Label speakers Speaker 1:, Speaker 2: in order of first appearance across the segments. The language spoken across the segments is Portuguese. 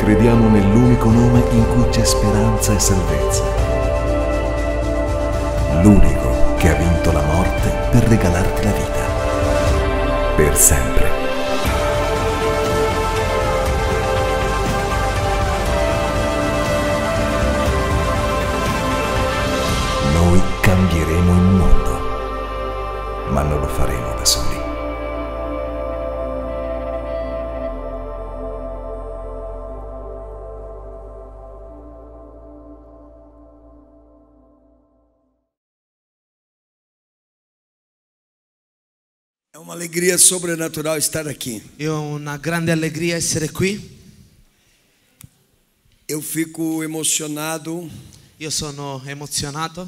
Speaker 1: Crediamo nell'unico nome in cui c'è speranza e salvezza. L'unico che ha vinto la morte per regalarti la vita. Per sempre. Noi cambieremo il mondo, ma non lo faremo da soli.
Speaker 2: È un'allegria soprannaturale stare aqui.
Speaker 3: Io ho una grande allegria essere qui.
Speaker 2: Eu fico emocionado
Speaker 3: Io sono emozionato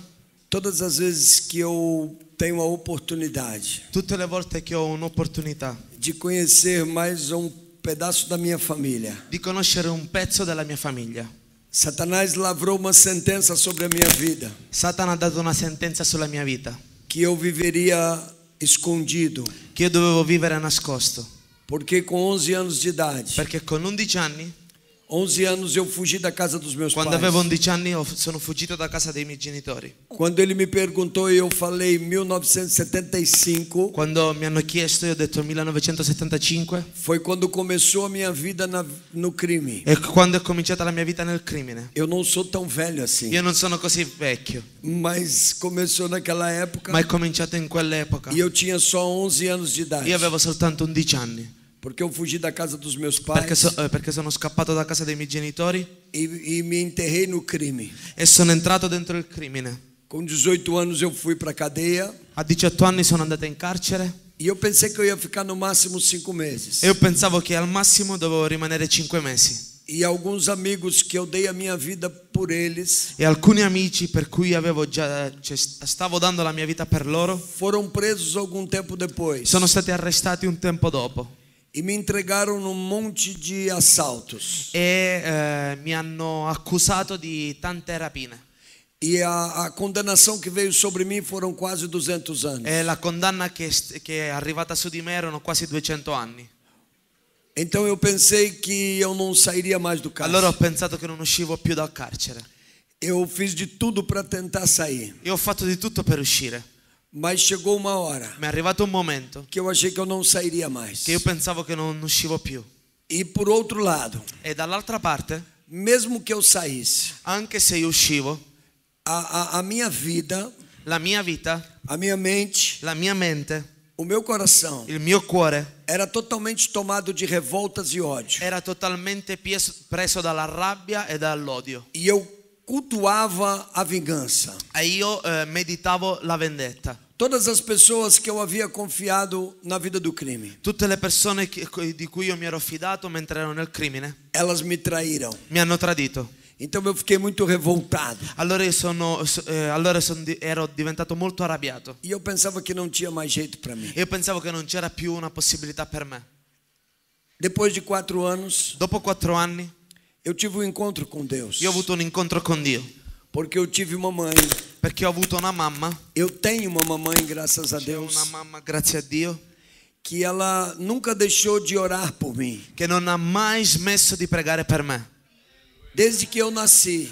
Speaker 2: todas as vezes que eu tenho a oportunidade
Speaker 3: tutte le volte che ho un'opportunità
Speaker 2: de conhecer mais um pedaço da minha família.
Speaker 3: di conoscere un pezzo della mia famiglia.
Speaker 2: Satanás lavrou uma sentença sobre a minha vida,
Speaker 3: Satana ha dato una sentenza sulla mia vita,
Speaker 2: que eu viveria escondido,
Speaker 3: che io dovevo vivere nascosto,
Speaker 2: porque com 11 anos de idade,
Speaker 3: perché con 11 anni,
Speaker 2: 11 anos eu fugi da casa dos meus
Speaker 3: quando
Speaker 2: pais.
Speaker 3: avevo 11 anni, sono fuggito da casa dei miei genitori.
Speaker 2: Quando ele me perguntou e eu falei 1975,
Speaker 3: Quando mi hanno chiesto, io ho detto 1975,
Speaker 2: foi quando começou a minha vida no crime.
Speaker 3: e quando è cominciata la mia vita nel crimine.
Speaker 2: Eu não sou tão velho assim,
Speaker 3: Io non sono così vecchio,
Speaker 2: mas começou naquela época
Speaker 3: ma è cominciato in quell'epoca.
Speaker 2: e eu tinha só 11 anos de idade,
Speaker 3: Io avevo soltanto 11 anni.
Speaker 2: porque eu fugi da casa dos meus pais
Speaker 3: Perché sono scappato da casa dei miei genitori
Speaker 2: e me enterrei no crime.
Speaker 3: e sono entrato dentro il crimine.
Speaker 2: Com 18 anos eu fui para cadeia
Speaker 3: A 18 anni sono andato in carcere
Speaker 2: e eu pensei que eu ia ficar no máximo 5 meses.
Speaker 3: e io pensavo che al massimo dovevo rimanere 5 mesi.
Speaker 2: E alguns amigos que eu dei a minha vida por eles
Speaker 3: E alcuni amici per cui stavo dando la mia vita per loro
Speaker 2: foram presos algum tempo depois
Speaker 3: sono stati arrestati un tempo dopo
Speaker 2: e me entregaram num monte de assaltos.
Speaker 3: e mi hanno accusato di tante rapine.
Speaker 2: E a condenação que veio sobre mim foram quase 200 anos.
Speaker 3: E la condanna che è arrivata su di me erano quasi 200 anni.
Speaker 2: Então eu pensei que eu não sairia mais do
Speaker 3: Allora ho
Speaker 2: cárcere.
Speaker 3: pensato che non uscivo più dal carcere.
Speaker 2: Eu fiz de tudo para tentar sair,
Speaker 3: Io ho fatto di tutto per uscire.
Speaker 2: mas chegou uma hora
Speaker 3: Ma è arrivato un momento
Speaker 2: que eu achei que eu não sairia mais.
Speaker 3: che io pensavo che non uscivo più.
Speaker 2: E por outro lado,
Speaker 3: E dall'altra parte,
Speaker 2: mesmo que eu saísse,
Speaker 3: anche se io uscivo,
Speaker 2: a minha vida,
Speaker 3: la mia vita,
Speaker 2: a minha mente,
Speaker 3: la mia mente,
Speaker 2: o meu coração
Speaker 3: il mio cuore
Speaker 2: era totalmente tomado de revoltas e ódio.
Speaker 3: era totalmente preso dalla rabbia e dall'odio.
Speaker 2: E eu cultuava a vingança.
Speaker 3: E io meditavo la vendetta.
Speaker 2: Todas as pessoas que eu havia confiado na vida do crime,
Speaker 3: Tutte le persone di cui io mi ero fidato mentre ero nel crimine
Speaker 2: elas me traíram.
Speaker 3: mi hanno tradito.
Speaker 2: Então eu fiquei muito revoltado.
Speaker 3: Allora ero diventato molto arrabbiato.
Speaker 2: E eu pensava que não tinha mais jeito para mim.
Speaker 3: Io pensavo che non c'era più una possibilità per me.
Speaker 2: Depois de 4 anos,
Speaker 3: Dopo 4 anni
Speaker 2: eu tive um encontro com Deus.
Speaker 3: io ho avuto un incontro con Dio,
Speaker 2: Porque eu tive uma mãe.
Speaker 3: perché ho avuto una mamma,
Speaker 2: Eu tenho uma mamãe, graças a
Speaker 3: c'è
Speaker 2: Deus,
Speaker 3: una mamma, grazie a Dio,
Speaker 2: que ela nunca deixou de orar por mim.
Speaker 3: che non ha mai smesso di pregare per me.
Speaker 2: Desde que eu nasci,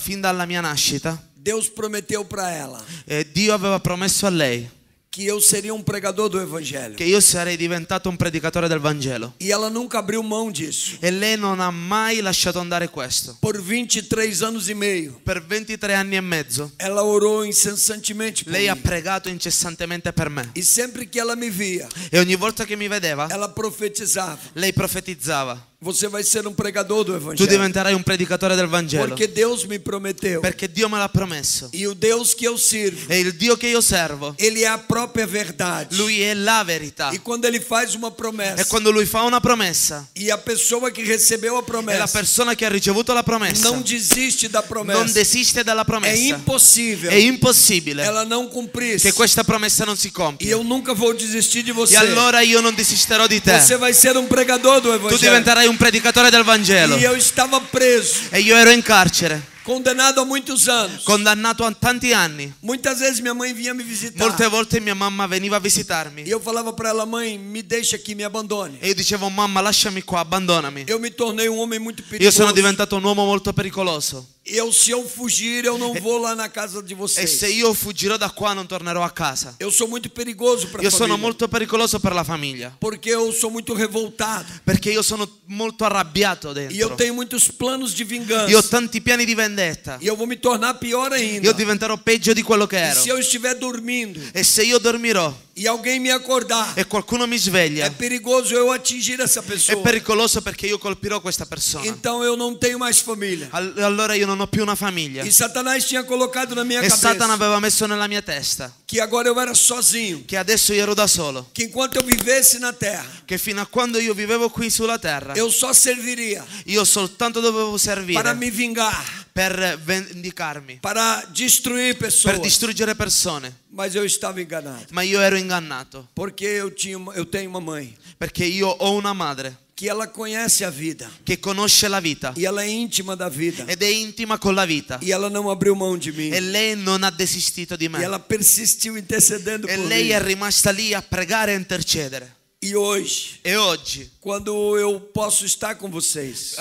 Speaker 3: Fin dalla mia nascita,
Speaker 2: Deus prometeu para ela
Speaker 3: Dio aveva promesso a lei
Speaker 2: que eu seria um pregador do evangelho.
Speaker 3: che io sarei diventato un predicatore del Vangelo.
Speaker 2: E ela nunca abriu mão disso.
Speaker 3: E lei non ha mai lasciato andare questo.
Speaker 2: Por 23 anos e meio,
Speaker 3: Per 23 anni e mezzo,
Speaker 2: ela orou incessantemente por
Speaker 3: lei ha
Speaker 2: mim.
Speaker 3: pregato incessantemente per me.
Speaker 2: E sempre que ela me via,
Speaker 3: E ogni volta che mi vedeva,
Speaker 2: ela profetizava:
Speaker 3: lei profetizzava:
Speaker 2: você vai ser um pregador do
Speaker 3: tu
Speaker 2: evangelho.
Speaker 3: diventerai un predicatore del Vangelo.
Speaker 2: Porque Deus me prometeu.
Speaker 3: Perché Dio me l'ha promesso.
Speaker 2: E o Deus que eu sirvo,
Speaker 3: E il Dio che io servo,
Speaker 2: ele é a própria verdade.
Speaker 3: Lui è la verità.
Speaker 2: E quando ele faz uma
Speaker 3: E
Speaker 2: promessa,
Speaker 3: quando Lui fa una promessa,
Speaker 2: e a pessoa que recebeu a
Speaker 3: e la
Speaker 2: promessa
Speaker 3: persona che ha ricevuto la promessa
Speaker 2: não desiste da
Speaker 3: non
Speaker 2: promessa,
Speaker 3: desiste dalla
Speaker 2: é
Speaker 3: promessa,
Speaker 2: impossível
Speaker 3: è impossibile
Speaker 2: ela não cumprisse.
Speaker 3: che questa promessa non si
Speaker 2: E
Speaker 3: compia.
Speaker 2: eu nunca vou desistir de você.
Speaker 3: E allora io non desisterò di te.
Speaker 2: Você vai ser um pregador do
Speaker 3: Tu
Speaker 2: evangelho.
Speaker 3: diventerai un predicatore del Vangelo.
Speaker 2: E eu estava preso.
Speaker 3: E io ero in carcere.
Speaker 2: condenado há muitos anos.
Speaker 3: condannato a tanti anni.
Speaker 2: Muitas vezes minha mãe vinha me visitar.
Speaker 3: Molte volte mia mamma veniva a visitarmi
Speaker 2: E eu falava para ela, mãe, me deixa aqui, me abandone.
Speaker 3: e io dicevo: mamma, lasciami qua, abbandonami.
Speaker 2: Eu me tornei um homem muito
Speaker 3: Io
Speaker 2: perigoso.
Speaker 3: sono diventato un uomo molto pericoloso
Speaker 2: Se eu fugir, eu não vou lá na casa de
Speaker 3: e
Speaker 2: vocês.
Speaker 3: se io fuggirò da qua non tornerò a casa.
Speaker 2: Eu sou muito perigoso para a
Speaker 3: Io sono
Speaker 2: família.
Speaker 3: molto pericoloso per la famiglia
Speaker 2: Porque eu sou muito revoltado.
Speaker 3: perché io sono molto arrabbiato
Speaker 2: E eu
Speaker 3: dentro.
Speaker 2: tenho muitos planos de
Speaker 3: Io ho
Speaker 2: vingança.
Speaker 3: tanti piani di vendetta.
Speaker 2: E eu vou me tornar pior ainda.
Speaker 3: Io diventerò peggio di quello che
Speaker 2: E
Speaker 3: ero.
Speaker 2: se eu estiver dormindo
Speaker 3: E se io dormirò
Speaker 2: e alguém me acordar,
Speaker 3: e qualcuno mi
Speaker 2: é
Speaker 3: sveglia,
Speaker 2: perigoso eu atingir essa
Speaker 3: è
Speaker 2: pessoa.
Speaker 3: pericoloso perché io colpirò questa persona.
Speaker 2: Então eu não tenho mais família.
Speaker 3: Allora io non ho più una famiglia.
Speaker 2: E Satanás tinha colocado na minha
Speaker 3: E Satana
Speaker 2: cabeça
Speaker 3: aveva messo nella mia testa
Speaker 2: que agora eu era sozinho.
Speaker 3: che adesso io ero da solo,
Speaker 2: Que enquanto eu vivesse na terra,
Speaker 3: che fino a quando io vivevo qui sulla terra
Speaker 2: eu só serviria
Speaker 3: io soltanto dovevo
Speaker 2: para
Speaker 3: servire
Speaker 2: me vingar,
Speaker 3: per vendicarmi,
Speaker 2: para destruir
Speaker 3: per
Speaker 2: pessoas.
Speaker 3: distruggere persone.
Speaker 2: Mas eu estava enganado.
Speaker 3: Ma io ero ingannato
Speaker 2: Porque eu tenho uma mãe
Speaker 3: perché io ho una madre
Speaker 2: que ela conhece a vida.
Speaker 3: che conosce la vita
Speaker 2: E ela é íntima da vida.
Speaker 3: ed è intima con la vita
Speaker 2: E ela não abriu mão de mim.
Speaker 3: e lei non ha desistito di
Speaker 2: E
Speaker 3: me
Speaker 2: ela persistiu intercedendo
Speaker 3: e
Speaker 2: por
Speaker 3: lei
Speaker 2: mim.
Speaker 3: è rimasta lì a pregare e intercedere.
Speaker 2: E hoje,
Speaker 3: E oggi
Speaker 2: quando eu posso estar com vocês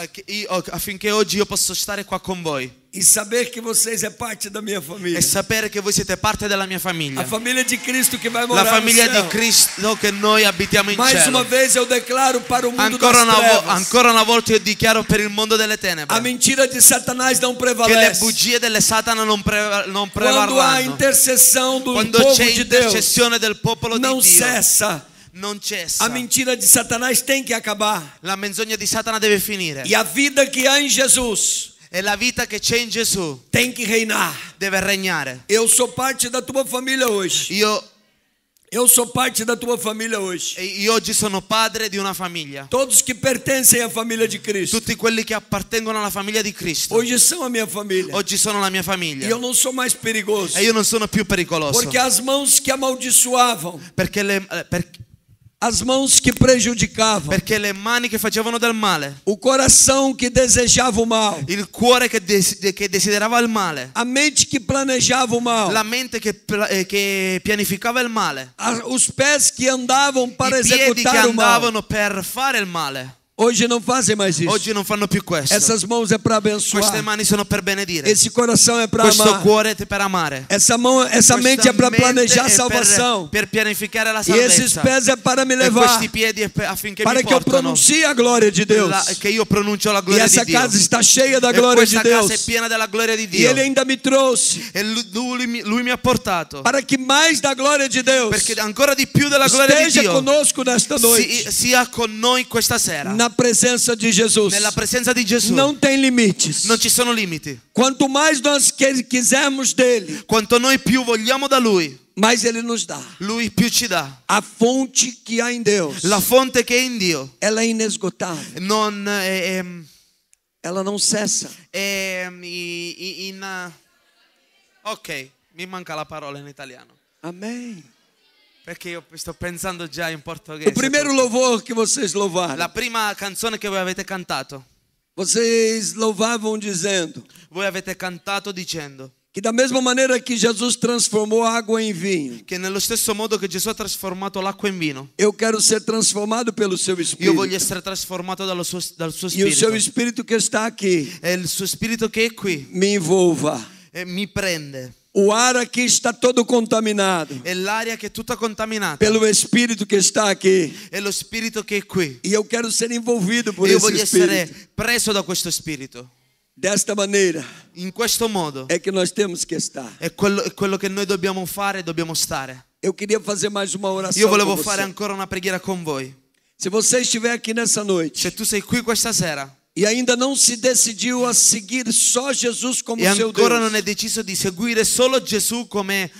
Speaker 3: affinché oggi io possa stare qua con voi
Speaker 2: e saber que vocês é parte da minha família,
Speaker 3: e sapere che voi siete parte della mia
Speaker 2: a
Speaker 3: famiglia,
Speaker 2: família de Cristo que vai
Speaker 3: la
Speaker 2: morar no
Speaker 3: famiglia
Speaker 2: céu.
Speaker 3: di Cristo che noi abitiamo in
Speaker 2: Mais uma
Speaker 3: cielo.
Speaker 2: vez eu declaro para o mundo
Speaker 3: Ancora
Speaker 2: das trevas:
Speaker 3: ancora una volta io dichiaro per il mondo delle
Speaker 2: a
Speaker 3: tenebre
Speaker 2: mentira de Satanás não
Speaker 3: che le
Speaker 2: prevalece.
Speaker 3: bugie delle Satana non
Speaker 2: Quando há
Speaker 3: prevarranno.
Speaker 2: intercessão do
Speaker 3: Quando
Speaker 2: povo
Speaker 3: c'è
Speaker 2: de Deus,
Speaker 3: intercessione del popolo di
Speaker 2: não
Speaker 3: Dio
Speaker 2: cessa.
Speaker 3: non
Speaker 2: A
Speaker 3: cessa.
Speaker 2: mentira de Satanás tem que acabar.
Speaker 3: La menzogna di Satana deve finire
Speaker 2: E a vida que há em Jesus
Speaker 3: e la vita che c'è in Gesù
Speaker 2: tem que reinar.
Speaker 3: deve regnare.
Speaker 2: Eu sou parte da tua família hoje. Eu sou parte da tua família hoje.
Speaker 3: Io oggi sono padre di una famiglia.
Speaker 2: Todos que pertencem à família de Cristo
Speaker 3: Tutti quelli che appartengono alla famiglia di Cristo
Speaker 2: hoje são a minha família.
Speaker 3: oggi sono la mia famiglia
Speaker 2: E eu não sou mais perigoso.
Speaker 3: e io non sono più pericoloso
Speaker 2: Porque as mãos que amaldiçoavam,
Speaker 3: perché
Speaker 2: as mãos que prejudicavam,
Speaker 3: perché le mani che facevano del male,
Speaker 2: o coração que desejava o mal,
Speaker 3: il cuore che desiderava il male,
Speaker 2: a mente que planejava o mal,
Speaker 3: la mente che pianificava il male,
Speaker 2: os pés que andavam para
Speaker 3: i piedi che
Speaker 2: executar o mal,
Speaker 3: andavano per fare il male.
Speaker 2: hoje não fazem mais isso.
Speaker 3: Oggi non fanno più questo.
Speaker 2: Essas mãos é para
Speaker 3: Queste
Speaker 2: abençoar.
Speaker 3: mani sono per benedire.
Speaker 2: Esse coração é para
Speaker 3: Questo
Speaker 2: amar.
Speaker 3: cuore è per amare.
Speaker 2: Essa
Speaker 3: Questa
Speaker 2: mente é para
Speaker 3: mente
Speaker 2: planejar a
Speaker 3: è
Speaker 2: salvação.
Speaker 3: per pianificare la
Speaker 2: E esses
Speaker 3: salvezza.
Speaker 2: pés é para me
Speaker 3: E
Speaker 2: levar,
Speaker 3: questi piedi affinché
Speaker 2: para
Speaker 3: mi
Speaker 2: que eu
Speaker 3: portano
Speaker 2: pronuncie a glória de Deus.
Speaker 3: che io pronuncio la
Speaker 2: E
Speaker 3: gloria
Speaker 2: essa
Speaker 3: di Dio.
Speaker 2: casa está cheia da
Speaker 3: E
Speaker 2: glória de
Speaker 3: questa casa è
Speaker 2: Deus.
Speaker 3: piena della gloria di
Speaker 2: E
Speaker 3: Dio.
Speaker 2: Ele ainda me trouxe
Speaker 3: E lui mi ha portato
Speaker 2: para que mais da glória de Deus
Speaker 3: perché ancora di più della gloria di
Speaker 2: esteja
Speaker 3: Dio
Speaker 2: conosco nesta noite.
Speaker 3: sia con noi questa sera.
Speaker 2: Na presença de Jesus.
Speaker 3: Nella presenza di Gesù
Speaker 2: Não tem limites.
Speaker 3: non ci sono limiti.
Speaker 2: Quanto mais nós quisermos dele,
Speaker 3: Quanto noi più vogliamo da Lui,
Speaker 2: mais ele nos dá.
Speaker 3: Lui più ci dà.
Speaker 2: A fonte que há em Deus,
Speaker 3: La fonte che è in Dio
Speaker 2: ela é inesgotável.
Speaker 3: non
Speaker 2: Ela não cessa.
Speaker 3: ok, mi manca la parola in italiano.
Speaker 2: Amém.
Speaker 3: Perché io sto pensando già in portoghese.
Speaker 2: O primeiro louvor que vocês louvaram,
Speaker 3: La prima canzone che voi avete cantato,
Speaker 2: vocês louvavam dizendo
Speaker 3: voi avete cantato dicendo
Speaker 2: que da mesma maneira que Jesus transformou a água em vinho,
Speaker 3: che nello stesso modo che Gesù ha trasformato l'acqua in vino,
Speaker 2: eu quero ser transformado pelo seu
Speaker 3: io voglio
Speaker 2: Espírito.
Speaker 3: essere trasformato dal suo
Speaker 2: E o seu
Speaker 3: spirito.
Speaker 2: Espírito que está aqui
Speaker 3: E il suo spirito che è qui
Speaker 2: me envolva.
Speaker 3: e mi prende.
Speaker 2: O ar aqui está todo contaminado
Speaker 3: È l'aria che è tutta contaminata.
Speaker 2: pelo Espírito que está aqui.
Speaker 3: È lo spirito che è qui.
Speaker 2: E eu quero ser envolvido por
Speaker 3: Io
Speaker 2: esse
Speaker 3: voglio
Speaker 2: Espírito.
Speaker 3: essere preso da questo spirito.
Speaker 2: Desta maneira
Speaker 3: In questo modo
Speaker 2: é que nós temos que estar.
Speaker 3: è quello che noi dobbiamo fare e dobbiamo stare.
Speaker 2: Eu queria fazer mais uma oração
Speaker 3: Io volevo
Speaker 2: com
Speaker 3: fare
Speaker 2: você.
Speaker 3: ancora una preghiera con voi.
Speaker 2: Se você estiver aqui nessa noite
Speaker 3: Se tu sei qui questa sera
Speaker 2: e ainda não se decidiu a seguir só Jesus como
Speaker 3: e
Speaker 2: seu
Speaker 3: ancora
Speaker 2: Deus,
Speaker 3: non hai deciso di seguire solo Gesù come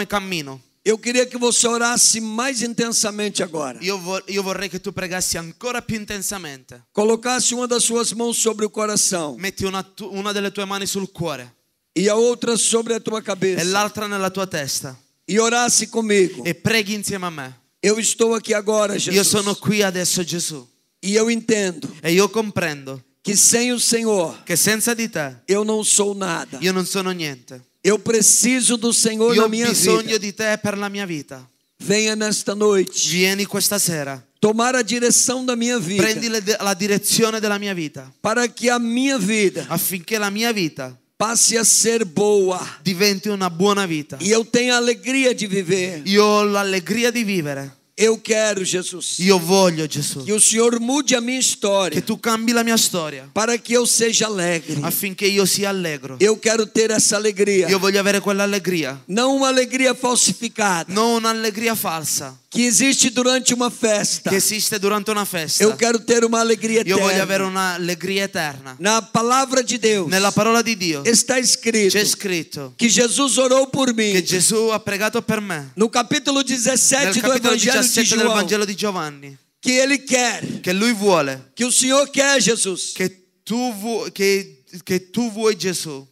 Speaker 3: cammino,
Speaker 2: eu queria que você orasse mais intensamente agora.
Speaker 3: io vorrei che tu pregassi ancora più intensamente.
Speaker 2: Colocasse uma das suas mãos sobre o coração
Speaker 3: Metti una delle tue mani sul cuore
Speaker 2: e a outra sobre a tua
Speaker 3: e
Speaker 2: cabeça
Speaker 3: l'altra nella tua testa
Speaker 2: e orasse comigo.
Speaker 3: e preghi insieme a me.
Speaker 2: Eu estou aqui agora,
Speaker 3: Io
Speaker 2: Jesus.
Speaker 3: sono qui adesso, Gesù,
Speaker 2: E eu entendo
Speaker 3: e io comprendo
Speaker 2: que sem o Senhor
Speaker 3: che senza di te
Speaker 2: eu não sou nada.
Speaker 3: io non sono niente.
Speaker 2: Eu preciso do Senhor
Speaker 3: Io
Speaker 2: na
Speaker 3: ho
Speaker 2: minha
Speaker 3: bisogno
Speaker 2: vida.
Speaker 3: di te per la mia vita.
Speaker 2: Venha nesta noite
Speaker 3: Vieni questa sera,
Speaker 2: tomar a direção da minha vida,
Speaker 3: prendi la direzione della mia vita,
Speaker 2: para que a minha vida
Speaker 3: affinché la mia vita
Speaker 2: passe a ser boa
Speaker 3: diventi una buona vita.
Speaker 2: e eu tenha a alegria de viver.
Speaker 3: Io ho l'allegria di vivere.
Speaker 2: Eu quero, Jesus,
Speaker 3: Io voglio, Gesù,
Speaker 2: que o Senhor mude a minha história
Speaker 3: che tu cambi la mia storia
Speaker 2: para que eu seja alegre.
Speaker 3: affinché io sia allegro.
Speaker 2: Eu quero ter essa alegria,
Speaker 3: Io voglio avere quell'allegria,
Speaker 2: não uma alegria falsificada
Speaker 3: non un'allegria falsa
Speaker 2: que existe durante uma festa.
Speaker 3: che esiste durante una festa.
Speaker 2: Eu quero ter uma alegria
Speaker 3: Io voglio avere
Speaker 2: eterna.
Speaker 3: un'allegria eterna.
Speaker 2: Na palavra de Deus
Speaker 3: Nella parola di Dio
Speaker 2: está escrito
Speaker 3: c'è scritto
Speaker 2: que Jesus orou por mim.
Speaker 3: che Gesù ha pregato per me.
Speaker 2: No capítulo
Speaker 3: Nel
Speaker 2: 17 do
Speaker 3: capitolo
Speaker 2: Evangelho de
Speaker 3: 17 del
Speaker 2: João,
Speaker 3: Vangelo di Giovanni,
Speaker 2: que ele quer,
Speaker 3: che lui vuole,
Speaker 2: que o Senhor quer, Jesus,
Speaker 3: che tu vuoi Gesù,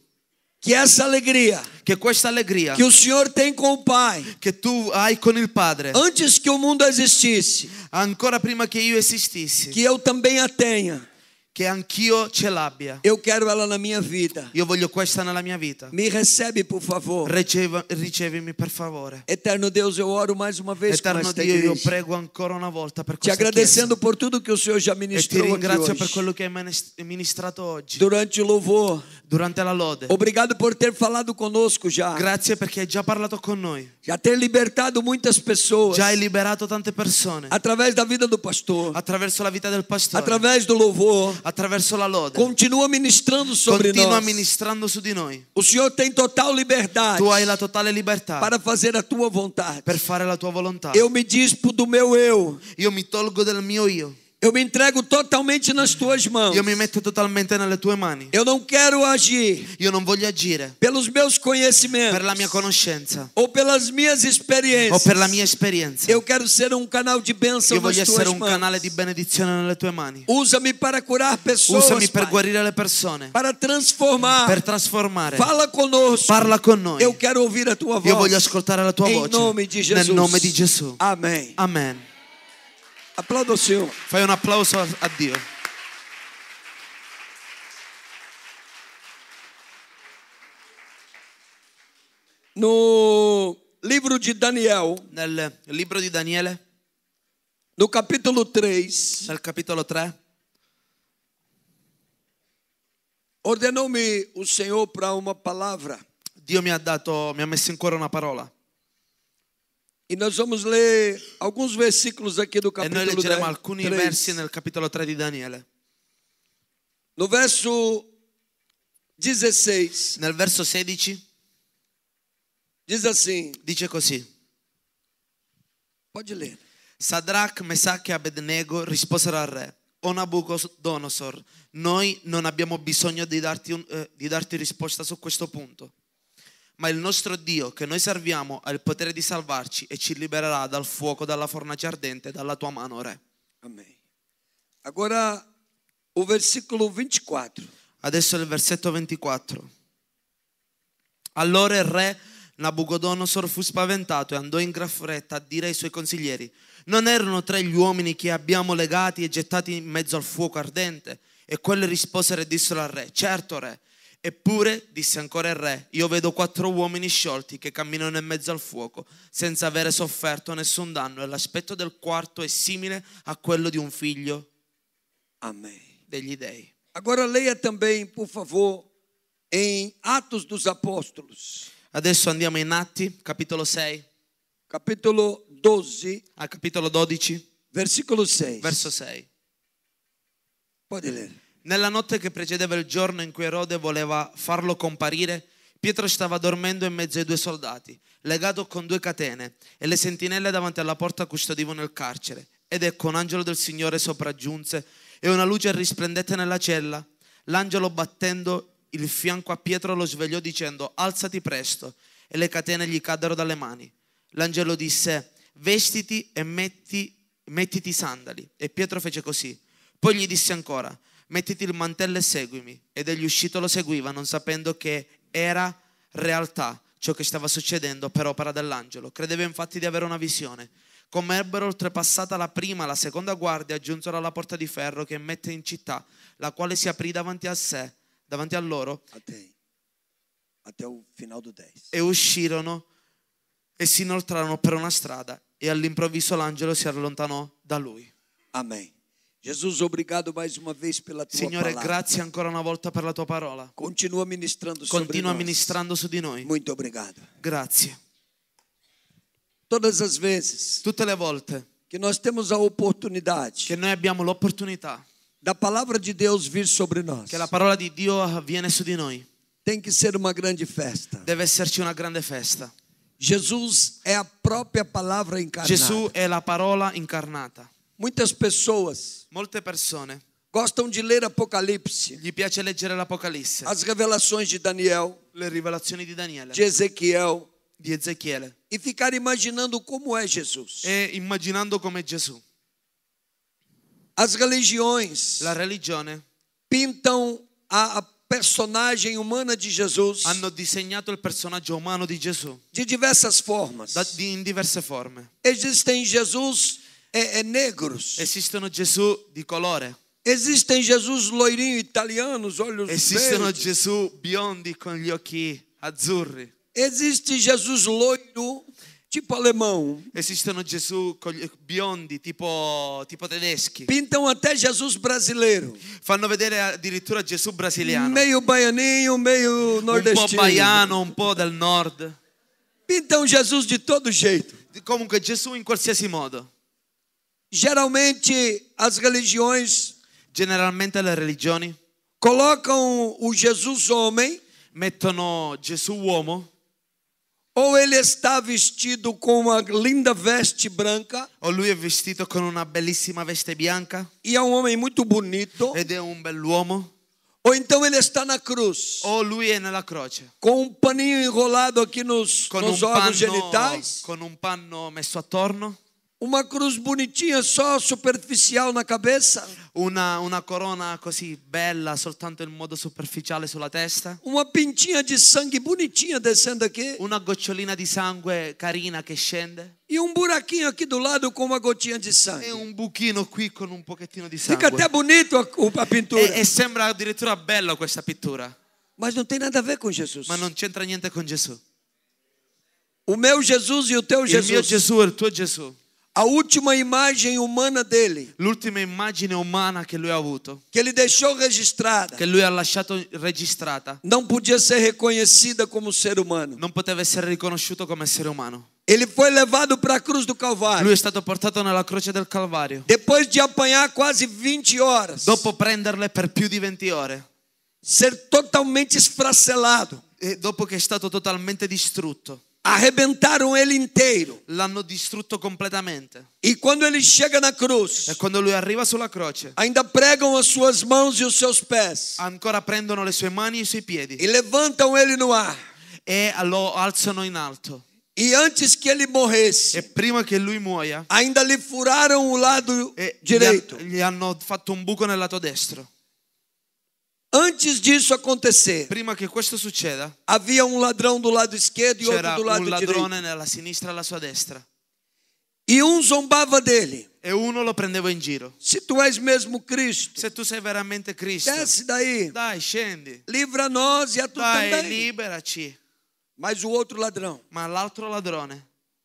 Speaker 2: que essa alegria
Speaker 3: che questa allegria
Speaker 2: que o Senhor tem com o Pai,
Speaker 3: che tu hai con il Padre,
Speaker 2: antes que o mundo existisse,
Speaker 3: ancora prima che io esistissi,
Speaker 2: que eu também a tenha.
Speaker 3: che anch'io ce l'abbia.
Speaker 2: Eu quero ela na minha vida.
Speaker 3: Io voglio questa nella mia vita.
Speaker 2: Me recebe, por favor.
Speaker 3: Ricevimi per favore.
Speaker 2: Eterno Deus, eu oro mais uma vez com
Speaker 3: Eterno
Speaker 2: esta
Speaker 3: Dio, io
Speaker 2: igreja,
Speaker 3: prego ancora una volta per
Speaker 2: te
Speaker 3: questa
Speaker 2: agradecendo
Speaker 3: chiesa
Speaker 2: por tudo que o Senhor já
Speaker 3: e ti
Speaker 2: ministrou aqui
Speaker 3: ringrazio per
Speaker 2: hoje.
Speaker 3: quello che hai ministrato oggi
Speaker 2: Durante o louvor,
Speaker 3: durante la lode.
Speaker 2: obrigado por ter falado conosco já.
Speaker 3: Grazie perché hai già parlato con noi,
Speaker 2: Já ter libertado muitas pessoas
Speaker 3: già hai liberato tante persone
Speaker 2: através da vida do pastor,
Speaker 3: attraverso la vita del pastore,
Speaker 2: através do louvor.
Speaker 3: attraverso la lode.
Speaker 2: Continua ministrando sobre
Speaker 3: Continua
Speaker 2: nós.
Speaker 3: ministrando su di noi.
Speaker 2: O Senhor tem total liberdade
Speaker 3: Tu hai la totale libertà
Speaker 2: para fazer a tua vontade.
Speaker 3: per fare la tua volontà.
Speaker 2: Eu me dispo do meu eu.
Speaker 3: Io mi tolgo del mio io.
Speaker 2: Eu me entrego totalmente nas tuas mãos.
Speaker 3: Io mi metto totalmente nelle tue mani.
Speaker 2: Eu não quero agir
Speaker 3: Io non voglio agire
Speaker 2: pelos meus conhecimentos
Speaker 3: per la mia conoscenza
Speaker 2: ou pelas minhas
Speaker 3: o
Speaker 2: experiências.
Speaker 3: per la mia esperienza.
Speaker 2: Eu quero ser um canal de bênção
Speaker 3: Io
Speaker 2: nas
Speaker 3: voglio
Speaker 2: tuas
Speaker 3: essere un
Speaker 2: mãos.
Speaker 3: canale di benedizione nelle tue mani.
Speaker 2: Usa-me para curar pessoas,
Speaker 3: Usami per
Speaker 2: Pai,
Speaker 3: guarire le persone,
Speaker 2: para transformar.
Speaker 3: per trasformare.
Speaker 2: Fala conosco.
Speaker 3: Parla con noi.
Speaker 2: Eu quero ouvir a tua voz.
Speaker 3: Io voglio ascoltare la tua
Speaker 2: Em
Speaker 3: voce.
Speaker 2: nome de Jesus.
Speaker 3: Nel nome di Gesù.
Speaker 2: Amém.
Speaker 3: Amen.
Speaker 2: Aplauda o Senhor.
Speaker 3: Fai un applauso a Dio.
Speaker 2: No livro de Daniel,
Speaker 3: Nel libro di Daniele,
Speaker 2: no capítulo 3,
Speaker 3: nel capitolo 3,
Speaker 2: ordenou-me o Senhor para uma palavra.
Speaker 3: Dio mi ha messo in cuore una parola.
Speaker 2: E nós vamos ler alguns versículos aqui do
Speaker 3: E noi
Speaker 2: capítulo
Speaker 3: leggeremo alcuni
Speaker 2: 3.
Speaker 3: versi nel capitolo 3 di Daniele.
Speaker 2: No verso 16,
Speaker 3: Nel verso 16
Speaker 2: diz assim,
Speaker 3: dice così:
Speaker 2: pode ler.
Speaker 3: Sadrach, Mesach e Abednego risposero al re: O Nabucodonosor, noi non abbiamo bisogno di darti risposta su questo punto. Ma il nostro Dio, che noi serviamo, ha il potere di salvarci e ci libererà dal fuoco, dalla fornace ardente, dalla tua mano, re.
Speaker 2: Amém. Agora, o versículo 24.
Speaker 3: Adesso il versetto 24. Allora il re Nabucodonosor fu spaventato e andò in gran fretta a dire ai suoi consiglieri: non erano 3 gli uomini che abbiamo legati e gettati in mezzo al fuoco ardente? E quelli risposero e dissero al re: certo, re. Eppure, disse ancora il re, io vedo 4 uomini sciolti che camminano in mezzo al fuoco senza avere sofferto nessun danno, e l'aspetto del quarto è simile a quello di un figlio
Speaker 2: Amém.
Speaker 3: degli dei.
Speaker 2: Agora leia também, por favor, em Atos dos Apóstolos,
Speaker 3: Adesso andiamo in Atti, capitolo 6,
Speaker 2: capítulo 12,
Speaker 3: al capitolo 12,
Speaker 2: versículo 6.
Speaker 3: verso 6.
Speaker 2: Pode ler.
Speaker 3: Nella notte che precedeva il giorno in cui Erode voleva farlo comparire, Pietro stava dormendo in mezzo ai 2 soldati, legato con 2 catene, e le sentinelle davanti alla porta custodivano il carcere. Ed ecco un angelo del Signore sopraggiunse e una luce risplendette nella cella. L'angelo, battendo il fianco a Pietro, lo svegliò dicendo: alzati presto, e le catene gli caddero dalle mani. L'angelo disse: vestiti e mettiti i sandali. E Pietro fece così. Poi gli disse ancora: mettiti il mantello e seguimi. Ed egli uscito lo seguiva, non sapendo che era realtà ciò che stava succedendo per opera dell'angelo. Credeva infatti di avere una visione. Come ebbero oltrepassata la prima e la seconda guardia, giunsero alla porta di ferro che mette in città, la quale si aprì davanti a loro,
Speaker 2: até o final do 10.
Speaker 3: e uscirono e si inoltrarono per una strada, e all'improvviso l'angelo si allontanò da lui.
Speaker 2: Amém. Jesus, obrigado mais uma vez pela tua
Speaker 3: Signore,
Speaker 2: palavra.
Speaker 3: grazie ancora una volta per la tua parola.
Speaker 2: Continua ministrando sobre
Speaker 3: Continua
Speaker 2: nós.
Speaker 3: ministrando su di noi.
Speaker 2: Muito obrigado.
Speaker 3: Grazie.
Speaker 2: Todas as vezes
Speaker 3: Tutte le volte
Speaker 2: que nós temos a oportunidade
Speaker 3: che noi abbiamo l'opportunità
Speaker 2: da palavra de Deus vir sobre nós,
Speaker 3: che la parola di Dio viene su di noi,
Speaker 2: tem que ser uma grande festa.
Speaker 3: deve esserci una grande festa.
Speaker 2: Jesus é a própria palavra encarnada.
Speaker 3: Gesù è la parola incarnata.
Speaker 2: Muitas pessoas
Speaker 3: Molte persone
Speaker 2: gostam de ler Apocalipse,
Speaker 3: gli piace leggere l'Apocalisse,
Speaker 2: as revelações de Daniel,
Speaker 3: le rivelazioni di Daniele,
Speaker 2: de Ezequiel,
Speaker 3: di Ezechiele,
Speaker 2: e ficar imaginando como é Jesus.
Speaker 3: e immaginando come Gesù.
Speaker 2: As religiões
Speaker 3: La religione
Speaker 2: pintam a personagem humana de Jesus
Speaker 3: hanno disegnato il personaggio umano di Gesù
Speaker 2: de diversas formas.
Speaker 3: in diverse forme.
Speaker 2: Existem Jesus negros.
Speaker 3: Esistono Gesù di colore,
Speaker 2: Existem Jesus loirinho italianos, olhos
Speaker 3: esistono
Speaker 2: verdes.
Speaker 3: Gesù biondi con gli occhi azzurri,
Speaker 2: Existe Jesus loiro, tipo alemão.
Speaker 3: esistono Gesù con gli biondi tipo tedeschi.
Speaker 2: Pintam até Jesus brasileiro.
Speaker 3: Fanno vedere addirittura Gesù brasiliano,
Speaker 2: Meio baianinho, meio
Speaker 3: un po'
Speaker 2: nordestino.
Speaker 3: baiano, un po' del nord.
Speaker 2: Pintam Jesus de todo jeito.
Speaker 3: Comunque Gesù in qualsiasi modo.
Speaker 2: Geralmente as religiões
Speaker 3: Generalmente le religioni
Speaker 2: colocam o Jesus homem,
Speaker 3: mettono Gesù uomo,
Speaker 2: ou ele está vestido com uma linda veste branca,
Speaker 3: o lui è vestito con una bellissima veste bianca
Speaker 2: e é um homem muito bonito,
Speaker 3: ed è un bell'uomo,
Speaker 2: ou então ele está na cruz,
Speaker 3: o lui è nella croce
Speaker 2: com um paninho enrolado aqui nos
Speaker 3: con
Speaker 2: órgãos genitais,
Speaker 3: con un panno messo attorno,
Speaker 2: uma cruz bonitinha só superficial na cabeça,
Speaker 3: una corona così bella soltanto in modo superficiale sulla testa,
Speaker 2: uma pintinha de sangue bonitinha descendo aqui,
Speaker 3: una gocciolina di sangue carina che scende
Speaker 2: e um buraquinho aqui do lado com uma gotinha de
Speaker 3: e
Speaker 2: sangue.
Speaker 3: un buchino qui con un pochettino di
Speaker 2: Fica
Speaker 3: sangue.
Speaker 2: até bonito a pintura,
Speaker 3: E sembra addirittura bella questa pittura,
Speaker 2: mas não tem nada a ver com Jesus.
Speaker 3: ma non c'entra niente con Gesù.
Speaker 2: O meu Jesus e o teu
Speaker 3: Il mio
Speaker 2: Jesus,
Speaker 3: Gesù e il tuo Gesù,
Speaker 2: a última imagem humana dele,
Speaker 3: l'ultima immagine umana che lui ha avuto,
Speaker 2: que ele deixou registrada,
Speaker 3: che lui ha lasciato registrata,
Speaker 2: não podia ser reconhecida como ser humano.
Speaker 3: non poteva essere riconosciuto come essere umano.
Speaker 2: Ele foi levado para a cruz do Calvário.
Speaker 3: Lui è stato portato nella croce del Calvario,
Speaker 2: Depois de apanhar quase 20 horas,
Speaker 3: dopo prenderle per più di 20 ore,
Speaker 2: ser totalmente esfacelado,
Speaker 3: e dopo che è stato totalmente distrutto.
Speaker 2: arrebentaram ele inteiro.
Speaker 3: L'hanno distrutto completamente.
Speaker 2: E quando ele chega na cruz,
Speaker 3: E quando lui arriva sulla croce,
Speaker 2: ainda pregam as suas mãos e os seus pés
Speaker 3: ancora prendono le sue mani e i suoi piedi
Speaker 2: e levantam ele no ar.
Speaker 3: e lo alzano in alto.
Speaker 2: E antes que ele morresse,
Speaker 3: E prima che lui muoia,
Speaker 2: ainda lhe furaram o lado
Speaker 3: e
Speaker 2: direito.
Speaker 3: gli hanno fatto un buco nel lato destro.
Speaker 2: Antes disso acontecer,
Speaker 3: Prima che questo succeda,
Speaker 2: havia um ladrão do lado esquerdo e outro
Speaker 3: c'era
Speaker 2: do lado
Speaker 3: un ladrone
Speaker 2: direito.
Speaker 3: nella sinistra e alla sua destra.
Speaker 2: E um zombava dele.
Speaker 3: E uno lo prendeva in giro.
Speaker 2: Se tu és mesmo Cristo,
Speaker 3: Se tu sei veramente Cristo,
Speaker 2: desce daí,
Speaker 3: dai, scendi.
Speaker 2: livra nós e a tu
Speaker 3: Dai,
Speaker 2: também.
Speaker 3: liberaci.
Speaker 2: Mas o outro ladrão
Speaker 3: Ma l'altro ladrone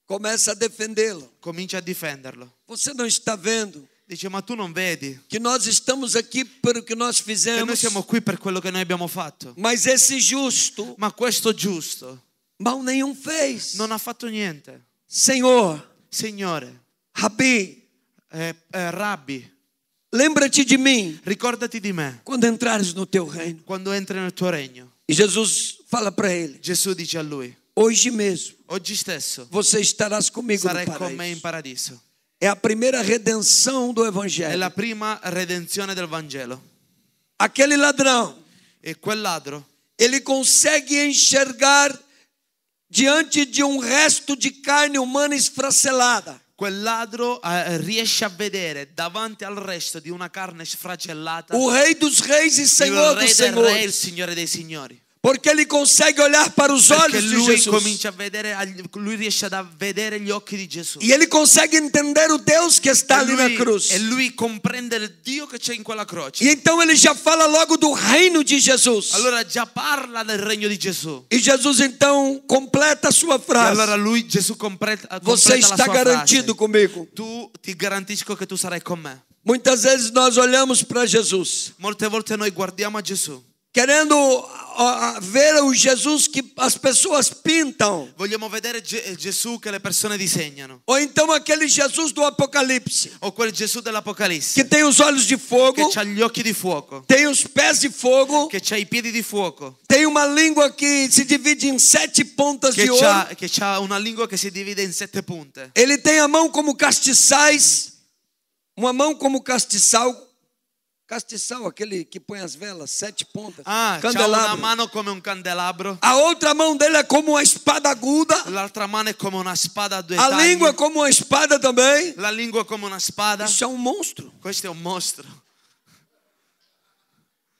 Speaker 2: começa a defendê-lo.
Speaker 3: comincia a difenderlo.
Speaker 2: Você não está vendo
Speaker 3: Dice, ma tu non vedi
Speaker 2: que nós estamos aqui pelo que nós
Speaker 3: che noi
Speaker 2: fizemos?
Speaker 3: siamo qui per quello che noi abbiamo fatto?
Speaker 2: Mas esse justo
Speaker 3: Ma questo giusto
Speaker 2: mal nenhum fez.
Speaker 3: non ha fatto niente.
Speaker 2: Senhor,
Speaker 3: Signore,
Speaker 2: Rabi,
Speaker 3: Rabbi,
Speaker 2: lembra-te de mim
Speaker 3: ricordati di me
Speaker 2: quando entrares no teu reino.
Speaker 3: quando entri nel tuo regno.
Speaker 2: E Jesus fala para ele:
Speaker 3: Gesù dice a lui,
Speaker 2: hoje mesmo
Speaker 3: oggi stesso
Speaker 2: você estarás comigo no
Speaker 3: sarai con me in
Speaker 2: paraíso.
Speaker 3: paradiso.
Speaker 2: É a primeira redenção do
Speaker 3: È
Speaker 2: evangelho.
Speaker 3: la prima redenzione del Vangelo.
Speaker 2: Aquele ladrão,
Speaker 3: E quel ladro,
Speaker 2: ele consegue enxergar diante de um resto de carne humana esfacelada.
Speaker 3: quel ladro riesce a vedere davanti al resto di una carne sfracellata
Speaker 2: O Rei dos Reis e
Speaker 3: il
Speaker 2: Senhor
Speaker 3: Re
Speaker 2: dos
Speaker 3: del Re, il
Speaker 2: Senhores.
Speaker 3: Signore dei Signori.
Speaker 2: Porque ele consegue olhar para os
Speaker 3: Perché
Speaker 2: olhos de
Speaker 3: lui
Speaker 2: Jesus.
Speaker 3: comincia a vedere, lui riesce a vedere gli occhi di Gesù.
Speaker 2: E ele consegue entender o Deus que está ali na cruz.
Speaker 3: E lui comprende il Dio che c'è in quella croce.
Speaker 2: E então ele já fala logo do reino de Jesus.
Speaker 3: Allora già parla del regno di Gesù.
Speaker 2: E Jesus então completa a sua
Speaker 3: E
Speaker 2: frase.
Speaker 3: allora Gesù completa
Speaker 2: Você
Speaker 3: la
Speaker 2: está
Speaker 3: sua
Speaker 2: garantido
Speaker 3: frase.
Speaker 2: comigo.
Speaker 3: Ti garantisco che tu sarai con me.
Speaker 2: Muitas vezes nós olhamos para Jesus,
Speaker 3: Molte volte noi guardiamo a Gesù.
Speaker 2: querendo ver o Jesus que as pessoas pintam.
Speaker 3: Vogliamo vedere Gesù che le persone disegnano.
Speaker 2: Ou então aquele Jesus do Apocalipse,
Speaker 3: O quel Gesù dell'Apocalisse
Speaker 2: que tem os olhos de fogo,
Speaker 3: che ha gli occhi di fuoco,
Speaker 2: tem os pés de fogo,
Speaker 3: che ha i piedi di fuoco,
Speaker 2: tem uma língua que se divide em 7 pontas de ouro.
Speaker 3: che ha una lingua che si divide in 7 punte.
Speaker 2: Ele tem a mão como castiçais, uma mão como castiçal. Castiçal, aquele que põe as velas, 7 pontas.
Speaker 3: C'ha una mano come un candelabro.
Speaker 2: A outra mão dele é como uma espada aguda.
Speaker 3: L'altra mano è come una spada a due
Speaker 2: A
Speaker 3: tagli.
Speaker 2: língua é como uma espada também.
Speaker 3: La lingua è come una spada.
Speaker 2: Isso é um monstro.
Speaker 3: Questo è un mostro.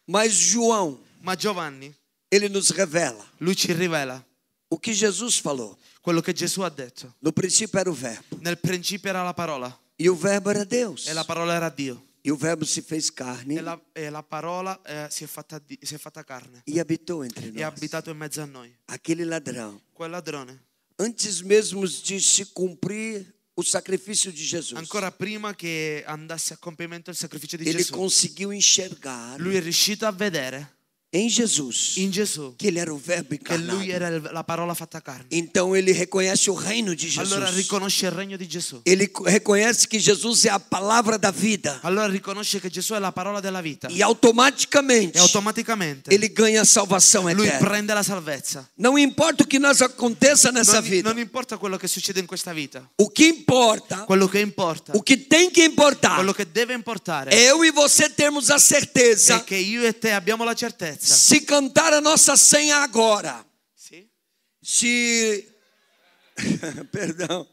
Speaker 2: Mas João,
Speaker 3: Ma Giovanni,
Speaker 2: ele nos revela
Speaker 3: lui ci rivela
Speaker 2: o que Jesus falou.
Speaker 3: quello che Gesù ha detto.
Speaker 2: No princípio era o verbo.
Speaker 3: Nel principio era la parola
Speaker 2: E o verbo era Deus.
Speaker 3: e la parola era Dio.
Speaker 2: E o verbo se fez carne
Speaker 3: E la parola si è fatta carne
Speaker 2: e habitou entre
Speaker 3: e ha
Speaker 2: nós.
Speaker 3: abitato in mezzo a noi.
Speaker 2: Aquele ladrão,
Speaker 3: Quel ladrone,
Speaker 2: antes mesmo de se cumprir o sacrifício de Jesus,
Speaker 3: ancora prima che andasse a compimento il sacrificio di
Speaker 2: ele
Speaker 3: Gesù,
Speaker 2: conseguiu enxergar
Speaker 3: lui è riuscito a vedere
Speaker 2: em Jesus
Speaker 3: in Gesù
Speaker 2: que ele era o verbo
Speaker 3: che lui
Speaker 2: encarnado.
Speaker 3: era la parola fatta carne.
Speaker 2: Então ele reconhece o reino de
Speaker 3: Allora
Speaker 2: Jesus.
Speaker 3: riconosce il regno di Gesù.
Speaker 2: Ele reconhece que Jesus é a palavra da vida.
Speaker 3: Allora riconosce che Gesù è la parola della vita.
Speaker 2: E automaticamente
Speaker 3: E automaticamente
Speaker 2: ele ganha a salvação
Speaker 3: lui
Speaker 2: eterna.
Speaker 3: prende la salvezza.
Speaker 2: Não importa o que nós aconteça nessa vida.
Speaker 3: Non importa quello che succede in questa vita.
Speaker 2: O que importa,
Speaker 3: Quello che importa,
Speaker 2: o que tem que importar,
Speaker 3: quello che deve importare
Speaker 2: é eu e você termos a certeza
Speaker 3: è che io e te abbiamo la certezza.
Speaker 2: se cantar a nossa senha agora.
Speaker 3: Sì?
Speaker 2: Se perdão.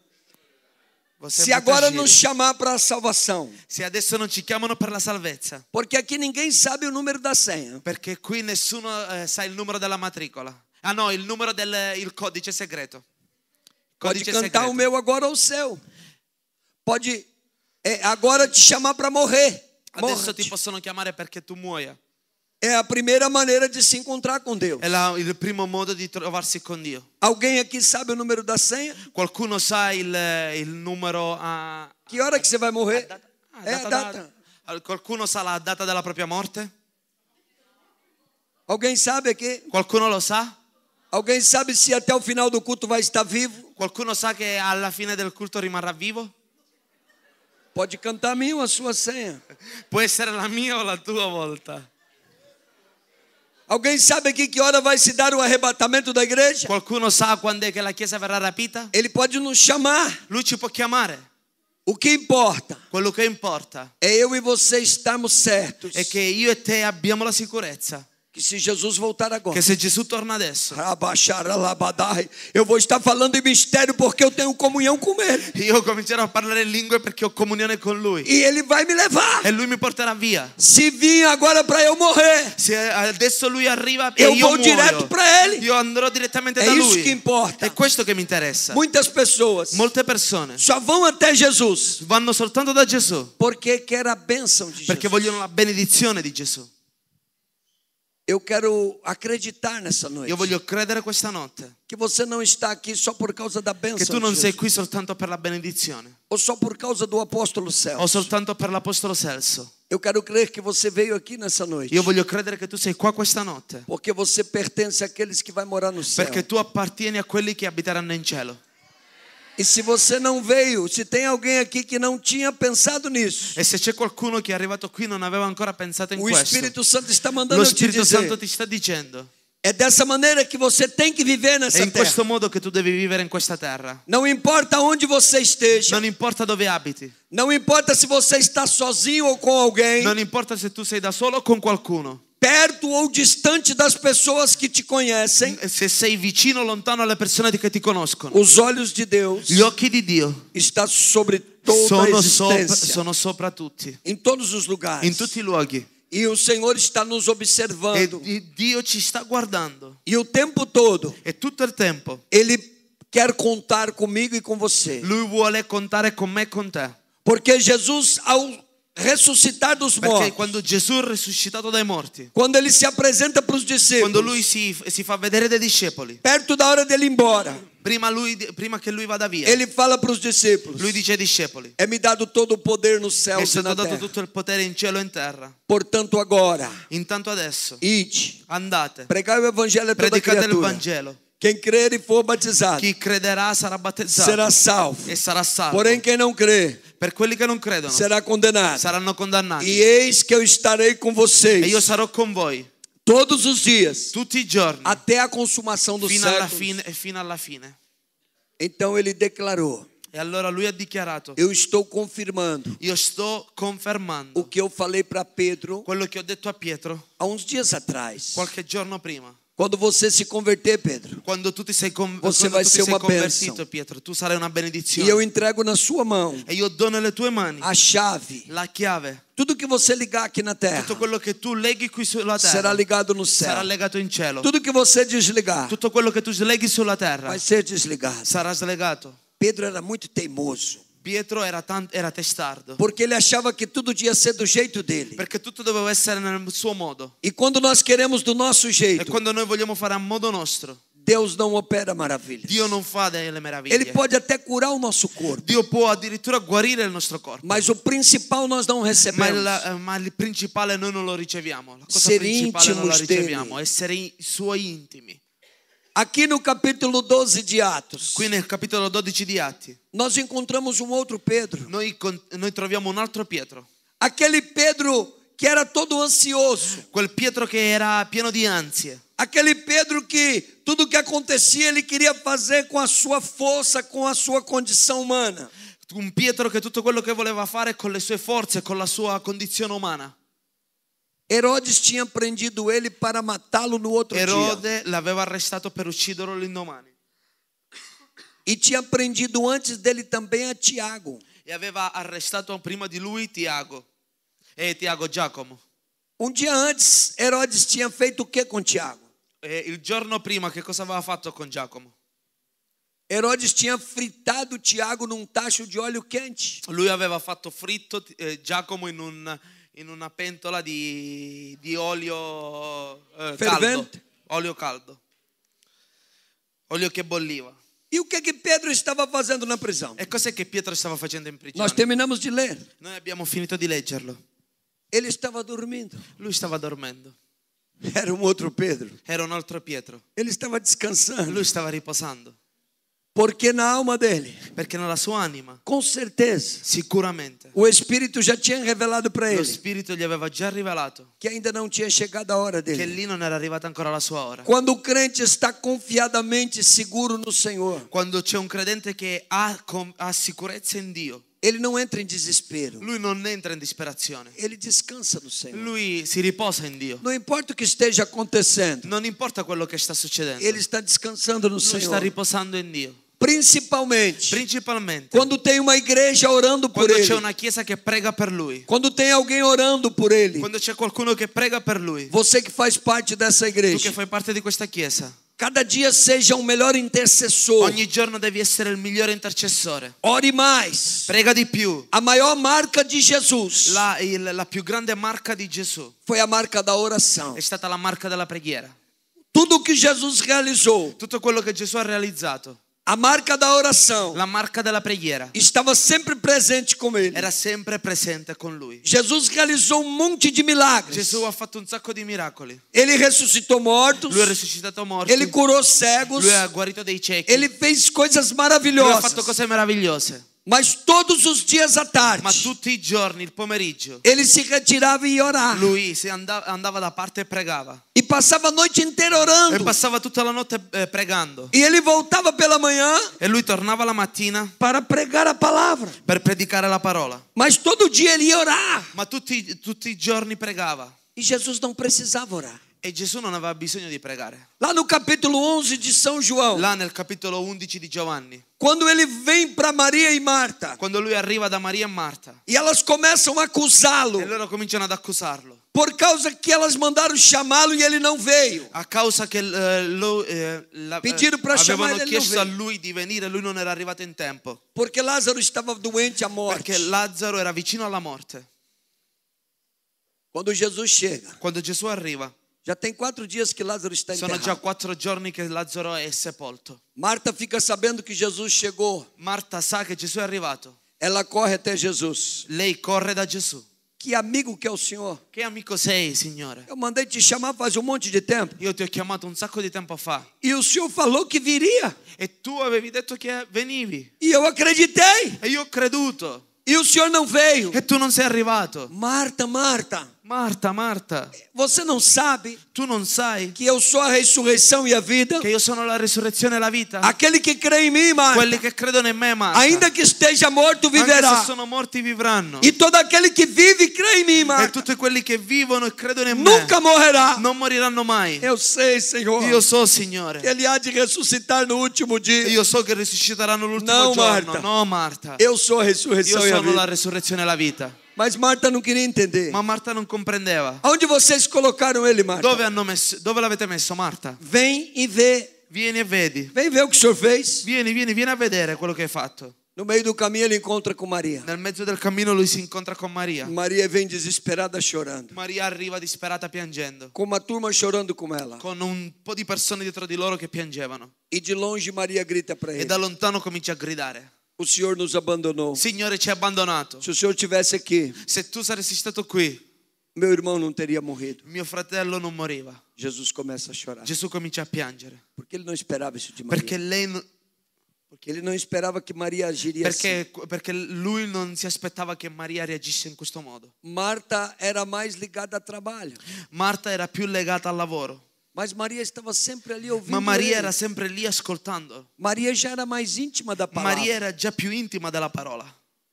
Speaker 3: Você
Speaker 2: Se agora
Speaker 3: agire.
Speaker 2: nos chamar para a salvação.
Speaker 3: Se adesso non ci chiamano per la salvezza,
Speaker 2: Porque aqui ninguém sabe o número da senha.
Speaker 3: perché qui nessuno sa il numero della matricola. Ah no, il numero il codice segreto.
Speaker 2: Pode
Speaker 3: Codice
Speaker 2: cantar
Speaker 3: segreto.
Speaker 2: o meu agora ou o seu. Pode agora te chamar para morrer.
Speaker 3: Adesso ti
Speaker 2: Morte.
Speaker 3: possono chiamare perché tu muoia.
Speaker 2: É a primeira maneira de se encontrar com Deus.
Speaker 3: È il primo modo di trovarsi con Dio.
Speaker 2: Alguém aqui sabe o número da senha?
Speaker 3: Qualcuno sa il numero a...
Speaker 2: Que hora que você vai morrer? É a data.
Speaker 3: Qualcuno sa la data della propria morte?
Speaker 2: Alguém sabe aqui?
Speaker 3: Qualcuno lo sa?
Speaker 2: Alguém sabe se até o final do culto vai estar vivo?
Speaker 3: Qualcuno sa che alla fine del culto rimarrà vivo?
Speaker 2: Pode cantar a minha ou a sua senha.
Speaker 3: Può essere la mia o la tua volta.
Speaker 2: Alguém sabe aqui que hora vai se dar o arrebatamento da igreja?
Speaker 3: Qualcuno sa quando è che la chiesa verrà rapita?
Speaker 2: Ele pode nos chamar.
Speaker 3: Lui ci può chiamare.
Speaker 2: O que importa
Speaker 3: Quello che importa
Speaker 2: é eu e você estarmos certos
Speaker 3: è che io e te abbiamo la sicurezza
Speaker 2: que se Jesus voltar agora,
Speaker 3: che se Gesù torna adesso,
Speaker 2: eu vou estar falando em mistério porque eu tenho comunhão com Ele.
Speaker 3: io comincerò a parlare in lingue perché ho comunione con Lui
Speaker 2: E Ele vai me levar.
Speaker 3: e Lui mi porterà via.
Speaker 2: Se vir agora para eu morrer,
Speaker 3: Se adesso Lui arriva e
Speaker 2: eu
Speaker 3: io
Speaker 2: vou direto
Speaker 3: muoio,
Speaker 2: para Ele.
Speaker 3: io andrò direttamente
Speaker 2: É
Speaker 3: da
Speaker 2: isso
Speaker 3: Lui.
Speaker 2: que importa.
Speaker 3: È questo che mi interessa.
Speaker 2: Muitas pessoas
Speaker 3: Molte persone
Speaker 2: só vão até Jesus
Speaker 3: vanno soltanto da Gesù
Speaker 2: porque quer a bênção de
Speaker 3: perché
Speaker 2: Jesus.
Speaker 3: vogliono la benedizione di Gesù.
Speaker 2: Eu quero acreditar nessa noite
Speaker 3: Io voglio credere questa notte
Speaker 2: que você não está aqui só por causa da
Speaker 3: che
Speaker 2: bênção
Speaker 3: tu non
Speaker 2: de
Speaker 3: sei
Speaker 2: Jesus,
Speaker 3: qui soltanto per la benedizione
Speaker 2: ou só por causa do apóstolo
Speaker 3: o
Speaker 2: Celso.
Speaker 3: soltanto per l'Apostolo Celso.
Speaker 2: Eu quero crer que você veio aqui nessa noite
Speaker 3: Io voglio credere che tu sei qua questa notte
Speaker 2: porque você pertence àqueles que vai morar no céu.
Speaker 3: perché tu appartieni a quelli che abiteranno in cielo.
Speaker 2: E se você não veio, se tem alguém aqui que não tinha pensado nisso,
Speaker 3: E se c'è qualcuno che è arrivato qui e non aveva ancora pensato in
Speaker 2: o
Speaker 3: questo,
Speaker 2: Espírito Santo está mandando
Speaker 3: lo
Speaker 2: eu te
Speaker 3: Spirito Santo
Speaker 2: dizer,
Speaker 3: ti sta dicendo:
Speaker 2: é dessa maneira que você tem que viver
Speaker 3: è
Speaker 2: nessa
Speaker 3: in questo
Speaker 2: terra.
Speaker 3: modo che tu devi vivere in questa terra.
Speaker 2: Não importa onde você esteja,
Speaker 3: Non importa dove abiti,
Speaker 2: não importa se você está sozinho ou com alguém,
Speaker 3: non importa se tu sei da solo o con qualcuno,
Speaker 2: perto ou distante das pessoas que te conhecem,
Speaker 3: se sei vicino o lontano alle persone che ti conoscono.
Speaker 2: os olhos de Deus
Speaker 3: Gli occhi di Dio
Speaker 2: estão sobre toda a existência,
Speaker 3: sono sopra tutti,
Speaker 2: em todos os lugares.
Speaker 3: in tutti i luoghi.
Speaker 2: E o Senhor está nos observando.
Speaker 3: E Dio ci sta guardando.
Speaker 2: E o tempo todo,
Speaker 3: E tutto il tempo
Speaker 2: Ele quer contar comigo e com você.
Speaker 3: Lui vuole contare con me e con te.
Speaker 2: Porque Jesus, ao ressuscitar dos
Speaker 3: Perché
Speaker 2: mortos,
Speaker 3: quando Gesù è risuscitato dai morti,
Speaker 2: quando Ele se apresenta para os
Speaker 3: quando
Speaker 2: discípulos,
Speaker 3: Lui si fa vedere dai discepoli,
Speaker 2: perto da hora dele ir embora,
Speaker 3: prima che Lui vada via,
Speaker 2: Ele fala para os discípulos:
Speaker 3: Lui dice ai discepoli:
Speaker 2: é-me dado todo o poder nos
Speaker 3: mi è
Speaker 2: céus e
Speaker 3: stato
Speaker 2: na
Speaker 3: dato
Speaker 2: terra.
Speaker 3: tutto il potere in cielo e in terra.
Speaker 2: Portanto, agora,
Speaker 3: Intanto adesso
Speaker 2: ide,
Speaker 3: andate,
Speaker 2: pregai o evangelho a toda
Speaker 3: predicate il
Speaker 2: criatura.
Speaker 3: Vangelo.
Speaker 2: Quem crer e for batizado
Speaker 3: Chi crederà sarà battezzato
Speaker 2: será salvo.
Speaker 3: e sarà salvo.
Speaker 2: Porém, quem não crê
Speaker 3: Per quelli che non credono
Speaker 2: será condenado.
Speaker 3: saranno condannati.
Speaker 2: E eis que eu estarei com
Speaker 3: E
Speaker 2: vocês
Speaker 3: io sarò con voi
Speaker 2: todos os dias,
Speaker 3: tutti i giorni
Speaker 2: até a consumação do
Speaker 3: fino alla
Speaker 2: século.
Speaker 3: fine e fino alla fine.
Speaker 2: Então ele declarou:
Speaker 3: E allora lui ha dichiarato:
Speaker 2: eu estou confirmando
Speaker 3: io sto confermando
Speaker 2: o que eu falei para Pedro
Speaker 3: quello che ho detto a Pietro
Speaker 2: há uns dias atrás.
Speaker 3: qualche giorno prima.
Speaker 2: Quando você se converter, Pedro,
Speaker 3: Quando tu ti sei,
Speaker 2: Você vai ser uma
Speaker 3: convertito,
Speaker 2: bênção.
Speaker 3: Pietro, tu sarai una
Speaker 2: e
Speaker 3: benedizione.
Speaker 2: eu entrego na sua mão
Speaker 3: E io do nelle tue mani
Speaker 2: a chave,
Speaker 3: la chiave.
Speaker 2: tudo que você ligar aqui na terra
Speaker 3: Tutto quello che tu leghi qui sulla terra
Speaker 2: será ligado no
Speaker 3: sarà
Speaker 2: céu.
Speaker 3: legato in cielo.
Speaker 2: Tudo que você desligar
Speaker 3: Tutto quello che tu sleghi sulla terra
Speaker 2: vai ser desligado.
Speaker 3: sarà slegato.
Speaker 2: Pedro era muito teimoso,
Speaker 3: Pietro era testardo,
Speaker 2: porque ele achava que tudo ia ser do jeito dele.
Speaker 3: perché tutto doveva essere nel suo modo.
Speaker 2: E quando nós queremos do nosso
Speaker 3: E
Speaker 2: jeito,
Speaker 3: quando noi vogliamo fare a modo nostro,
Speaker 2: Deus não opera maravilhas.
Speaker 3: Dio non fa delle meraviglie.
Speaker 2: Ele pode até curar o nosso corpo,
Speaker 3: Dio può addirittura guarire il nostro corpo.
Speaker 2: mas o principal nós não
Speaker 3: Ma
Speaker 2: recebemos.
Speaker 3: ma il principale noi non lo riceviamo. La cosa
Speaker 2: Essere
Speaker 3: principale non la
Speaker 2: intimos dele.
Speaker 3: riceviamo, essere i suoi intimi.
Speaker 2: Aqui no capítulo 12 de Atos,
Speaker 3: Qui nel capitolo 12 di Atti
Speaker 2: nós encontramos um outro Pedro.
Speaker 3: noi troviamo un altro Pietro.
Speaker 2: Aquele Pedro que era todo ansioso.
Speaker 3: Quel Pietro che era pieno di ansie.
Speaker 2: Aquele Pedro que tudo que acontecia ele queria fazer com a sua força, com a sua condição humana.
Speaker 3: Un Pietro che tutto quello che voleva fare con le sue forze, con la sua condizione umana.
Speaker 2: Herodes tinha prendido ele para matá-lo no outro dia.
Speaker 3: Erode l'aveva arrestato per ucciderlo l'indomani.
Speaker 2: E tinha prendido antes dele também a Tiago.
Speaker 3: E aveva arrestato prima di lui Tiago. E Giacomo.
Speaker 2: Um dia antes, Herodes tinha feito o que com Tiago?
Speaker 3: E il giorno prima che cosa aveva fatto con Giacomo?
Speaker 2: Herodes tinha fritado Tiago num tacho de óleo quente.
Speaker 3: Lui aveva fatto fritto Giacomo in una pentola di olio caldo.
Speaker 2: Fervente.
Speaker 3: Olio caldo. Olio che bolliva.
Speaker 2: E o que Pedro estava fazendo na prisão?
Speaker 3: E cos'è che Pietro stava facendo in prigione?
Speaker 2: Nós terminamos de ler.
Speaker 3: Noi abbiamo finito di leggerlo.
Speaker 2: Ele estava dormindo.
Speaker 3: Lui stava dormendo.
Speaker 2: Era um outro Pedro.
Speaker 3: Era un altro Pietro.
Speaker 2: Ele estava descansando.
Speaker 3: Lui stava riposando.
Speaker 2: Porque na alma dele,
Speaker 3: Perché nella sua anima,
Speaker 2: com certeza,
Speaker 3: sicuramente,
Speaker 2: o Espírito já tinha revelado para
Speaker 3: lo
Speaker 2: ele
Speaker 3: Spirito gli aveva già rivelato
Speaker 2: que ainda não tinha chegado a hora
Speaker 3: che
Speaker 2: dele.
Speaker 3: lì non era arrivata ancora la sua ora.
Speaker 2: Quando o crente está confiadamente seguro no Senhor,
Speaker 3: Quando c'è un credente che ha sicurezza in Dio,
Speaker 2: ele não entra em desespero.
Speaker 3: lui non entra in disperazione.
Speaker 2: Ele descansa no Senhor.
Speaker 3: Lui si riposa in Dio.
Speaker 2: Não importa o que esteja acontecendo,
Speaker 3: Non importa quello che sta succedendo.
Speaker 2: ele está descansando no
Speaker 3: Lui sta
Speaker 2: Senhor.
Speaker 3: riposando in Dio.
Speaker 2: Principalmente
Speaker 3: Principalmente
Speaker 2: quando tem uma igreja orando por
Speaker 3: quando c'è
Speaker 2: ele,
Speaker 3: una chiesa che prega per lui.
Speaker 2: quando tem alguém orando por ele.
Speaker 3: Quando c'è qualcuno che prega per lui.
Speaker 2: Você que faz parte dessa
Speaker 3: Tu che
Speaker 2: igreja,
Speaker 3: fai parte di questa chiesa.
Speaker 2: cada dia seja um melhor intercessor.
Speaker 3: Ogni giorno devi essere il migliore intercessore.
Speaker 2: Ore mais.
Speaker 3: Prega di più.
Speaker 2: A maior marca de Jesus
Speaker 3: La più grande marca di Gesù
Speaker 2: foi a marca da oração.
Speaker 3: è stata la marca della preghiera.
Speaker 2: Tudo que Jesus realizou,
Speaker 3: Tutto quello che Gesù ha realizzato,
Speaker 2: a marca da oração,
Speaker 3: la marca della preghiera,
Speaker 2: estava sempre presente com ele.
Speaker 3: era sempre presente con lui.
Speaker 2: Jesus realizou um monte de milagres.
Speaker 3: Gesù ha fatto un sacco di miracoli.
Speaker 2: Ele ressuscitou mortos,
Speaker 3: Lui ha risuscitato morti.
Speaker 2: ele curou cegos,
Speaker 3: Lui ha guarito dei ciechi.
Speaker 2: ele fez coisas
Speaker 3: Lui ha
Speaker 2: maravilhosas.
Speaker 3: fatto cose meravigliose.
Speaker 2: Mas todos os dias à
Speaker 3: Ma
Speaker 2: tarde,
Speaker 3: tutti i giorni, il pomeriggio,
Speaker 2: ele se retirava e ia orar.
Speaker 3: lui andava da parte e pregava.
Speaker 2: E passava a noite inteira
Speaker 3: E
Speaker 2: orando.
Speaker 3: passava tutta la notte pregando.
Speaker 2: E ele voltava pela manhã
Speaker 3: E lui tornava la mattina
Speaker 2: para pregar a palavra.
Speaker 3: per predicare la parola.
Speaker 2: Mas todo dia ele ia orar.
Speaker 3: Ma tutti i giorni pregava.
Speaker 2: E Jesus não precisava orar.
Speaker 3: E Gesù non aveva bisogno di pregare.
Speaker 2: Lá no capítulo 11 de São João,
Speaker 3: Là nel capitolo 11 di Giovanni,
Speaker 2: quando ele vem para Maria e Marta,
Speaker 3: quando lui arriva da Maria e Marta,
Speaker 2: e elas começam a acusá-lo,
Speaker 3: e loro cominciano ad accusarlo.
Speaker 2: Por causa que elas mandaram chamá-lo e ele não veio.
Speaker 3: A causa che
Speaker 2: Pediram para chamar
Speaker 3: avevano
Speaker 2: ele, ele não
Speaker 3: chiesto a
Speaker 2: veio.
Speaker 3: lui di venire, lui non era arrivato in tempo.
Speaker 2: Porque Lázaro estava doente à morte.
Speaker 3: Perché Lazzaro era vicino alla morte.
Speaker 2: Quando Jesus chega,
Speaker 3: Quando Gesù arriva,
Speaker 2: já tem 4 dias que Lázaro está
Speaker 3: sono già
Speaker 2: enterrado.
Speaker 3: 4 giorni che Lazzaro è sepolto.
Speaker 2: Marta fica sabendo que Jesus chegou.
Speaker 3: Marta sa che Gesù è arrivato.
Speaker 2: Ela corre até Jesus.
Speaker 3: Lei corre da Gesù.
Speaker 2: Que amigo que é o Senhor?
Speaker 3: Che amico sei, Signore?
Speaker 2: Eu mandei te chamar faz um monte de tempo.
Speaker 3: Io ti ho chiamato un sacco di tempo fa
Speaker 2: E o Senhor falou que viria.
Speaker 3: e tu avevi detto che venivi.
Speaker 2: E eu acreditei.
Speaker 3: E io ho creduto.
Speaker 2: E o Senhor não veio.
Speaker 3: E tu non sei arrivato.
Speaker 2: Marta, Marta,
Speaker 3: Marta, Marta,
Speaker 2: você não sabe
Speaker 3: tu non sai
Speaker 2: que eu sou a ressurreição e a vida?
Speaker 3: che io sono la risurrezione e la vita?
Speaker 2: Aquele que crê em mim, Marta,
Speaker 3: Quelli che credono in me, Marta,
Speaker 2: ainda que esteja morto,
Speaker 3: anche se
Speaker 2: viverá.
Speaker 3: sono morti vivranno.
Speaker 2: E todo aquele que vive e crê em mim,
Speaker 3: E
Speaker 2: Marta,
Speaker 3: tutti quelli che vivono e credono in me
Speaker 2: nunca morrerá.
Speaker 3: non moriranno mai.
Speaker 2: Eu sei, Senhor,
Speaker 3: Io so, Signore.
Speaker 2: que Ele há de ressuscitar no último dia.
Speaker 3: Io so che risusciteranno l'ultimo
Speaker 2: No,
Speaker 3: giorno.
Speaker 2: Marta.
Speaker 3: No, Marta.
Speaker 2: Eu sou a
Speaker 3: Io
Speaker 2: ressurreição e a
Speaker 3: sono la
Speaker 2: vida.
Speaker 3: risurrezione e la vita.
Speaker 2: Mas Marta não queria entender.
Speaker 3: Ma Marta non comprendeva.
Speaker 2: Aonde vocês colocaram ele, Marta?
Speaker 3: Dove l'avete messo, Marta?
Speaker 2: Vem e vê.
Speaker 3: Vieni e vedi.
Speaker 2: Vem ver o que o Senhor fez.
Speaker 3: Vieni a vedere quello che hai fatto.
Speaker 2: No meio do caminho ele encontra com Maria.
Speaker 3: Nel mezzo del cammino lui si incontra con Maria.
Speaker 2: Maria vem desesperada chorando.
Speaker 3: Maria arriva disperata piangendo,
Speaker 2: Com uma turma chorando com ela.
Speaker 3: con un po' di persone dietro di loro che piangevano.
Speaker 2: E de longe Maria grita para
Speaker 3: E
Speaker 2: ele:
Speaker 3: da lontano comincia a gridare:
Speaker 2: o Senhor nos abandonou.
Speaker 3: Signore, ci hai abbandonato.
Speaker 2: Se o Senhor tivesse aqui,
Speaker 3: Se tu saresti stato qui,
Speaker 2: meu irmão não teria morrido.
Speaker 3: mio fratello non moriva.
Speaker 2: Jesus começa a chorar.
Speaker 3: Gesù comincia a piangere.
Speaker 2: Porque ele não esperava isso de Maria.
Speaker 3: Perché lei
Speaker 2: Porque ele não esperava que Maria agiria assim.
Speaker 3: perché lui non si aspettava che Maria reagisse in questo modo.
Speaker 2: Marta era mais ligada a trabalho.
Speaker 3: Marta era più legata al lavoro,
Speaker 2: Mas Maria estava sempre ali ouvindo
Speaker 3: ma Maria
Speaker 2: ele.
Speaker 3: era sempre lì ascoltando.
Speaker 2: Maria já era mais íntima da palavra.
Speaker 3: Maria era già più intima della parola.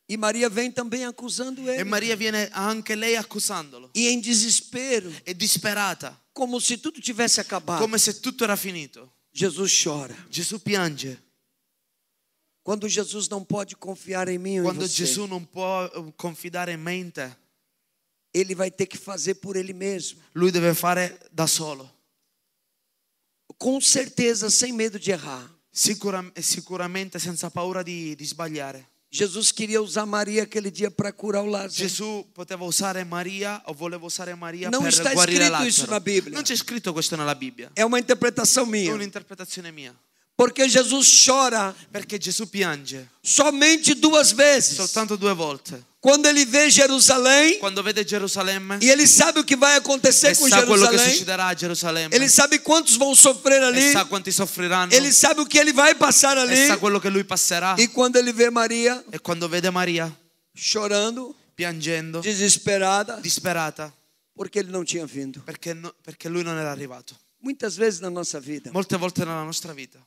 Speaker 2: E Maria vem também acusando
Speaker 3: E
Speaker 2: ele.
Speaker 3: Maria viene anche lei accusandolo.
Speaker 2: E em desespero,
Speaker 3: È disperata,
Speaker 2: como se tudo tivesse acabado.
Speaker 3: come se tutto era finito.
Speaker 2: Jesus chora.
Speaker 3: Gesù piange.
Speaker 2: Quando Jesus não pode confiar em mim ou em
Speaker 3: Quando
Speaker 2: você,
Speaker 3: Gesù non può confidare in me e in te,
Speaker 2: ele vai ter que fazer por ele mesmo.
Speaker 3: lui deve fare da solo.
Speaker 2: Com certeza, sem medo de errar.
Speaker 3: Sicuramente senza paura di sbagliare.
Speaker 2: Jesus queria usar Maria aquele dia para curar o Lázaro.
Speaker 3: Gesù poteva usare Maria o voleva usare Maria
Speaker 2: Non
Speaker 3: per
Speaker 2: sta
Speaker 3: guarire
Speaker 2: scritto isso
Speaker 3: Lazzaro.
Speaker 2: na Bibbia.
Speaker 3: Non c'è scritto questo nella Bibbia.
Speaker 2: É uma interpretação
Speaker 3: È
Speaker 2: minha.
Speaker 3: un'interpretazione mia.
Speaker 2: Porque Jesus chora
Speaker 3: Perché Gesù piange
Speaker 2: somente 2 vezes.
Speaker 3: soltanto 2 volte.
Speaker 2: Quando ele vê Jerusalém
Speaker 3: Quando vede Gerusalemme
Speaker 2: e ele sabe o que vai acontecer
Speaker 3: e
Speaker 2: com
Speaker 3: sa quello che
Speaker 2: Jerusalém.
Speaker 3: succederà a Gerusalemme.
Speaker 2: Ele sabe quantos vão sofrer
Speaker 3: E
Speaker 2: ali.
Speaker 3: sa quanti soffriranno.
Speaker 2: Ele sabe o que ele vai passar ali.
Speaker 3: E sa quello che lui passerà.
Speaker 2: E quando ele vê Maria
Speaker 3: E quando vede Maria
Speaker 2: chorando,
Speaker 3: piangendo,
Speaker 2: desesperada,
Speaker 3: disperata,
Speaker 2: porque ele não tinha vindo.
Speaker 3: perché lui non era arrivato.
Speaker 2: Muitas vezes na nossa vida,
Speaker 3: Molte volte nella nostra vita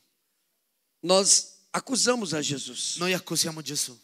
Speaker 2: nós acusamos a Jesus.
Speaker 3: noi accusiamo Gesù.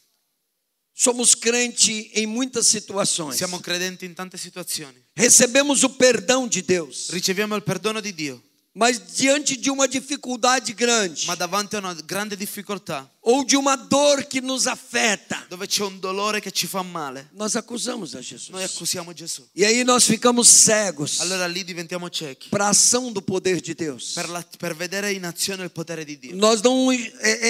Speaker 2: Somos crente em muitas situações.
Speaker 3: Siamo credenti in tante situazioni.
Speaker 2: Recebemos o perdão de Deus.
Speaker 3: Riceviamo il perdono di Dio,
Speaker 2: Mas diante de uma dificuldade grande,
Speaker 3: ma davanti a una grande difficoltà,
Speaker 2: ou de uma dor que nos afeta,
Speaker 3: dove c'è un dolore che ci fa male,
Speaker 2: nós acusamos a Jesus.
Speaker 3: noi accusiamo Gesù.
Speaker 2: E aí nós ficamos cegos
Speaker 3: Allora lì diventiamo ciechi
Speaker 2: para a ação do poder de Deus.
Speaker 3: per vedere in azione il potere di Dio.
Speaker 2: Nós não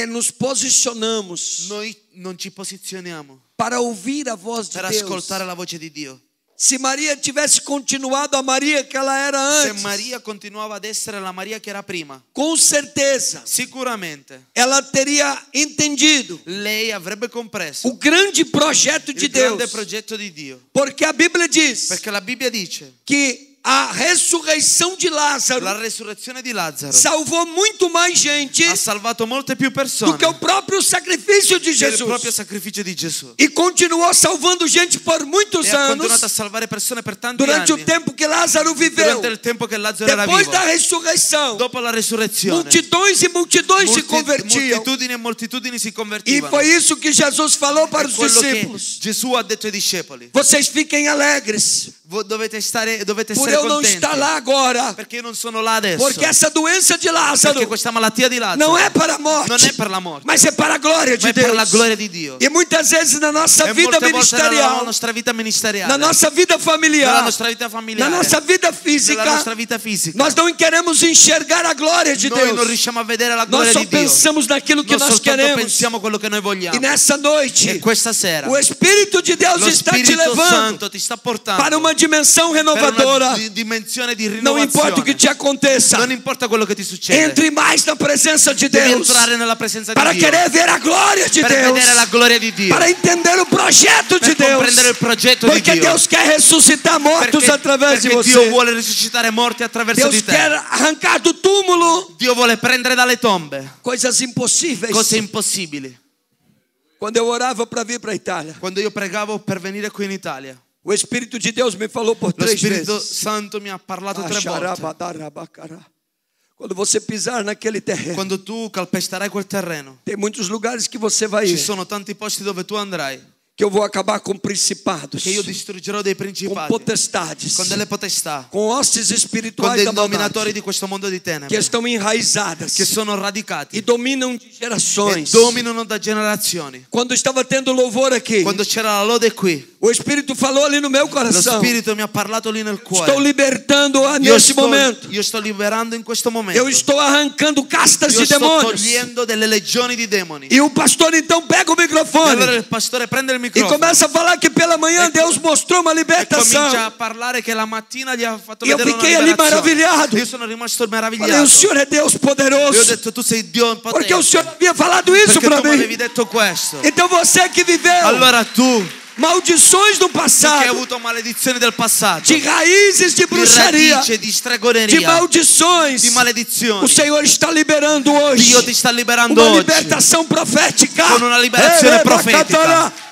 Speaker 2: nos posicionamos
Speaker 3: Noi non ci posizioniamo
Speaker 2: para ouvir a voz de
Speaker 3: per
Speaker 2: Deus.
Speaker 3: ascoltare la voce di Dio.
Speaker 2: Se Maria tivesse continuado a Maria que ela era
Speaker 3: Se
Speaker 2: antes,
Speaker 3: Maria continuava ad essere la Maria che era prima,
Speaker 2: com certeza
Speaker 3: sicuramente
Speaker 2: ela teria entendido
Speaker 3: lei avrebbe compreso
Speaker 2: o grande projeto de
Speaker 3: il grande
Speaker 2: Deus.
Speaker 3: progetto di Dio.
Speaker 2: Porque a Bíblia diz
Speaker 3: Perché la Bibbia dice
Speaker 2: que a ressurreição de Lázaro
Speaker 3: la resurrezione di Lazzaro
Speaker 2: salvou muito mais gente
Speaker 3: ha salvato molte più
Speaker 2: do
Speaker 3: persone
Speaker 2: que o próprio sacrifício de
Speaker 3: che il proprio
Speaker 2: Jesus.
Speaker 3: sacrificio di Gesù.
Speaker 2: E continuou salvando gente por muitos
Speaker 3: E ha
Speaker 2: anos
Speaker 3: continuato a salvare persone per tanti
Speaker 2: durante o
Speaker 3: anni.
Speaker 2: tempo que Lázaro viveu.
Speaker 3: Durante il tempo che Lazzaro era
Speaker 2: Depois
Speaker 3: vivo.
Speaker 2: da ressurreição,
Speaker 3: Dopo la resurrezione,
Speaker 2: multidões e multidões se convertiam.
Speaker 3: moltitudini e moltitudini si
Speaker 2: E
Speaker 3: convertivano.
Speaker 2: foi isso que Jesus falou para
Speaker 3: È
Speaker 2: os
Speaker 3: quello che
Speaker 2: discípulos.
Speaker 3: Gesù ha detto ai discepoli.
Speaker 2: Vocês fiquem alegres,
Speaker 3: dovete essere
Speaker 2: por eu não
Speaker 3: contenti.
Speaker 2: estar lá agora.
Speaker 3: Perché io non sono là adesso.
Speaker 2: Porque essa doença de Lázaro
Speaker 3: Perché questa malattia di Lazzaro
Speaker 2: não é para a morte,
Speaker 3: non è per la morte,
Speaker 2: mas é para a glória de
Speaker 3: ma è per la
Speaker 2: Deus.
Speaker 3: gloria di Dio.
Speaker 2: E muitas vezes na nossa
Speaker 3: E
Speaker 2: vida
Speaker 3: molte volte nella
Speaker 2: ministerial,
Speaker 3: nostra vita ministeriale,
Speaker 2: na nossa vida
Speaker 3: nella
Speaker 2: familiar,
Speaker 3: nostra vita
Speaker 2: na
Speaker 3: familiare,
Speaker 2: nossa vida
Speaker 3: nella
Speaker 2: física,
Speaker 3: nostra vita fisica,
Speaker 2: nós não queremos enxergar a glória de
Speaker 3: noi non
Speaker 2: Deus.
Speaker 3: riusciamo a vedere la
Speaker 2: Nós
Speaker 3: gloria
Speaker 2: só
Speaker 3: di Dio.
Speaker 2: pensamos naquilo que
Speaker 3: Noi
Speaker 2: nós
Speaker 3: soltanto
Speaker 2: queremos.
Speaker 3: pensiamo quello che noi vogliamo.
Speaker 2: E nessa noite,
Speaker 3: E questa sera
Speaker 2: o Espírito de Deus
Speaker 3: lo
Speaker 2: está te
Speaker 3: Spirito
Speaker 2: levando
Speaker 3: Santo ti sta portando
Speaker 2: para uma dimensão
Speaker 3: per
Speaker 2: renovadora.
Speaker 3: una dimensione di
Speaker 2: Não importa o que
Speaker 3: rinnovazione.
Speaker 2: te aconteça,
Speaker 3: Non importa quello che ti succede.
Speaker 2: entre mais na presença de
Speaker 3: Devi
Speaker 2: Deus,
Speaker 3: entrare nella presenza
Speaker 2: para
Speaker 3: di Dio
Speaker 2: querer ver a glória de
Speaker 3: per
Speaker 2: Deus,
Speaker 3: vedere la gloria di Dio,
Speaker 2: para entender o projeto de
Speaker 3: per
Speaker 2: Deus,
Speaker 3: comprendere il progetto di
Speaker 2: porque
Speaker 3: Dio.
Speaker 2: Deus quer ressuscitar mortos através de
Speaker 3: perché
Speaker 2: você.
Speaker 3: Dio vuole risuscitare morti attraverso
Speaker 2: Deus
Speaker 3: di te.
Speaker 2: quer arrancar do túmulo
Speaker 3: Dio vuole prendere dalle tombe
Speaker 2: coisas impossíveis.
Speaker 3: cose impossibili.
Speaker 2: Quando eu orava para vir para a Itália,
Speaker 3: Quando io pregavo per venire qui in Italia,
Speaker 2: o Espírito de Deus me falou por
Speaker 3: lo
Speaker 2: 3
Speaker 3: Spirito
Speaker 2: vezes.
Speaker 3: Santo mi ha parlato 3 volte.
Speaker 2: Quando você pisar naquele terreno,
Speaker 3: Quando tu calpesterai quel terreno,
Speaker 2: tem muitos lugares que você vai
Speaker 3: ci
Speaker 2: ir,
Speaker 3: sono tanti posti dove tu andrai,
Speaker 2: que eu vou acabar com principados,
Speaker 3: che io distruggerò dei
Speaker 2: com
Speaker 3: principati,
Speaker 2: potestades,
Speaker 3: con delle potestà,
Speaker 2: com hostes
Speaker 3: con
Speaker 2: espirituais
Speaker 3: dei
Speaker 2: da
Speaker 3: dominatori
Speaker 2: maldade,
Speaker 3: di questo mondo di
Speaker 2: que
Speaker 3: tenebre,
Speaker 2: estão enraizadas
Speaker 3: che sono
Speaker 2: e
Speaker 3: radicati
Speaker 2: dominam de
Speaker 3: e
Speaker 2: gerações.
Speaker 3: dominano da generazioni.
Speaker 2: Quando estava tendo louvor aqui,
Speaker 3: Quando c'era la lode qui,
Speaker 2: o Espírito falou ali no meu
Speaker 3: lo
Speaker 2: coração:
Speaker 3: Spirito mi ha parlato lì nel
Speaker 2: estou
Speaker 3: cuore.
Speaker 2: libertando nesse momento.
Speaker 3: Io sto liberando in questo momento.
Speaker 2: Eu estou arrancando castas
Speaker 3: Io
Speaker 2: de
Speaker 3: sto
Speaker 2: demônios.
Speaker 3: togliendo delle legioni di demoni.
Speaker 2: E o pastor então pega o
Speaker 3: E allora
Speaker 2: microfone
Speaker 3: il pastore prende il
Speaker 2: e
Speaker 3: microfono
Speaker 2: começa a falar que pela manhã Deus mostrou uma
Speaker 3: e comincia
Speaker 2: libertação.
Speaker 3: a parlare che la mattina gli ha fatto
Speaker 2: Io
Speaker 3: vedere una
Speaker 2: fiquei ali
Speaker 3: liberazione.
Speaker 2: maravilhado.
Speaker 3: Io sono rimasto
Speaker 2: Falei,
Speaker 3: meravigliato.
Speaker 2: o Senhor é Deus
Speaker 3: Io ho
Speaker 2: poderoso,
Speaker 3: detto tu sei Dio
Speaker 2: porque o
Speaker 3: potente.
Speaker 2: Senhor havia falado isso
Speaker 3: Perché
Speaker 2: para
Speaker 3: tu mi
Speaker 2: mim.
Speaker 3: avevi detto questo.
Speaker 2: Então você que viveu
Speaker 3: Allora tu
Speaker 2: maldições do
Speaker 3: che hai
Speaker 2: passado,
Speaker 3: avuto maledizioni del passato,
Speaker 2: de raízes de
Speaker 3: di
Speaker 2: bruxaria,
Speaker 3: radice, di
Speaker 2: de
Speaker 3: stregoneria,
Speaker 2: maldições,
Speaker 3: di maledizioni,
Speaker 2: o Senhor está liberando hoje
Speaker 3: Dio ti sta liberando
Speaker 2: uma
Speaker 3: oggi
Speaker 2: libertação profética.
Speaker 3: con una liberazione profetica.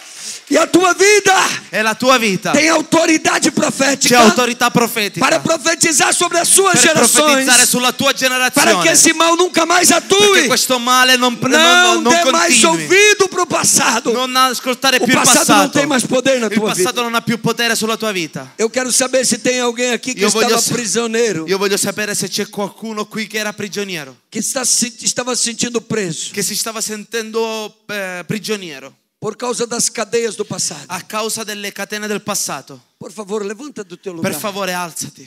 Speaker 2: E a tua vida
Speaker 3: E la tua vita
Speaker 2: tem autoridade
Speaker 3: c'è
Speaker 2: profética
Speaker 3: autorità profetica
Speaker 2: para profetizar sobre as suas
Speaker 3: per profetizzare
Speaker 2: gerações,
Speaker 3: sulla tua
Speaker 2: para que
Speaker 3: generazione,
Speaker 2: esse mal nunca mais
Speaker 3: perché
Speaker 2: atue.
Speaker 3: questo male non
Speaker 2: Não dê mais
Speaker 3: continui.
Speaker 2: ouvido para o passado.
Speaker 3: Non ascoltare
Speaker 2: O
Speaker 3: più il
Speaker 2: passado não tem
Speaker 3: passato.
Speaker 2: mais poder na
Speaker 3: Il
Speaker 2: tua vida.
Speaker 3: passato non ha più potere sulla tua vita.
Speaker 2: Eu quero saber se tem alguém aqui que
Speaker 3: Io voglio
Speaker 2: estava
Speaker 3: sa-
Speaker 2: prisioneiro,
Speaker 3: Io voglio sapere se c'è qualcuno qui che era prigioniero,
Speaker 2: que estava se sentindo preso
Speaker 3: che si stava sentendo prigioniero
Speaker 2: por causa das cadeias do passado.
Speaker 3: a causa delle catene del passato.
Speaker 2: Por favor, levanta do teu lugar.
Speaker 3: Per favore alzati,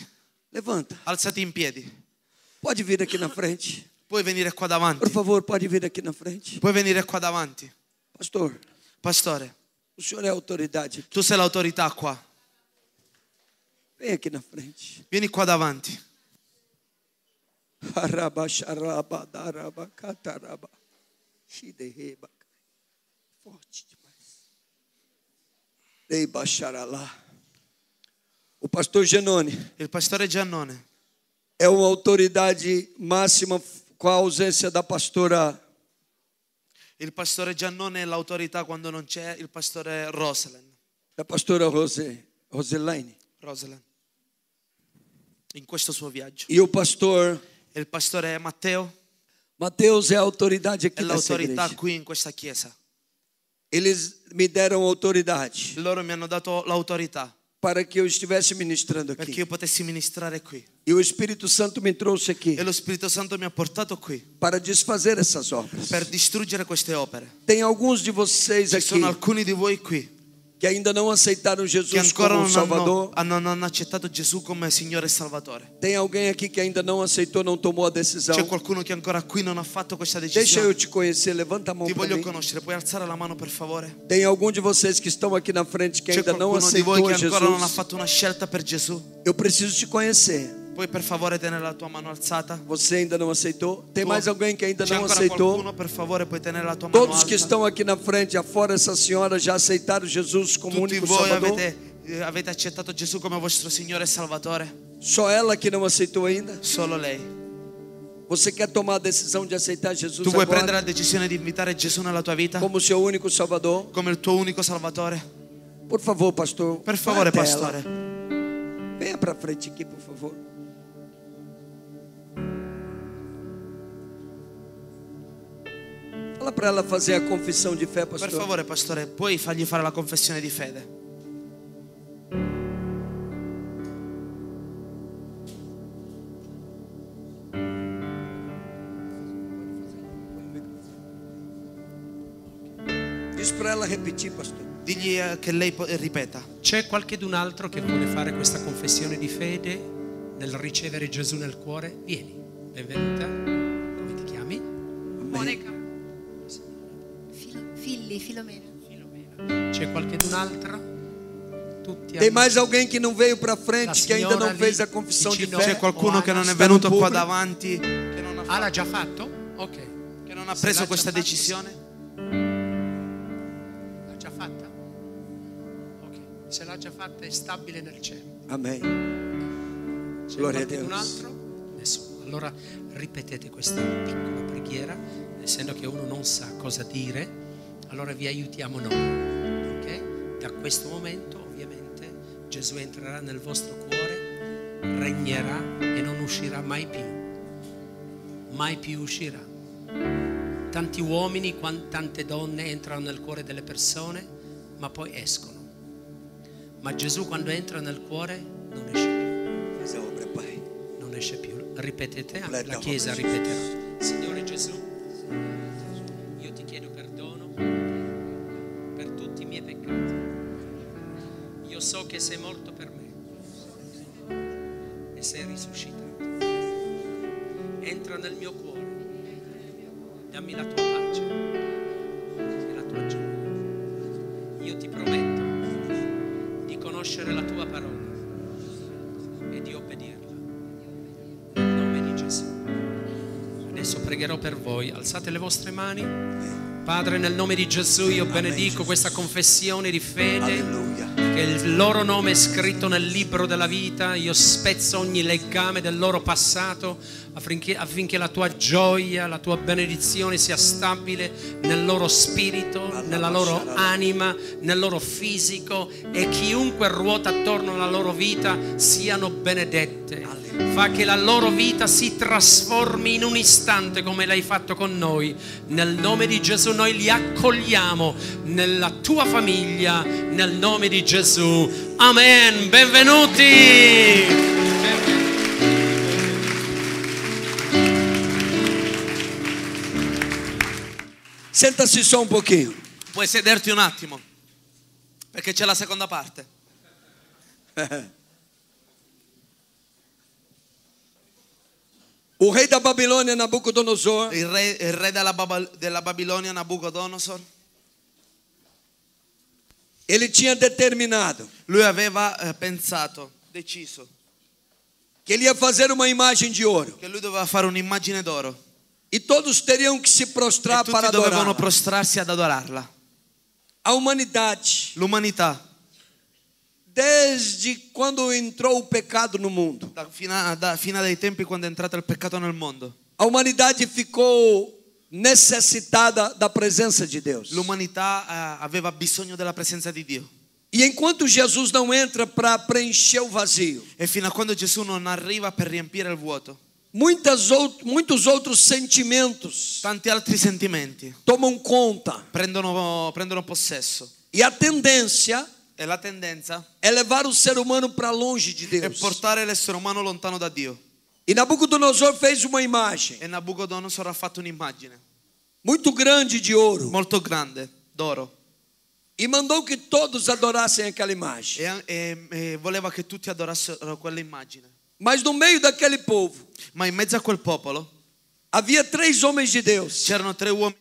Speaker 2: Levanta.
Speaker 3: alzati in piedi.
Speaker 2: Pode vir aqui na frente.
Speaker 3: Puoi venire qua
Speaker 2: Por
Speaker 3: davanti.
Speaker 2: favor, pode vir aqui na frente.
Speaker 3: Puoi venire qua davanti.
Speaker 2: Pastor,
Speaker 3: Pastore,
Speaker 2: o senhor é autoridade.
Speaker 3: tu sei l'autorità qua.
Speaker 2: Vem aqui na frente.
Speaker 3: Vieni qua davanti.
Speaker 2: Forte demais. Ei, Bacharalá. O pastor Genone
Speaker 3: Il pastore Giannone
Speaker 2: é uma autoridade máxima com a ausência da pastora.
Speaker 3: Il pastore Giannone è l'autorità quando non c'è il pastore Rosalind.
Speaker 2: Da pastora Roselaine.
Speaker 3: Rosalind. In questo suo viaggio.
Speaker 2: E o pastor
Speaker 3: E il pastore Matteo
Speaker 2: Mateus é a autoridade
Speaker 3: è
Speaker 2: aqui nessa
Speaker 3: l'autorità
Speaker 2: igreja.
Speaker 3: qui in questa chiesa.
Speaker 2: Eles me deram autoridade
Speaker 3: Loro mi hanno dato l'autorità
Speaker 2: para que eu estivesse ministrando
Speaker 3: perché
Speaker 2: aqui.
Speaker 3: io potessi ministrare qui.
Speaker 2: E o Espírito Santo me trouxe aqui
Speaker 3: E lo Spirito Santo mi ha portato qui
Speaker 2: para desfazer essas obras.
Speaker 3: per distruggere queste opere.
Speaker 2: Tem alguns de vocês
Speaker 3: Ci
Speaker 2: aqui
Speaker 3: sono alcuni di voi qui
Speaker 2: que ainda não aceitaram
Speaker 3: che
Speaker 2: Jesus
Speaker 3: ancora
Speaker 2: como
Speaker 3: non
Speaker 2: Salvador.
Speaker 3: hanno accettato Gesù come Signore e Salvatore.
Speaker 2: Tem alguém aqui que ainda não aceitou, não tomou a decisão.
Speaker 3: C'è qualcuno che ancora qui non ha fatto questa
Speaker 2: Deixa eu
Speaker 3: decisione.
Speaker 2: te conhecer, levanta a mão
Speaker 3: Ti
Speaker 2: para
Speaker 3: voglio
Speaker 2: mim.
Speaker 3: conoscere, puoi alzare la mano per favore?
Speaker 2: Tem algum de vocês que estão aqui na frente que
Speaker 3: C'è
Speaker 2: ainda não
Speaker 3: qualcuno di voi
Speaker 2: aceitou
Speaker 3: che ancora non ha
Speaker 2: Jesus.
Speaker 3: fatto una scelta per Gesù?
Speaker 2: Eu preciso te conhecer.
Speaker 3: Puoi per favore tenere la tua mano alzata?
Speaker 2: Você ainda não aceitou? Tem
Speaker 3: Tu-
Speaker 2: mais alguém que ainda
Speaker 3: C'è
Speaker 2: não
Speaker 3: ancora
Speaker 2: aceitou?
Speaker 3: qualcuno, per favore, puoi tenere la tua mano
Speaker 2: Todos que
Speaker 3: alta?
Speaker 2: estão aqui na frente, afora essa senhora, já aceitaram Jesus como
Speaker 3: Tutti
Speaker 2: único
Speaker 3: voi
Speaker 2: Salvador?
Speaker 3: avete accettato Gesù come vostro Signore e Salvatore?
Speaker 2: Só ela que não aceitou ainda?
Speaker 3: Solo lei.
Speaker 2: Você quer tomar a decisão de aceitar Jesus
Speaker 3: Tu vuoi prendere
Speaker 2: agora
Speaker 3: la decisione di invitare Gesù nella tua vita
Speaker 2: como seu único Salvador?
Speaker 3: come il tuo unico Salvatore?
Speaker 2: Por favor, pastor.
Speaker 3: Per
Speaker 2: vai
Speaker 3: favore,
Speaker 2: até
Speaker 3: pastore.
Speaker 2: ela. Venha para frente aqui, por favor. Fala para ela fazer a confissão de fé,
Speaker 3: Per
Speaker 2: pastor.
Speaker 3: favore, pastore, puoi fargli fare la confessione di fede?
Speaker 2: Diz para ela repetir, pastor.
Speaker 3: Digli che lei ripeta.
Speaker 4: C'è qualcun altro che vuole fare questa confessione di fede nel ricevere Gesù nel cuore? Vieni, benvenuta. Come ti chiami?
Speaker 5: Monica. Filomena.
Speaker 4: C'è qualcun altro? Tutti
Speaker 2: Tem
Speaker 4: hanno-
Speaker 2: mais alguém que não veio para frente,
Speaker 4: La
Speaker 2: que ainda
Speaker 4: signora
Speaker 2: não fez
Speaker 4: lì
Speaker 2: a confissão de
Speaker 4: vicino.
Speaker 2: fé?
Speaker 3: C'è qualcuno che non è
Speaker 2: Sta
Speaker 3: venuto
Speaker 2: nel
Speaker 3: qua
Speaker 2: pubblico.
Speaker 3: davanti, che non ha,
Speaker 4: Ah, l'ha già fatto? Ok.
Speaker 3: che non ha
Speaker 4: Se
Speaker 3: preso
Speaker 4: l'ha
Speaker 3: questa
Speaker 4: già fatto,
Speaker 3: decisione?
Speaker 4: L'ha già fatta? Ok. Se l'ha già fatta è stabile nel cielo.
Speaker 2: Amém.
Speaker 4: C'è
Speaker 2: Gloria a
Speaker 4: qualcun
Speaker 2: Deus.
Speaker 4: altro? Nessuno. Allora ripetete questa piccola preghiera, essendo che uno non sa cosa dire, allora vi aiutiamo noi. Ok? Da questo momento ovviamente Gesù entrerà nel vostro cuore, regnerà e non uscirà mai più. Mai più uscirà. Tanti uomini, tante donne entrano nel cuore delle persone, ma poi escono. Ma Gesù quando entra nel cuore non esce più.
Speaker 2: Faz a obra, Pai.
Speaker 4: Non esce più. Ripetete,
Speaker 2: Completa
Speaker 4: la Chiesa
Speaker 2: obra.
Speaker 4: ripeterà. Signore Gesù, io ti chiedo perdono per tutti i miei peccati. Io so che sei morto per me e sei risuscitato. Entra nel mio cuore, dammi la tua pace e la tua gioia. Io ti prometto di conoscere la tua parola e di obbedirla. Nel nome di Gesù. Adesso pregherò per voi. Alzate le vostre mani. Padre, nel nome di Gesù io benedico questa confessione di fede,
Speaker 2: Aleluia.
Speaker 4: che il loro nome è scritto nel libro della vita. Io spezzo ogni legame del loro passato affinché la tua gioia, la tua benedizione sia stabile nel loro spirito, nella loro anima, nel loro fisico, e chiunque ruota attorno alla loro vita siano benedette. Fa che la loro vita si trasformi in un istante come l'hai fatto con noi. Nel nome di Gesù noi li accogliamo nella tua famiglia, nel nome di Gesù. Amen. Benvenuti.
Speaker 2: Senta-se só um pouquinho.
Speaker 3: Puoi sederti un attimo, perché c'è la seconda parte.
Speaker 2: O rei da Babilônia, Nabucodonosor,
Speaker 3: Il re della Babilonia, Nabucodonosor,
Speaker 2: ele tinha determinado
Speaker 3: lui aveva pensato, deciso,
Speaker 2: que ele ia fazer uma imagem de ouro.
Speaker 3: che lui doveva fare un'immagine d'oro
Speaker 2: E todos teriam que se
Speaker 3: e
Speaker 2: prostrar
Speaker 3: tutti
Speaker 2: para
Speaker 3: dovevano
Speaker 2: adorá-la.
Speaker 3: prostrarsi ad adorarla.
Speaker 2: A humanidade,
Speaker 3: L'umanità,
Speaker 2: desde quando entrou o pecado no mundo,
Speaker 3: fino dai tempi quando è entrato il peccato nel mondo,
Speaker 2: a humanidade ficou necessitada da presença de Deus.
Speaker 3: l'umanità aveva bisogno della presenza di Dio.
Speaker 2: E enquanto Jesus não entra para preencher o vazio,
Speaker 3: E fino a quando Gesù non arriva per riempire il vuoto,
Speaker 2: muitos outros sentimentos
Speaker 3: tanti altri sentimenti
Speaker 2: tomam conta.
Speaker 3: prendono possesso.
Speaker 2: E a tendência
Speaker 3: E la tendenza
Speaker 2: é levar o ser humano para longe de
Speaker 3: è
Speaker 2: Deus.
Speaker 3: portare l'essere umano lontano da Dio.
Speaker 2: E Nabucodonosor fez uma imagem
Speaker 3: E Nabucodonosor ha fatto un'immagine
Speaker 2: muito grande de ouro
Speaker 3: molto grande d'oro
Speaker 2: e mandou que todos adorassem aquela imagem.
Speaker 3: e voleva che tutti adorassero quella immagine.
Speaker 2: Mas no meio daquele povo
Speaker 3: Ma in mezzo a quel popolo
Speaker 2: havia 3 homens de Deus.
Speaker 3: c'erano 3 uomini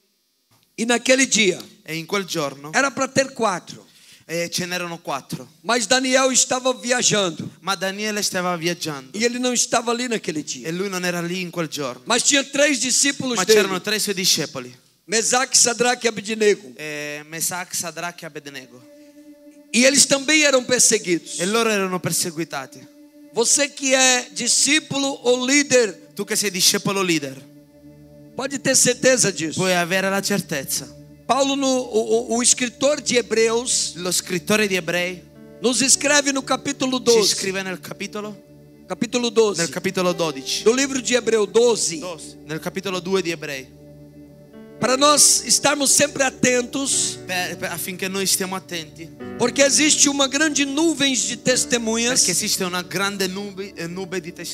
Speaker 2: E naquele dia
Speaker 3: e in quel giorno
Speaker 2: era para ter 4.
Speaker 3: ce n'erano 4.
Speaker 2: Mas Daniel estava viajando
Speaker 3: Ma Daniele stava viaggiando
Speaker 2: e ele não estava ali naquele
Speaker 3: e
Speaker 2: dia.
Speaker 3: lui non era lì in quel giorno.
Speaker 2: Mas tinha 3 discípulos
Speaker 3: Ma
Speaker 2: dele:
Speaker 3: c'erano 3 suoi discepoli,
Speaker 2: Mesaque, Sadraque e Abednego.
Speaker 3: Mesach, Sadrach e Abednego.
Speaker 2: E eles também eram perseguidos.
Speaker 3: E loro erano perseguitati.
Speaker 2: Você que é discípulo ou líder,
Speaker 3: Tu che sei discepolo leader,
Speaker 2: pode ter certeza disso.
Speaker 3: puoi avere la certezza.
Speaker 2: Paulo, o escritor de Hebreus,
Speaker 3: Lo scrittore di Ebrei
Speaker 2: nos escreve no capítulo
Speaker 3: ci
Speaker 2: 12,
Speaker 3: scrive nel capitolo
Speaker 2: 12
Speaker 3: 12,
Speaker 2: do livro de Hebreu 12,
Speaker 3: nel capitolo 2 di Ebrei,
Speaker 2: para nós estarmos sempre atentos,
Speaker 3: affinché noi stiamo attenti,
Speaker 2: porque existe uma grande nuvem de testemunhas
Speaker 3: perché esiste una grande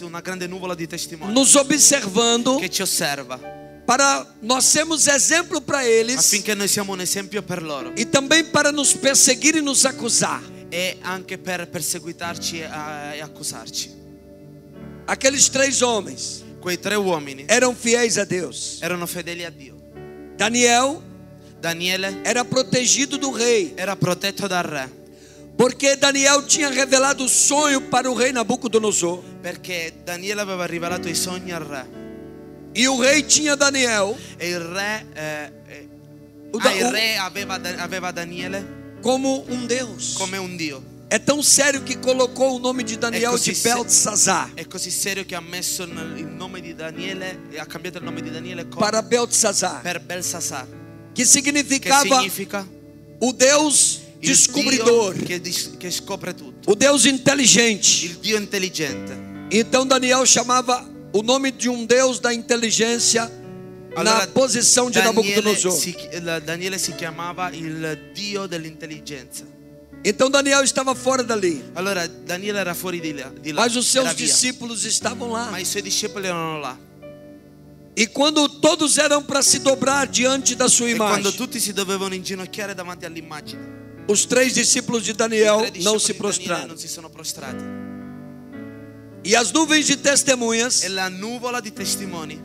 Speaker 3: una grande nuvola di testimoni
Speaker 2: nos observando
Speaker 3: che ci osserva
Speaker 2: para nós sermos exemplo para eles
Speaker 3: affinché noi siamo un esempio per loro
Speaker 2: e também para nos perseguir e nos acusar.
Speaker 3: e anche per perseguitarci e accusarci.
Speaker 2: Aqueles 3 homens
Speaker 3: Quei 3 uomini
Speaker 2: eram fiéis a Deus.
Speaker 3: erano fedeli a Dio.
Speaker 2: Daniel
Speaker 3: Daniele
Speaker 2: era protegido do rei,
Speaker 3: era protetto dal re
Speaker 2: porque Daniel tinha revelado o sonho para o rei Nabucodonosor.
Speaker 3: perché Daniele aveva rivelato i sogni al re
Speaker 2: E o rei tinha Daniel
Speaker 3: e il re, aveva Daniele
Speaker 2: como um Deus.
Speaker 3: come un dio.
Speaker 2: É tão sério que colocou o nome de Daniel
Speaker 3: così
Speaker 2: de Beltesazar
Speaker 3: È così serio che ha messo il nome di Daniele e ha cambiato il nome di Daniele
Speaker 2: para Beltesazar,
Speaker 3: per Belsasar,
Speaker 2: que
Speaker 3: che
Speaker 2: significava
Speaker 3: significa
Speaker 2: o Deus
Speaker 3: il
Speaker 2: descobridor,
Speaker 3: Dio che scopre tutto,
Speaker 2: o Deus inteligente.
Speaker 3: il Dio intelligente.
Speaker 2: Então Daniel chamava o nome de um Deus da inteligência na posição de Nabucodonosor.
Speaker 3: Daniele si chiamava il Dio dell'intelligenza.
Speaker 2: Então Daniel estava fora dali,
Speaker 3: Allora Daniele era fuori di là,
Speaker 2: mas os seus
Speaker 3: era via.
Speaker 2: discípulos estavam lá.
Speaker 3: Ma i suoi discepoli erano là.
Speaker 2: E quando todos eram para se dobrar diante da sua
Speaker 3: E quando
Speaker 2: imagem,
Speaker 3: tutti si dovevano inginocchiare davanti all'immagine,
Speaker 2: os 3 discípulos de
Speaker 3: i
Speaker 2: Daniel
Speaker 3: 3
Speaker 2: não
Speaker 3: discepoli
Speaker 2: se
Speaker 3: di Daniele
Speaker 2: prostraram.
Speaker 3: non si sono prostrati.
Speaker 2: E as nuvens de testemunhas
Speaker 3: E la nuvola di testimoni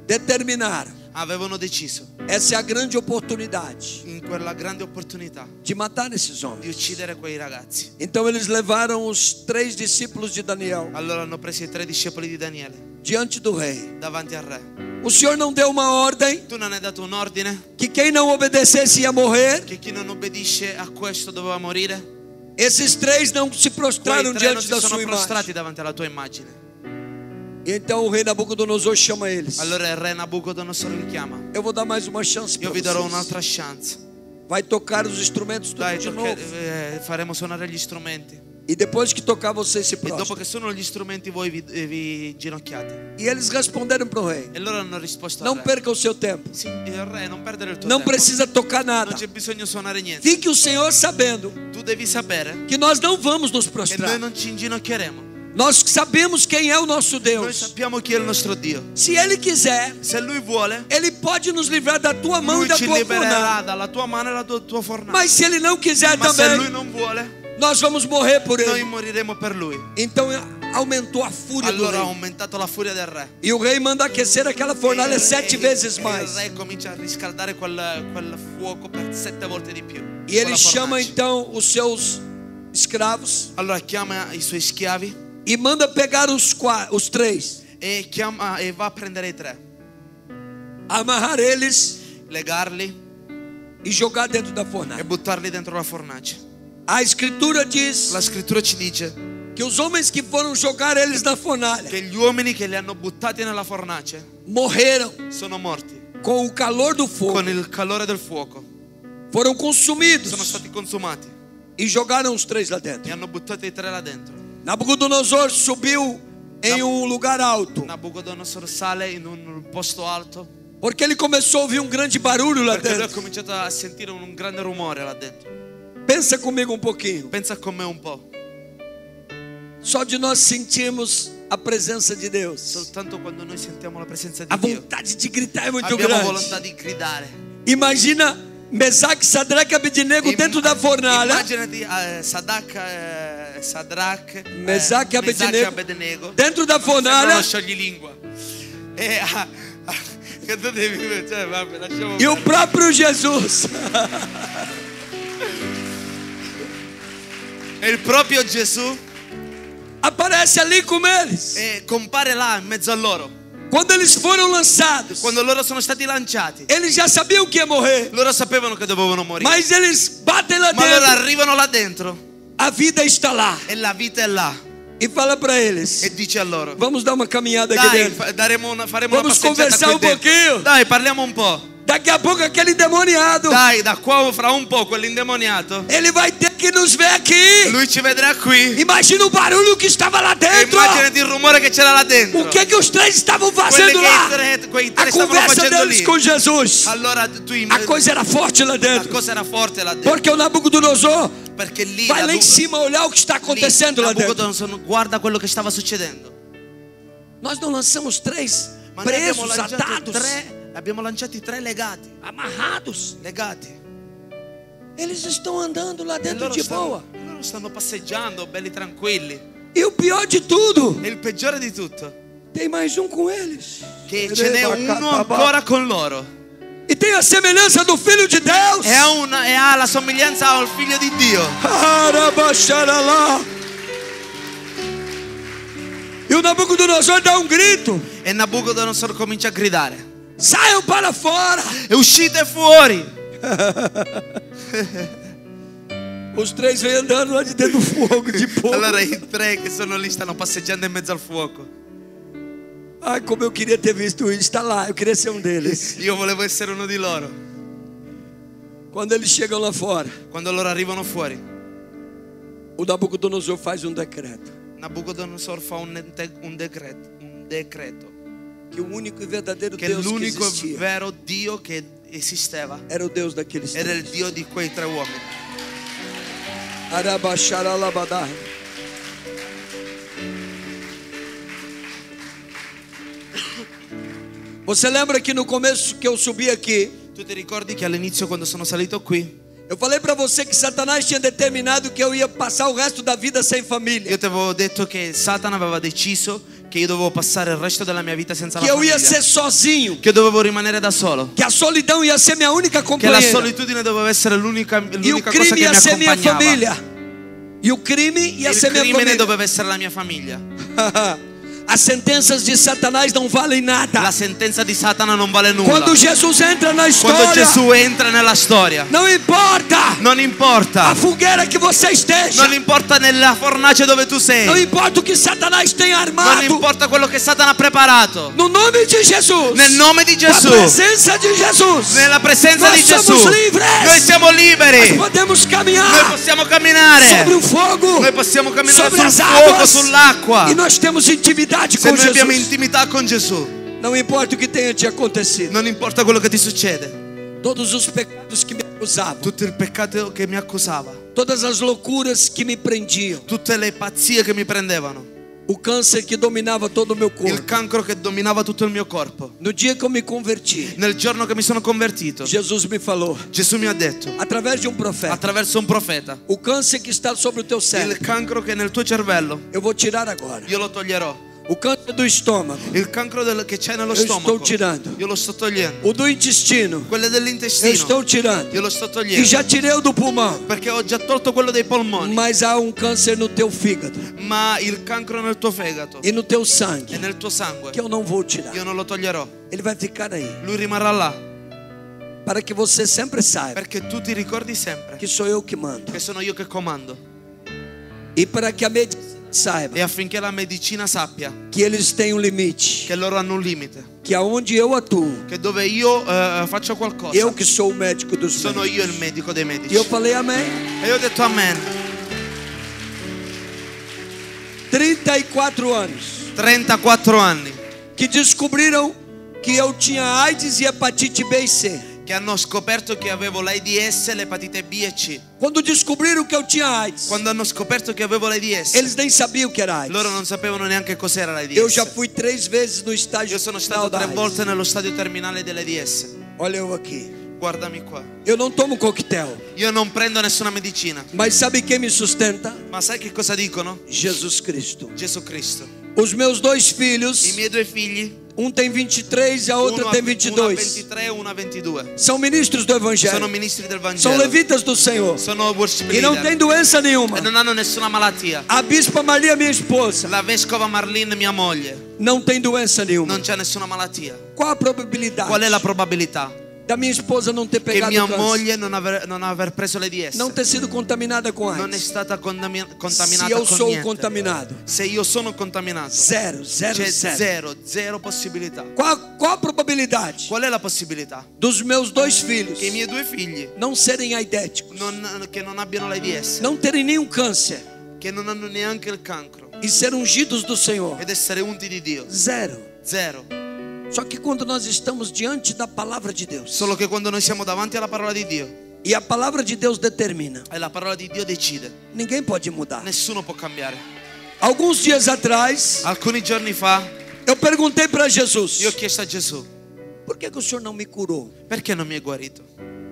Speaker 2: determinaram:
Speaker 3: avevano deciso
Speaker 2: essa é a grande oportunidade
Speaker 3: in quella grande opportunità
Speaker 2: de matar esses
Speaker 3: di
Speaker 2: homens.
Speaker 3: uccidere quei ragazzi.
Speaker 2: Então eles levaram os 3 discípulos de Daniel
Speaker 3: Allora hanno preso i 3 discepoli di Daniele
Speaker 2: diante do rei.
Speaker 3: davanti al re.
Speaker 2: O Senhor não deu uma ordem
Speaker 3: Tu non hai dato un ordine
Speaker 2: que quem não obedecesse ia morrer?
Speaker 3: che chi non obbedisce a questo doveva morire?
Speaker 2: Esses 3 não se
Speaker 3: Quei
Speaker 2: prostraram
Speaker 3: 3 non
Speaker 2: diante
Speaker 3: si
Speaker 2: da
Speaker 3: sono
Speaker 2: sua
Speaker 3: prostrati
Speaker 2: imagem.
Speaker 3: davanti alla tua immagine.
Speaker 2: Então o rei Nabucodonosor chama eles.
Speaker 3: Allora il re Nabucodonosor li chiama.
Speaker 2: Eu vou dar mais uma chance para
Speaker 3: Io vi darò
Speaker 2: vocês.
Speaker 3: un'altra chance.
Speaker 2: Vai tocar os instrumentos tudo
Speaker 3: Dai,
Speaker 2: de novo.
Speaker 3: faremo suonare gli strumenti.
Speaker 2: E depois que tocar, vocês se
Speaker 3: E dopo
Speaker 2: prostram.
Speaker 3: che suonano gli strumenti voi vi ginocchiate.
Speaker 2: E eles responderam para o rei:
Speaker 3: E loro hanno risposto al
Speaker 2: não
Speaker 3: re.
Speaker 2: perca o seu tempo.
Speaker 3: Sì, il re, non perdere il tuo
Speaker 2: Não
Speaker 3: tempo.
Speaker 2: precisa tocar nada.
Speaker 3: Non c'è bisogno di suonare niente.
Speaker 2: Fique o Senhor sabendo
Speaker 3: Tu devi sapere
Speaker 2: que nós não vamos nos
Speaker 3: che noi
Speaker 2: prostrar.
Speaker 3: non ci inginocchieremo.
Speaker 2: Nós sabemos quem é o nosso
Speaker 3: Noi
Speaker 2: Deus.
Speaker 3: sappiamo chi è il nostro Dio.
Speaker 2: Se Ele quiser,
Speaker 3: Se lui vuole,
Speaker 2: Ele pode nos livrar da tua mão e
Speaker 3: lui
Speaker 2: da
Speaker 3: ci
Speaker 2: tua
Speaker 3: libererà
Speaker 2: fornalha.
Speaker 3: dalla tua mano e dalla tua fornace.
Speaker 2: Mas se Ele não quiser
Speaker 3: Ma se lui
Speaker 2: também,
Speaker 3: non vuole,
Speaker 2: nós vamos morrer por
Speaker 3: noi
Speaker 2: Ele.
Speaker 3: moriremo per lui.
Speaker 2: Então aumentou a fúria do
Speaker 3: Allora ha
Speaker 2: rei.
Speaker 3: aumentato la furia del re.
Speaker 2: E o rei manda aquecer aquela fornalha 7 vezes
Speaker 3: E il
Speaker 2: mais.
Speaker 3: re comincia a riscaldare quel fuoco per 7 volte di più.
Speaker 2: E ele
Speaker 3: quella
Speaker 2: chama
Speaker 3: fornace.
Speaker 2: então os seus escravos
Speaker 3: Allora chiama i suoi schiavi
Speaker 2: e manda pegar os 3,
Speaker 3: e va a prendere i 3,
Speaker 2: amarrar eles
Speaker 3: legarli
Speaker 2: e jogar dentro da
Speaker 3: e
Speaker 2: fornalha.
Speaker 3: buttarli dentro la fornace.
Speaker 2: A escritura diz
Speaker 3: La scrittura ci dice
Speaker 2: que os homens que foram jogar eles na fornalha
Speaker 3: che gli uomini che li hanno buttati nella fornace
Speaker 2: morreram
Speaker 3: sono morti
Speaker 2: com o calor do fogo,
Speaker 3: con il calore del fuoco,
Speaker 2: foram
Speaker 3: sono
Speaker 2: consumidos
Speaker 3: stati consumati
Speaker 2: e jogaram os 3 lá
Speaker 3: e
Speaker 2: dentro.
Speaker 3: hanno buttato i 3 là dentro.
Speaker 2: Nabucodonosor subiu em um lugar alto,
Speaker 3: Nabucodonosor sale in un posto alto
Speaker 2: porque ele começou a ouvir um grande barulho lá
Speaker 3: perché lui ha
Speaker 2: dentro.
Speaker 3: cominciato a sentire un grande rumore là dentro.
Speaker 2: Pensa comigo um pouquinho.
Speaker 3: Pensa con me un po'.
Speaker 2: Só de nós sentirmos a presença de Deus,
Speaker 3: Soltanto quando noi sentiamo la presenza di
Speaker 2: a
Speaker 3: Dio
Speaker 2: vontade de gritar é muito
Speaker 3: abbiamo
Speaker 2: grande.
Speaker 3: volontà di gridare.
Speaker 2: Imagina Mesaque, Sadraque e Abednego dentro da fornalha.
Speaker 3: Immaginati Sadrach,
Speaker 2: Mesaque e
Speaker 3: Mesaque e
Speaker 2: Abednego
Speaker 3: Abednego
Speaker 2: dentro da
Speaker 3: Sembra
Speaker 2: fornalha.
Speaker 3: uno scioglilingua. Che tu devi, cioè, vabbè, lasciamo
Speaker 2: E o próprio Jesus
Speaker 3: E il proprio Gesù
Speaker 2: aparece ali com eles.
Speaker 3: compare là in mezzo a loro.
Speaker 2: Quando eles foram lançados,
Speaker 3: Quando loro sono stati lanciati,
Speaker 2: eles já sabiam que ia morrer,
Speaker 3: loro sapevano che dovevano morire.
Speaker 2: mas eles batem lá
Speaker 3: Ma loro
Speaker 2: dentro.
Speaker 3: arrivano là dentro
Speaker 2: A vida está lá
Speaker 3: e la vita è là
Speaker 2: e fala para eles:
Speaker 3: e dice a loro:
Speaker 2: vamos dar uma caminhada aqui
Speaker 3: dai,
Speaker 2: dentro.
Speaker 3: faremo una
Speaker 2: Vamos
Speaker 3: passeggiata
Speaker 2: conversar
Speaker 3: qui
Speaker 2: um
Speaker 3: dentro.
Speaker 2: pouquinho.
Speaker 3: Dai, parliamo un po'.
Speaker 2: Daqui a pouco aquele endemoniado,
Speaker 3: Dai, da qua fra un po' quell'indemoniato,
Speaker 2: ele vai ter que nos ver aqui.
Speaker 3: lui ci vedrà qui.
Speaker 2: Imagina o barulho que estava lá
Speaker 3: E
Speaker 2: dentro.
Speaker 3: immaginati il rumore che c'era là dentro.
Speaker 2: O que os 3 estavam
Speaker 3: Quelli
Speaker 2: fazendo
Speaker 3: che
Speaker 2: lá?
Speaker 3: quei
Speaker 2: A
Speaker 3: tre stavano
Speaker 2: conversa
Speaker 3: facendo
Speaker 2: deles
Speaker 3: lì.
Speaker 2: com Jesus.
Speaker 3: Allora tu
Speaker 2: A coisa era forte lá
Speaker 3: la
Speaker 2: dentro.
Speaker 3: cosa era forte là dentro.
Speaker 2: Porque o Nabucodonosor
Speaker 3: Perché lì
Speaker 2: vai lá em cima olhar o que está acontecendo lá dentro.
Speaker 3: Nabucodonosor guarda quello che stava succedendo.
Speaker 2: Nós não lançamos 3
Speaker 3: Ma noi
Speaker 2: presos, atados,
Speaker 3: abbiamo lanciati 3 legati,
Speaker 2: amarrados.
Speaker 3: legati.
Speaker 2: Eles estão andando lá
Speaker 3: E
Speaker 2: dentro de boa.
Speaker 3: loro stanno passeggiando, belli tranquilli.
Speaker 2: E o pior de tudo,
Speaker 3: E il peggiore di tutto,
Speaker 2: tem mais um com eles.
Speaker 3: che ce n'è uno ancora con loro.
Speaker 2: E tem a semelhança do Filho de Deus.
Speaker 3: E ha la somiglianza al figlio di Dio.
Speaker 2: Arabaxaralá. E o Nabucodonosor dá um grito:
Speaker 3: E Nabucodonosor comincia a gridare:
Speaker 2: saiam para fora.
Speaker 3: e uscite fuori!
Speaker 2: Os 3 vêm andando lá de dentro do fogo de fogo.
Speaker 3: Allora i 3 che sono lì stanno passeggiando in mezzo al fuoco.
Speaker 2: Ai, como eu queria ter visto isso. Está lá, eu queria ser um deles.
Speaker 3: Io volevo essere uno di loro.
Speaker 2: Quando eles chegam lá fora,
Speaker 3: Quando loro arrivano fuori,
Speaker 2: o Nabucodonosor faz um decreto:
Speaker 3: Nabucodonosor fa un decreto
Speaker 2: que o único e verdadeiro
Speaker 3: che
Speaker 2: Deus que
Speaker 3: l'unico
Speaker 2: existia
Speaker 3: vero Dio che esisteva
Speaker 2: era o Deus daqueles
Speaker 3: era il
Speaker 2: 3.
Speaker 3: Dio di quei 3 uomini.
Speaker 2: Arabaxaralabadá. Você lembra que no começo que eu subi aqui,
Speaker 3: Tu ti ricordi che all'inizio, quando sono salito qui,
Speaker 2: eu falei para você que Satanás tinha determinado que eu ia passar o resto da vida sem família,
Speaker 3: io ti avevo detto che Satana aveva deciso che io dovevo passare il resto della mia vita senza la
Speaker 2: que eu ia
Speaker 3: famiglia,
Speaker 2: ser sozinho,
Speaker 3: che dovevo rimanere da solo,
Speaker 2: que a solidão ia ser minha única
Speaker 3: che la
Speaker 2: companheira
Speaker 3: solitudine doveva essere l'unica
Speaker 2: e o
Speaker 3: cosa
Speaker 2: crime
Speaker 3: che mi
Speaker 2: ia ser minha
Speaker 3: accompagnava.
Speaker 2: família. E o crime ia ser
Speaker 3: Il
Speaker 2: minha
Speaker 3: crimine
Speaker 2: família.
Speaker 3: doveva essere la mia famiglia.
Speaker 2: As sentenças de Satanás não valem nada.
Speaker 3: La sentenza di Satana non vale nulla.
Speaker 2: Quando Jesus entra na
Speaker 3: Quando
Speaker 2: história,
Speaker 3: Gesù entra nella storia,
Speaker 2: não importa
Speaker 3: non importa.
Speaker 2: a fogueira que você esteja,
Speaker 3: Non importa nella fornace dove tu
Speaker 2: não
Speaker 3: sei.
Speaker 2: importa o que Satanás tenha
Speaker 3: Non
Speaker 2: armado.
Speaker 3: importa quello che Satana ha preparato.
Speaker 2: No nome de Jesus,
Speaker 3: Nel nome di
Speaker 2: com a
Speaker 3: Gesù,
Speaker 2: presença de Jesus,
Speaker 3: nella presenza
Speaker 2: nós
Speaker 3: di Gesù,
Speaker 2: somos livres.
Speaker 3: noi siamo
Speaker 2: Nós
Speaker 3: liberi.
Speaker 2: podemos
Speaker 3: Noi
Speaker 2: caminhar
Speaker 3: possiamo camminare.
Speaker 2: sobre o fogo,
Speaker 3: Noi possiamo camminare
Speaker 2: sobre
Speaker 3: sul
Speaker 2: as
Speaker 3: fuoco,
Speaker 2: águas,
Speaker 3: sull'acqua.
Speaker 2: e nós temos intimidade
Speaker 3: Se
Speaker 2: com
Speaker 3: noi abbiamo
Speaker 2: Jesus.
Speaker 3: intimità con Gesù,
Speaker 2: Não importa o que tenha te acontecido,
Speaker 3: non importa quello che ti succede.
Speaker 2: todos os pecados que me acusavam,
Speaker 3: Tutto il peccato che mi accusava,
Speaker 2: todas as loucuras que me prendiam,
Speaker 3: tutte le pazzie che mi prendevano,
Speaker 2: o câncer que dominava todo o meu
Speaker 3: il
Speaker 2: corpo.
Speaker 3: cancro che dominava tutto il mio corpo.
Speaker 2: No dia que eu me converti,
Speaker 3: Nel giorno che mi sono convertito,
Speaker 2: Jesus me falou,
Speaker 3: Gesù mi ha detto,
Speaker 2: através de um profeta:
Speaker 3: attraverso un profeta,
Speaker 2: o câncer que está sobre o teu
Speaker 3: il
Speaker 2: cérebro,
Speaker 3: cancro che è nel tuo cervello,
Speaker 2: eu vou tirar agora.
Speaker 3: io lo toglierò.
Speaker 2: O câncer do estômago,
Speaker 3: Il cancro che c'è nello
Speaker 2: eu estou
Speaker 3: stomaco,
Speaker 2: tirando.
Speaker 3: io lo sto togliendo.
Speaker 2: O do intestino,
Speaker 3: Quello
Speaker 2: eu
Speaker 3: dell'intestino,
Speaker 2: estou tirando.
Speaker 3: io lo sto
Speaker 2: E
Speaker 3: togliendo.
Speaker 2: já tirei o do pulmão.
Speaker 3: Perché ho già tolto quello dei polmoni,
Speaker 2: Mas há um câncer no teu fígado
Speaker 3: ma il cancro nel tuo fegato
Speaker 2: e no teu
Speaker 3: e
Speaker 2: sangue
Speaker 3: nel tuo sangue,
Speaker 2: que eu não vou tirar.
Speaker 3: io non lo toglierò.
Speaker 2: Ele vai ficar aí,
Speaker 3: Lui rimarrà là,
Speaker 2: para que você sempre saiba
Speaker 3: perché tu ti ricordi sempre
Speaker 2: que sou eu que mando.
Speaker 3: che sono io che comando.
Speaker 2: E para que a medicina saiba
Speaker 3: E affinché la medicina sappia
Speaker 2: que eles têm um limite,
Speaker 3: che loro hanno un limite,
Speaker 2: que aonde eu atuo,
Speaker 3: che dove io faccio qualcosa,
Speaker 2: eu que sou o médico dos
Speaker 3: sono
Speaker 2: médicos.
Speaker 3: io il medico dei
Speaker 2: E
Speaker 3: medici.
Speaker 2: eu falei amém.
Speaker 3: E io ho detto amen.
Speaker 2: 34 anos
Speaker 3: 34 anni
Speaker 2: que descobriram que eu tinha AIDS e hepatite B e C.
Speaker 3: che hanno scoperto che avevo l'AIDS, l'epatite B e C.
Speaker 2: Quando descobriram que eu tinha AIDS,
Speaker 3: Quando hanno scoperto che avevo l'AIDS,
Speaker 2: eles nem sabiam que era AIDS.
Speaker 3: loro non sapevano neanche cos'era
Speaker 2: Eu já
Speaker 3: l'AIDS.
Speaker 2: fui 3 vezes no estágio
Speaker 3: Io sono
Speaker 2: final
Speaker 3: stato
Speaker 2: da
Speaker 3: 3
Speaker 2: AIDS.
Speaker 3: volte nello stadio terminale dell'AIDS.
Speaker 2: Olha eu aqui.
Speaker 3: Guardami qua.
Speaker 2: Eu não tomo coquetel.
Speaker 3: Io non prendo nessuna medicina.
Speaker 2: Mas sabe quem me sustenta?
Speaker 3: Ma sai che cosa dicono?
Speaker 2: Jesus Cristo.
Speaker 3: Gesù Cristo.
Speaker 2: Os meus 2
Speaker 3: I
Speaker 2: filhos,
Speaker 3: miei 2 figli,
Speaker 2: um tem 23 e a outra
Speaker 3: uno
Speaker 2: tem
Speaker 3: ha
Speaker 2: 22.
Speaker 3: 23 e uno ha 22.
Speaker 2: São ministros do
Speaker 3: Sono
Speaker 2: Evangelho.
Speaker 3: ministri del
Speaker 2: São
Speaker 3: Vangelo.
Speaker 2: levitas do Senhor.
Speaker 3: Sono worship
Speaker 2: E não tem
Speaker 3: leader.
Speaker 2: doença nenhuma.
Speaker 3: E non hanno nessuna malattia.
Speaker 2: A bispa Maria, minha esposa,
Speaker 3: La vescova Marlene, mia moglie,
Speaker 2: não tem doença nenhuma.
Speaker 3: non c'è nessuna malattia.
Speaker 2: Qual a probabilidade
Speaker 3: Qual è la probabilità
Speaker 2: da minha esposa não ter
Speaker 3: che
Speaker 2: pegado
Speaker 3: mia
Speaker 2: câncer?
Speaker 3: moglie non aver preso l'AIDS?
Speaker 2: Não ter sido contaminada com
Speaker 3: Non è
Speaker 2: AIDS?
Speaker 3: stata
Speaker 2: Se
Speaker 3: contaminata
Speaker 2: eu
Speaker 3: con
Speaker 2: sou
Speaker 3: niente.
Speaker 2: contaminado,
Speaker 3: Se io sono contaminato,
Speaker 2: zero, zero,
Speaker 3: c'è
Speaker 2: zero.
Speaker 3: zero possibilità.
Speaker 2: Qual a probabilidade
Speaker 3: Qual è la possibilità?
Speaker 2: dos meus 2 filhos
Speaker 3: Che i miei 2 figli
Speaker 2: não serem aidéticos,
Speaker 3: che non abbiano l'AIDS,
Speaker 2: não terem nenhum câncer
Speaker 3: che non hanno neanche il cancro
Speaker 2: e ser ungidos do Senhor?
Speaker 3: ed essere unti di Dio?
Speaker 2: Zero.
Speaker 3: Zero.
Speaker 2: Só que quando nós estamos diante da palavra de Deus,
Speaker 3: Solo che quando noi siamo davanti alla parola di Dio
Speaker 2: e a palavra de Deus determina,
Speaker 3: e la parola di Dio decide,
Speaker 2: ninguém pode mudar.
Speaker 3: nessuno può cambiare.
Speaker 2: Alguns dias atrás,
Speaker 3: Alcuni giorni fa
Speaker 2: Eu perguntei para Jesus:
Speaker 3: Io ho chiesto a Gesù,
Speaker 2: por que o Senhor não me curou?
Speaker 3: perché non mi hai guarito?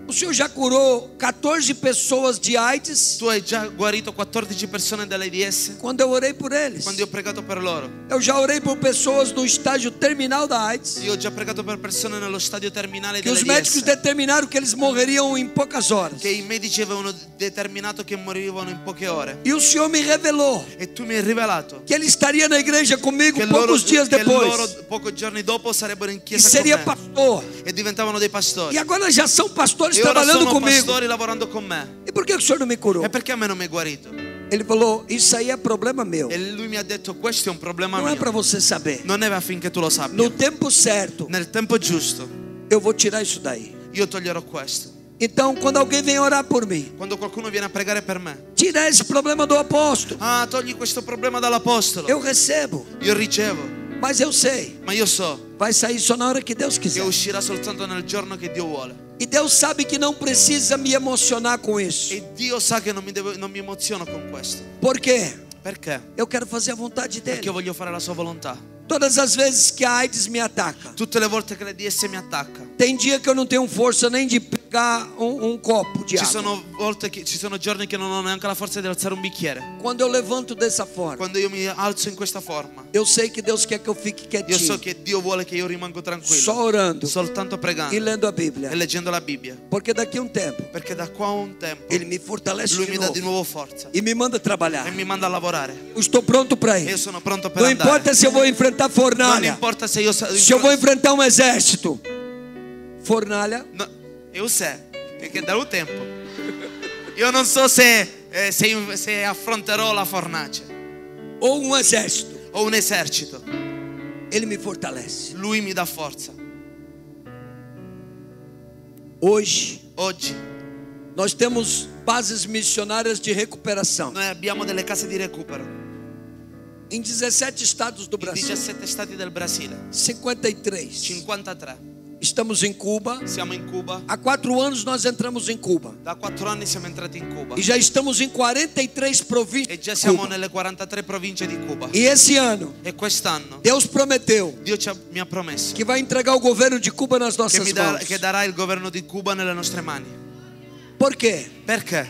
Speaker 2: O Senhor já curou 14 pessoas de AIDS
Speaker 3: Tu hai già guarito 14 persone dall'AIDS
Speaker 2: quando eu orei por eles.
Speaker 3: quando io ho pregato per loro.
Speaker 2: Eu já orei por pessoas no estágio terminal da AIDS,
Speaker 3: Io ho già pregato per persone nello stadio terminale
Speaker 2: que os médicos
Speaker 3: dell'AIDS,
Speaker 2: determinaram que eles morreriam em poucas horas.
Speaker 3: che i medici avevano determinato che morivano in poche ore.
Speaker 2: E o Senhor me revelou
Speaker 3: E tu mi hai rivelato
Speaker 2: que Ele estaria na igreja comigo
Speaker 3: che loro,
Speaker 2: poucos dias
Speaker 3: che
Speaker 2: depois,
Speaker 3: loro pochi giorni dopo sarebbero in
Speaker 2: e
Speaker 3: chiesa
Speaker 2: seria
Speaker 3: con me
Speaker 2: pastor.
Speaker 3: e diventavano dei pastori.
Speaker 2: E agora já são pastores
Speaker 3: E ora
Speaker 2: trabalhando
Speaker 3: sono
Speaker 2: comigo.
Speaker 3: pastori lavorando con me.
Speaker 2: E por que o Senhor não me curou?
Speaker 3: E perché a me non mi hai guarito?
Speaker 2: Ele falou: isso aí é problema meu,
Speaker 3: E lui mi ha detto, questo è un problema
Speaker 2: não é para
Speaker 3: mio,
Speaker 2: você saber.
Speaker 3: non è affinché tu lo sappia.
Speaker 2: No tempo certo,
Speaker 3: Nel tempo giusto
Speaker 2: eu vou tirar isso daí.
Speaker 3: io toglierò questo.
Speaker 2: Então, quando alguém vem orar por mim,
Speaker 3: Quando qualcuno viene a pregare per me,
Speaker 2: tira esse problema do apóstolo.
Speaker 3: ah, togli questo problema dall'apostolo.
Speaker 2: Eu recebo,
Speaker 3: Io ricevo,
Speaker 2: mas eu sei,
Speaker 3: ma io so
Speaker 2: vai sair só na hora que Deus
Speaker 3: che
Speaker 2: quiser.
Speaker 3: uscirà soltanto nel giorno che Dio vuole.
Speaker 2: E Deus sabe que não precisa me emocionar com isso.
Speaker 3: E Dio sa che non mi emoziono con questo.
Speaker 2: Por quê?
Speaker 3: Perché?
Speaker 2: Eu quero fazer a vontade
Speaker 3: Perché
Speaker 2: dele.
Speaker 3: voglio fare la sua volontà.
Speaker 2: Todas as vezes que a AIDS me ataca,
Speaker 3: Tutte le volte che l'AIDS mi attacca,
Speaker 2: tem dia que eu não tenho força nem de pegar um copo de
Speaker 3: ci
Speaker 2: água.
Speaker 3: sono volte ci sono giorni che non ho neanche la forza di alzare un bicchiere.
Speaker 2: Quando eu levanto dessa forma,
Speaker 3: Quando io mi alzo in questa forma,
Speaker 2: eu sei que Deus quer que eu fique
Speaker 3: io so
Speaker 2: quietinho,
Speaker 3: che Dio vuole che io rimango
Speaker 2: só
Speaker 3: tranquillo,
Speaker 2: orando
Speaker 3: soltanto
Speaker 2: e
Speaker 3: pregando
Speaker 2: lendo a Bíblia.
Speaker 3: e leggendo la Bibbia.
Speaker 2: Porque daqui a um tempo,
Speaker 3: Perché da qua a un tempo
Speaker 2: Ele me fortalece
Speaker 3: Lui
Speaker 2: de
Speaker 3: mi dà di
Speaker 2: novo
Speaker 3: nuovo forza
Speaker 2: e me manda trabalhar.
Speaker 3: e mi manda a lavorare.
Speaker 2: Eu estou pronto para
Speaker 3: E io
Speaker 2: ir.
Speaker 3: sono pronto per
Speaker 2: Não
Speaker 3: andare.
Speaker 2: importa se eu vou enfrentar
Speaker 3: Non
Speaker 2: fornalha,
Speaker 3: importa se io
Speaker 2: se eu vou enfrentar um exército. Fornalha,
Speaker 3: No, io sei, perché da un tempo io non so se affronterò la fornace
Speaker 2: ou um exército,
Speaker 3: o un esercito.
Speaker 2: Ele me fortalece.
Speaker 3: Lui mi dà forza.
Speaker 2: Hoje,
Speaker 3: Oggi
Speaker 2: nós temos bases missionárias de recuperação
Speaker 3: noi abbiamo delle case di recupero
Speaker 2: em 17 estados do
Speaker 3: in
Speaker 2: Brasil.
Speaker 3: 17 stati del Brasile,
Speaker 2: 53.
Speaker 3: 53.
Speaker 2: Estamos em Cuba.
Speaker 3: Siamo in Cuba.
Speaker 2: Há 4 anos nós entramos em Cuba.
Speaker 3: Da 4 anni siamo entrati in Cuba
Speaker 2: E já estamos em 43 províncias
Speaker 3: e già
Speaker 2: de
Speaker 3: siamo
Speaker 2: Cuba.
Speaker 3: nelle 43 province di Cuba.
Speaker 2: E esse ano,
Speaker 3: E quest'anno
Speaker 2: Deus prometeu
Speaker 3: Dio mi ha promesso
Speaker 2: que vai entregar o governo de Cuba nas
Speaker 3: che,
Speaker 2: nossas mãos.
Speaker 3: che darà il governo di Cuba nelle nostre mani.
Speaker 2: Por quê?
Speaker 3: Perché?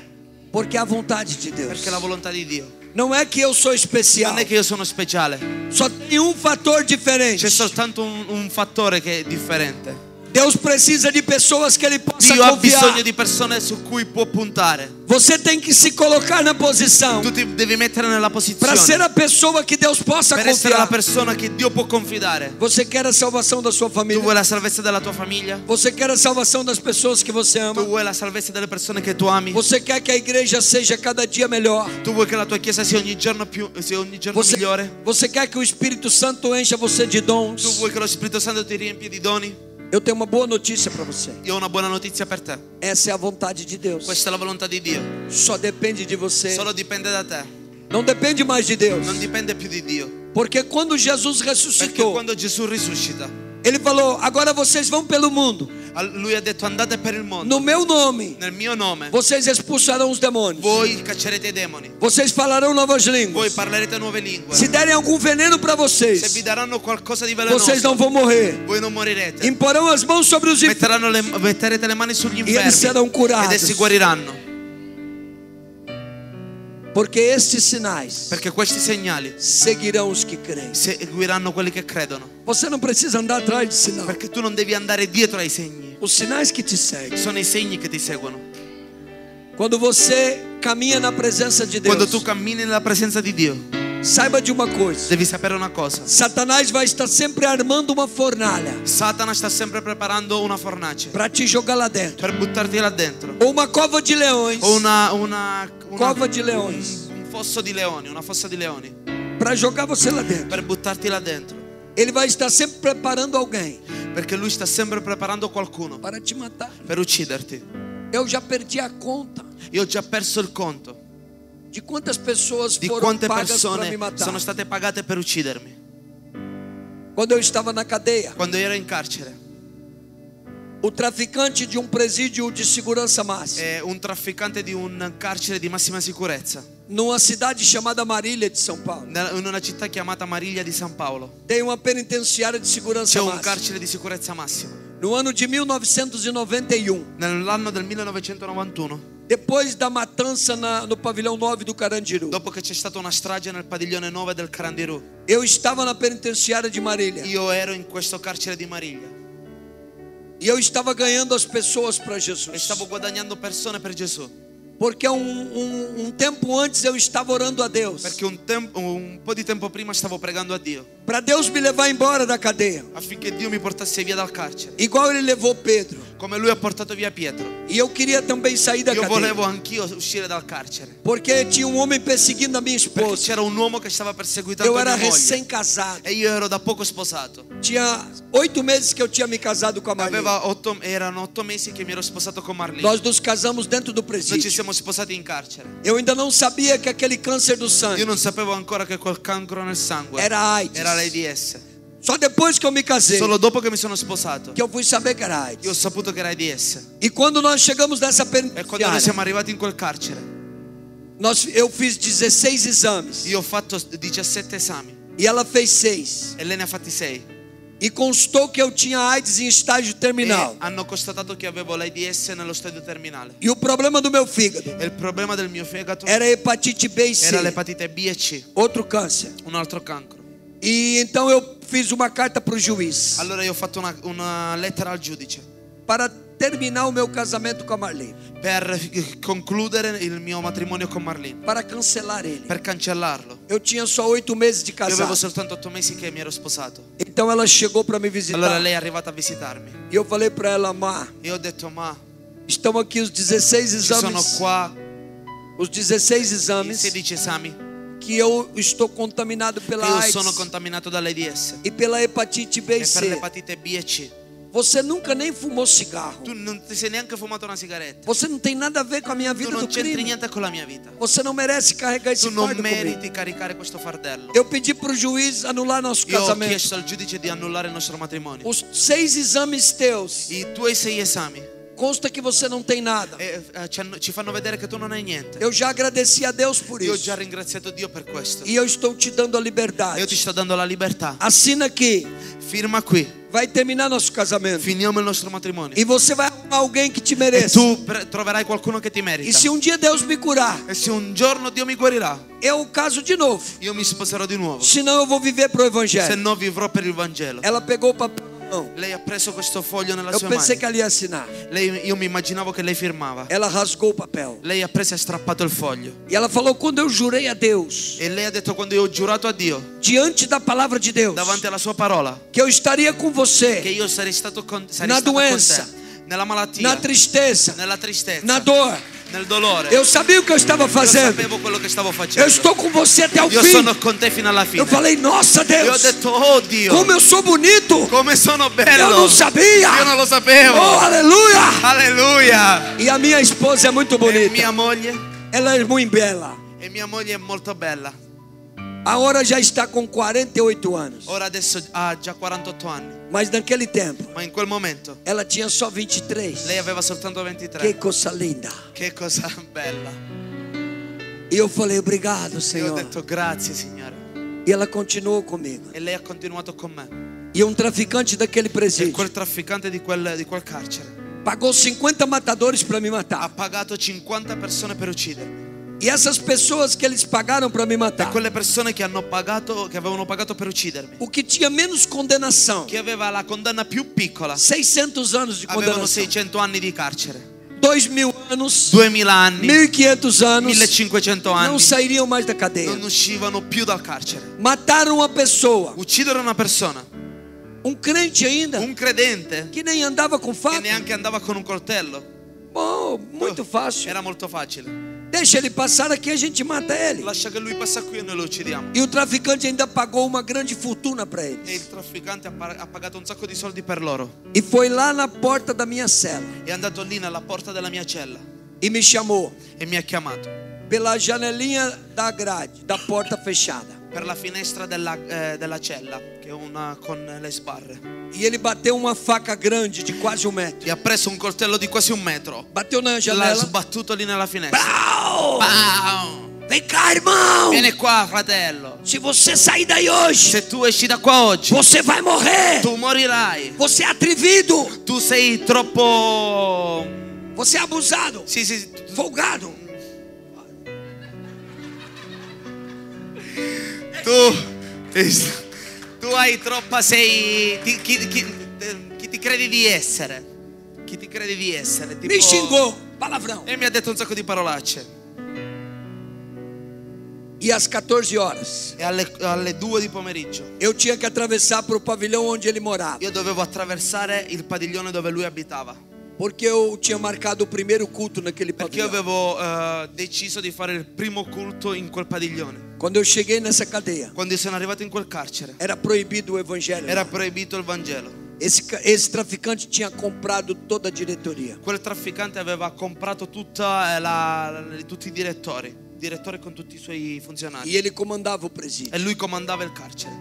Speaker 2: Porque é a vontade de Deus.
Speaker 3: Perché è la volontà di Dio.
Speaker 2: Não é que eu sou especial.
Speaker 3: Non è che io sono speciale,
Speaker 2: Só tem um fator diferente.
Speaker 3: c'è soltanto un fattore che è differente.
Speaker 2: Deus precisa de pessoas que Ele possa
Speaker 3: Dio ha
Speaker 2: confiar.
Speaker 3: bisogno di persone su cui può puntare.
Speaker 2: Você tem que se colocar na posição
Speaker 3: Tu ti devi mettere nella
Speaker 2: para ser
Speaker 3: posizione
Speaker 2: a pessoa que Deus possa
Speaker 3: per essere la
Speaker 2: confiar.
Speaker 3: persona che Dio può confidare.
Speaker 2: Você quer a salvação da sua
Speaker 3: Tu
Speaker 2: família?
Speaker 3: vuoi la salvezza della tua famiglia?
Speaker 2: Você quer a salvação das pessoas que você
Speaker 3: Tu
Speaker 2: ama?
Speaker 3: vuoi la salvezza delle persone che tu ami?
Speaker 2: Você quer que a igreja seja cada dia melhor?
Speaker 3: Tu vuoi che la tua chiesa sia ogni giorno migliore?
Speaker 2: Você quer que o Espírito Santo encha você de
Speaker 3: Tu
Speaker 2: dons?
Speaker 3: vuoi che lo Spirito Santo ti riempia di doni?
Speaker 2: Eu tenho uma boa notícia para você.
Speaker 3: Io ho una buona notizia per te.
Speaker 2: Essa é a vontade de Deus.
Speaker 3: Questa è la volontà di Dio.
Speaker 2: Só depende de você.
Speaker 3: Solo dipende da te.
Speaker 2: Não depende mais de Deus.
Speaker 3: Non dipende più di Dio.
Speaker 2: Porque quando Jesus
Speaker 3: Perché
Speaker 2: ressuscitou,
Speaker 3: quando Gesù risuscita,
Speaker 2: Ele falou: agora vocês vão pelo mundo.
Speaker 3: Lui ha detto andate per il mondo.
Speaker 2: No meu nome,
Speaker 3: Nel mio nome
Speaker 2: vocês expulsarão os demônios.
Speaker 3: voi caccerete i demoni.
Speaker 2: Vocês falarão novas
Speaker 3: Voi
Speaker 2: línguas.
Speaker 3: parlerete nuove lingue.
Speaker 2: Se derem algum veneno para
Speaker 3: Se vi
Speaker 2: vocês,
Speaker 3: daranno qualcosa di velenoso,
Speaker 2: vocês não vão morrer.
Speaker 3: voi non morirete.
Speaker 2: Imporão as mãos sobre os enfermos
Speaker 3: Metterete le mani sugli
Speaker 2: e eles serão
Speaker 3: infermi ed
Speaker 2: curados.
Speaker 3: essi guariranno.
Speaker 2: Porque estes sinais
Speaker 3: Perché questi segnali
Speaker 2: seguirão os que creem.
Speaker 3: seguiranno quelli che credono.
Speaker 2: Você não precisa andar atrás de sinal.
Speaker 3: Perché tu non devi andare dietro ai segni.
Speaker 2: Os sinais que te seguem.
Speaker 3: Sono i segni che ti seguono.
Speaker 2: Quando você caminha na presença de
Speaker 3: Quando
Speaker 2: Deus,
Speaker 3: tu cammini nella presenza di Dio,
Speaker 2: saiba de uma coisa:
Speaker 3: devi sapere una cosa.
Speaker 2: Satanás vai estar sempre armando uma fornalha
Speaker 3: Satana sta sempre preparando una fornace
Speaker 2: para te jogar lá dentro,
Speaker 3: per buttarti là dentro.
Speaker 2: ou uma cova de leões,
Speaker 3: O una
Speaker 2: cova de leões,
Speaker 3: un fosso di leoni, una fossa di leoni,
Speaker 2: para jogar você lá dentro.
Speaker 3: per buttarti là dentro.
Speaker 2: Ele vai estar sempre preparando alguém
Speaker 3: Perché lui sta sempre preparando qualcuno
Speaker 2: para te matar.
Speaker 3: per ucciderti.
Speaker 2: Eu já perdi a conta
Speaker 3: Io ho già perso il conto
Speaker 2: de quantas pessoas
Speaker 3: di
Speaker 2: foram
Speaker 3: quante
Speaker 2: pagas para me
Speaker 3: persone
Speaker 2: matar.
Speaker 3: sono state pagate per uccidermi.
Speaker 2: Quando eu estava na cadeia,
Speaker 3: Quando ero in carcere,
Speaker 2: o traficante de um presídio de segurança máxima,
Speaker 3: è un trafficante di un carcere di massima sicurezza,
Speaker 2: numa cidade chamada Marília de São Paulo.
Speaker 3: in una città chiamata Mariglia di San Paolo.
Speaker 2: Tem uma penitenciária de segurança
Speaker 3: C'è un
Speaker 2: máxima.
Speaker 3: carcere di sicurezza massima.
Speaker 2: No ano de 1991,
Speaker 3: Nell'anno del 1991,
Speaker 2: depois da matança no pavilhão 9 do Carandiru,
Speaker 3: dopo che c'è stata una strage nel padiglione 9 del Carandiru,
Speaker 2: eu estava na penitenciária de Marília
Speaker 3: io ero in questo carcere di Mariglia
Speaker 2: e eu estava ganhando as pessoas para
Speaker 3: e
Speaker 2: Jesus.
Speaker 3: stavo guadagnando persone per Gesù,
Speaker 2: Porque um tempo antes eu estava orando a Deus
Speaker 3: perché un po' di tempo prima stavo pregando a Dio
Speaker 2: para Deus me levar embora da cadeia,
Speaker 3: affinché Dio mi portasse via dal carcere,
Speaker 2: igual Ele levou Pedro.
Speaker 3: come Lui ha portato via Pietro.
Speaker 2: E eu queria também sair da
Speaker 3: Io
Speaker 2: cadeia,
Speaker 3: volevo anch'io uscire dal carcere,
Speaker 2: porque tinha um homem perseguindo a minha
Speaker 3: perché
Speaker 2: esposa.
Speaker 3: c'era un uomo che stava perseguitando
Speaker 2: Eu
Speaker 3: mia
Speaker 2: era
Speaker 3: moglie
Speaker 2: recém-casado.
Speaker 3: e io ero da poco sposato.
Speaker 2: Tinha 8 meses que eu tinha me casado com a Maria.
Speaker 3: Erano 8 mesi che mi ero sposato con Marlene.
Speaker 2: Nós nos casamos dentro do
Speaker 3: Noi ci
Speaker 2: presídio.
Speaker 3: siamo sposati in carcere.
Speaker 2: Eu ainda não sabia que aquele câncer do
Speaker 3: Io
Speaker 2: sangue
Speaker 3: non sapevo ancora che quel cancro nel sangue
Speaker 2: era AIDS.
Speaker 3: era l'AIDS.
Speaker 2: Só depois que eu me casei
Speaker 3: Solo dopo che mi sono sposato
Speaker 2: que eu fui saber que era
Speaker 3: io ho
Speaker 2: AIDS.
Speaker 3: saputo che era AIDS.
Speaker 2: E quando nós chegamos nessa
Speaker 3: E quando noi
Speaker 2: penitenciária,
Speaker 3: siamo arrivati in quel carcere,
Speaker 2: eu fiz 16 exames
Speaker 3: io ho fatto 17 esami
Speaker 2: e ela fez 6.
Speaker 3: e lei ne ha fatti 6.
Speaker 2: E constou que eu tinha AIDS em estágio terminal.
Speaker 3: E hanno constatato che avevo l'AIDS nello stadio terminale.
Speaker 2: E o problema do meu fígado
Speaker 3: E il problema del mio fegato
Speaker 2: era hepatite B e C,
Speaker 3: era l'epatite B e C,
Speaker 2: outro câncer.
Speaker 3: un altro cancro.
Speaker 2: E então eu fiz uma carta para o juiz
Speaker 3: Allora io ho fatto una lettera al giudice
Speaker 2: para terminar o meu casamento com a Marlene,
Speaker 3: per concludere il mio matrimonio con Marlene,
Speaker 2: para cancelar ele.
Speaker 3: per cancellarlo.
Speaker 2: Eu tinha só 8 meses de
Speaker 3: Io avevo
Speaker 2: casado.
Speaker 3: soltanto 8 mesi che mi ero sposato.
Speaker 2: Então ela chegou para me
Speaker 3: Allora
Speaker 2: visitar.
Speaker 3: lei è arrivata a visitarmi.
Speaker 2: E eu falei para ela, Má,
Speaker 3: E ho detto, ma
Speaker 2: estão aqui os 16
Speaker 3: ci sono
Speaker 2: exames,
Speaker 3: qua
Speaker 2: os 16
Speaker 3: i
Speaker 2: exames
Speaker 3: 16 esami
Speaker 2: que eu estou contaminado
Speaker 3: che
Speaker 2: pela
Speaker 3: io
Speaker 2: AIDS
Speaker 3: sono contaminato dall'AIDS
Speaker 2: e pela hepatite B
Speaker 3: e
Speaker 2: e
Speaker 3: per
Speaker 2: C.
Speaker 3: l'epatite B e C.
Speaker 2: Você nunca nem fumou cigarro.
Speaker 3: Tu non ti sei neanche fumato una sigaretta.
Speaker 2: Você não tem nada a ver com a minha
Speaker 3: Tu
Speaker 2: vida
Speaker 3: non
Speaker 2: do
Speaker 3: c'entri
Speaker 2: crime.
Speaker 3: niente con la mia vita.
Speaker 2: Você não merece carregar esse
Speaker 3: Tu non
Speaker 2: fardo comigo.
Speaker 3: meriti caricare questo fardello.
Speaker 2: Eu pedi para o juiz anular nosso
Speaker 3: Io ho
Speaker 2: casamento.
Speaker 3: chiesto al giudice di annullare il nostro matrimonio.
Speaker 2: Os 6 exames teus
Speaker 3: I tuoi 6 esami
Speaker 2: consta que você não tem nada.
Speaker 3: ci fanno vedere che tu non hai niente.
Speaker 2: Eu já agradeci a Deus por
Speaker 3: Io ho
Speaker 2: isso.
Speaker 3: già ringraziato Dio per questo.
Speaker 2: E eu estou te dando a liberdade.
Speaker 3: Io ti sto dando la libertà.
Speaker 2: Assina aqui.
Speaker 3: Firma qui.
Speaker 2: Vai terminar nosso casamento.
Speaker 3: Finiamo il nostro matrimonio.
Speaker 2: E você vai arrumar alguém que te
Speaker 3: E
Speaker 2: mereça.
Speaker 3: tu troverai qualcuno che ti
Speaker 2: E
Speaker 3: merita.
Speaker 2: se um dia Deus me curar,
Speaker 3: E se un giorno Dio mi guarirà,
Speaker 2: eu caso de novo.
Speaker 3: io mi sposerò di nuovo.
Speaker 2: Senão eu vou viver pro
Speaker 3: Se
Speaker 2: evangelho.
Speaker 3: no vivrò per il Vangelo.
Speaker 2: Ela pegou o papel na mão.
Speaker 3: Lei ha preso questo foglio nella
Speaker 2: Eu
Speaker 3: sua
Speaker 2: pensei
Speaker 3: mano.
Speaker 2: que ela ia assinar.
Speaker 3: Io mi immaginavo che lei firmava.
Speaker 2: Ela rasgou o papel.
Speaker 3: Lei ha preso e strappato il foglio.
Speaker 2: E ela falou: quando eu jurei a Deus,
Speaker 3: E lei ha detto, quando io ho giurato a Dio,
Speaker 2: diante da palavra de Deus,
Speaker 3: davanti alla sua parola,
Speaker 2: que eu estaria com
Speaker 3: che
Speaker 2: você
Speaker 3: io sarei stato con
Speaker 2: Na
Speaker 3: te,
Speaker 2: doença.
Speaker 3: nella malattia,
Speaker 2: na tristeza,
Speaker 3: nella tristezza,
Speaker 2: na dor.
Speaker 3: nel dolore.
Speaker 2: Eu sabia o que eu estava
Speaker 3: Io
Speaker 2: fazendo.
Speaker 3: sapevo quello che stavo
Speaker 2: Eu
Speaker 3: facendo.
Speaker 2: estou com você até o
Speaker 3: Io
Speaker 2: fim.
Speaker 3: sono con te fino alla fine.
Speaker 2: Eu falei: nossa
Speaker 3: E ho
Speaker 2: Deus,
Speaker 3: detto, oh Dio,
Speaker 2: como eu sou bonito.
Speaker 3: come sono
Speaker 2: Eu
Speaker 3: bello.
Speaker 2: não sabia.
Speaker 3: Io non lo sapevo.
Speaker 2: Oh, aleluia.
Speaker 3: Alleluia.
Speaker 2: E a minha esposa é muito
Speaker 3: E
Speaker 2: bonita.
Speaker 3: mia moglie?
Speaker 2: Ela é muito bela.
Speaker 3: E mia moglie è molto bella.
Speaker 2: Agora já está com 48 anos.
Speaker 3: Ora adesso ha già 48 anni.
Speaker 2: Mas naquele tempo,
Speaker 3: Ma in quel momento
Speaker 2: ela tinha só 23.
Speaker 3: lei aveva soltanto
Speaker 2: Que
Speaker 3: 23.
Speaker 2: coisa linda.
Speaker 3: Che cosa bella.
Speaker 2: E eu falei: obrigado,
Speaker 3: E ho
Speaker 2: Senhor.
Speaker 3: detto grazie Signore.
Speaker 2: E ela continuou comigo.
Speaker 3: E lei ha continuato con me.
Speaker 2: E um traficante daquele
Speaker 3: E
Speaker 2: presídio
Speaker 3: quel trafficante di quel carcere
Speaker 2: pagou 50 matadores para me
Speaker 3: ha
Speaker 2: matar.
Speaker 3: pagato 50 persone per uccidermi.
Speaker 2: E essas pessoas que eles pagaram para me
Speaker 3: E
Speaker 2: matar,
Speaker 3: quelle persone che avevano pagato per uccidermi,
Speaker 2: o que tinha menos condenação,
Speaker 3: chi aveva la condanna più piccola,
Speaker 2: 600 anos de
Speaker 3: avevano
Speaker 2: condenação,
Speaker 3: 600 anni di carcere.
Speaker 2: 2000 anos,
Speaker 3: 2000 anni,
Speaker 2: 1500 anos,
Speaker 3: 1500
Speaker 2: não
Speaker 3: anni,
Speaker 2: sairiam mais da cadeia.
Speaker 3: non uscivano più dal carcere.
Speaker 2: Mataram uma pessoa,
Speaker 3: Uccidere una persona,
Speaker 2: um crente ainda,
Speaker 3: un credente
Speaker 2: que nem andava com
Speaker 3: che
Speaker 2: faca.
Speaker 3: neanche andava con un coltello,
Speaker 2: Bom, muito fácil.
Speaker 3: era molto facile.
Speaker 2: Deixa ele passar aqui, a gente mata ele.
Speaker 3: Lascia che lui passa qui e noi lo uccidiamo.
Speaker 2: E o traficante ainda pagou uma grande fortuna para
Speaker 3: E
Speaker 2: eles.
Speaker 3: il trafficante ha pagato un sacco di soldi per loro.
Speaker 2: E foi lá na porta da minha cela
Speaker 3: È andato lì nella porta della mia cella
Speaker 2: e me chamou
Speaker 3: e mi ha chiamato
Speaker 2: pela janelinha da grade, da porta fechada.
Speaker 3: per la finestra della cella, che è una con le sbarre.
Speaker 2: E ele bateu uma faca grande de quase 1 metro.
Speaker 3: E ha preso un coltello di quasi 1 metro.
Speaker 2: Bateu na
Speaker 3: L'ha
Speaker 2: janela.
Speaker 3: sbattuto lì nella finestra.
Speaker 2: Pau!
Speaker 3: Bam!
Speaker 2: Vem cá, irmão.
Speaker 3: Vieni qua, fratello.
Speaker 2: Se você sair daí hoje,
Speaker 3: Se tu esci da qua oggi,
Speaker 2: você vai morrer.
Speaker 3: tu morirai.
Speaker 2: Você é atrevido.
Speaker 3: Tu sei troppo...
Speaker 2: Você é abusado.
Speaker 3: Sì, sì,
Speaker 2: Folgado.
Speaker 3: tu hai troppa sei... Chi ti credi di essere? Chi ti credi di essere? Tipo...
Speaker 2: Me xingou. Palavrão.
Speaker 3: E mi ha detto un sacco di parolacce.
Speaker 2: E às 14 horas,
Speaker 3: E alle 2 di pomeriggio
Speaker 2: eu tinha que atravessar para o pavilhão onde ele morava.
Speaker 3: io dovevo attraversare il padiglione dove lui abitava.
Speaker 2: Porque eu tinha marcado o primeiro culto naquele
Speaker 3: Perché io
Speaker 2: pavilhão.
Speaker 3: avevo deciso di fare il primo culto in quel padiglione.
Speaker 2: Quando eu cheguei nessa cadeia,
Speaker 3: Quando io sono arrivato in quel carcere
Speaker 2: era proibido o evangelho.
Speaker 3: era proibito il Vangelo.
Speaker 2: Esse traficante tinha comprado toda a diretoria.
Speaker 3: Quel trafficante aveva comprato tutti i direttori con tutti i suoi funzionari.
Speaker 2: E ele comandava o presídio.
Speaker 3: E lui comandava il carcere.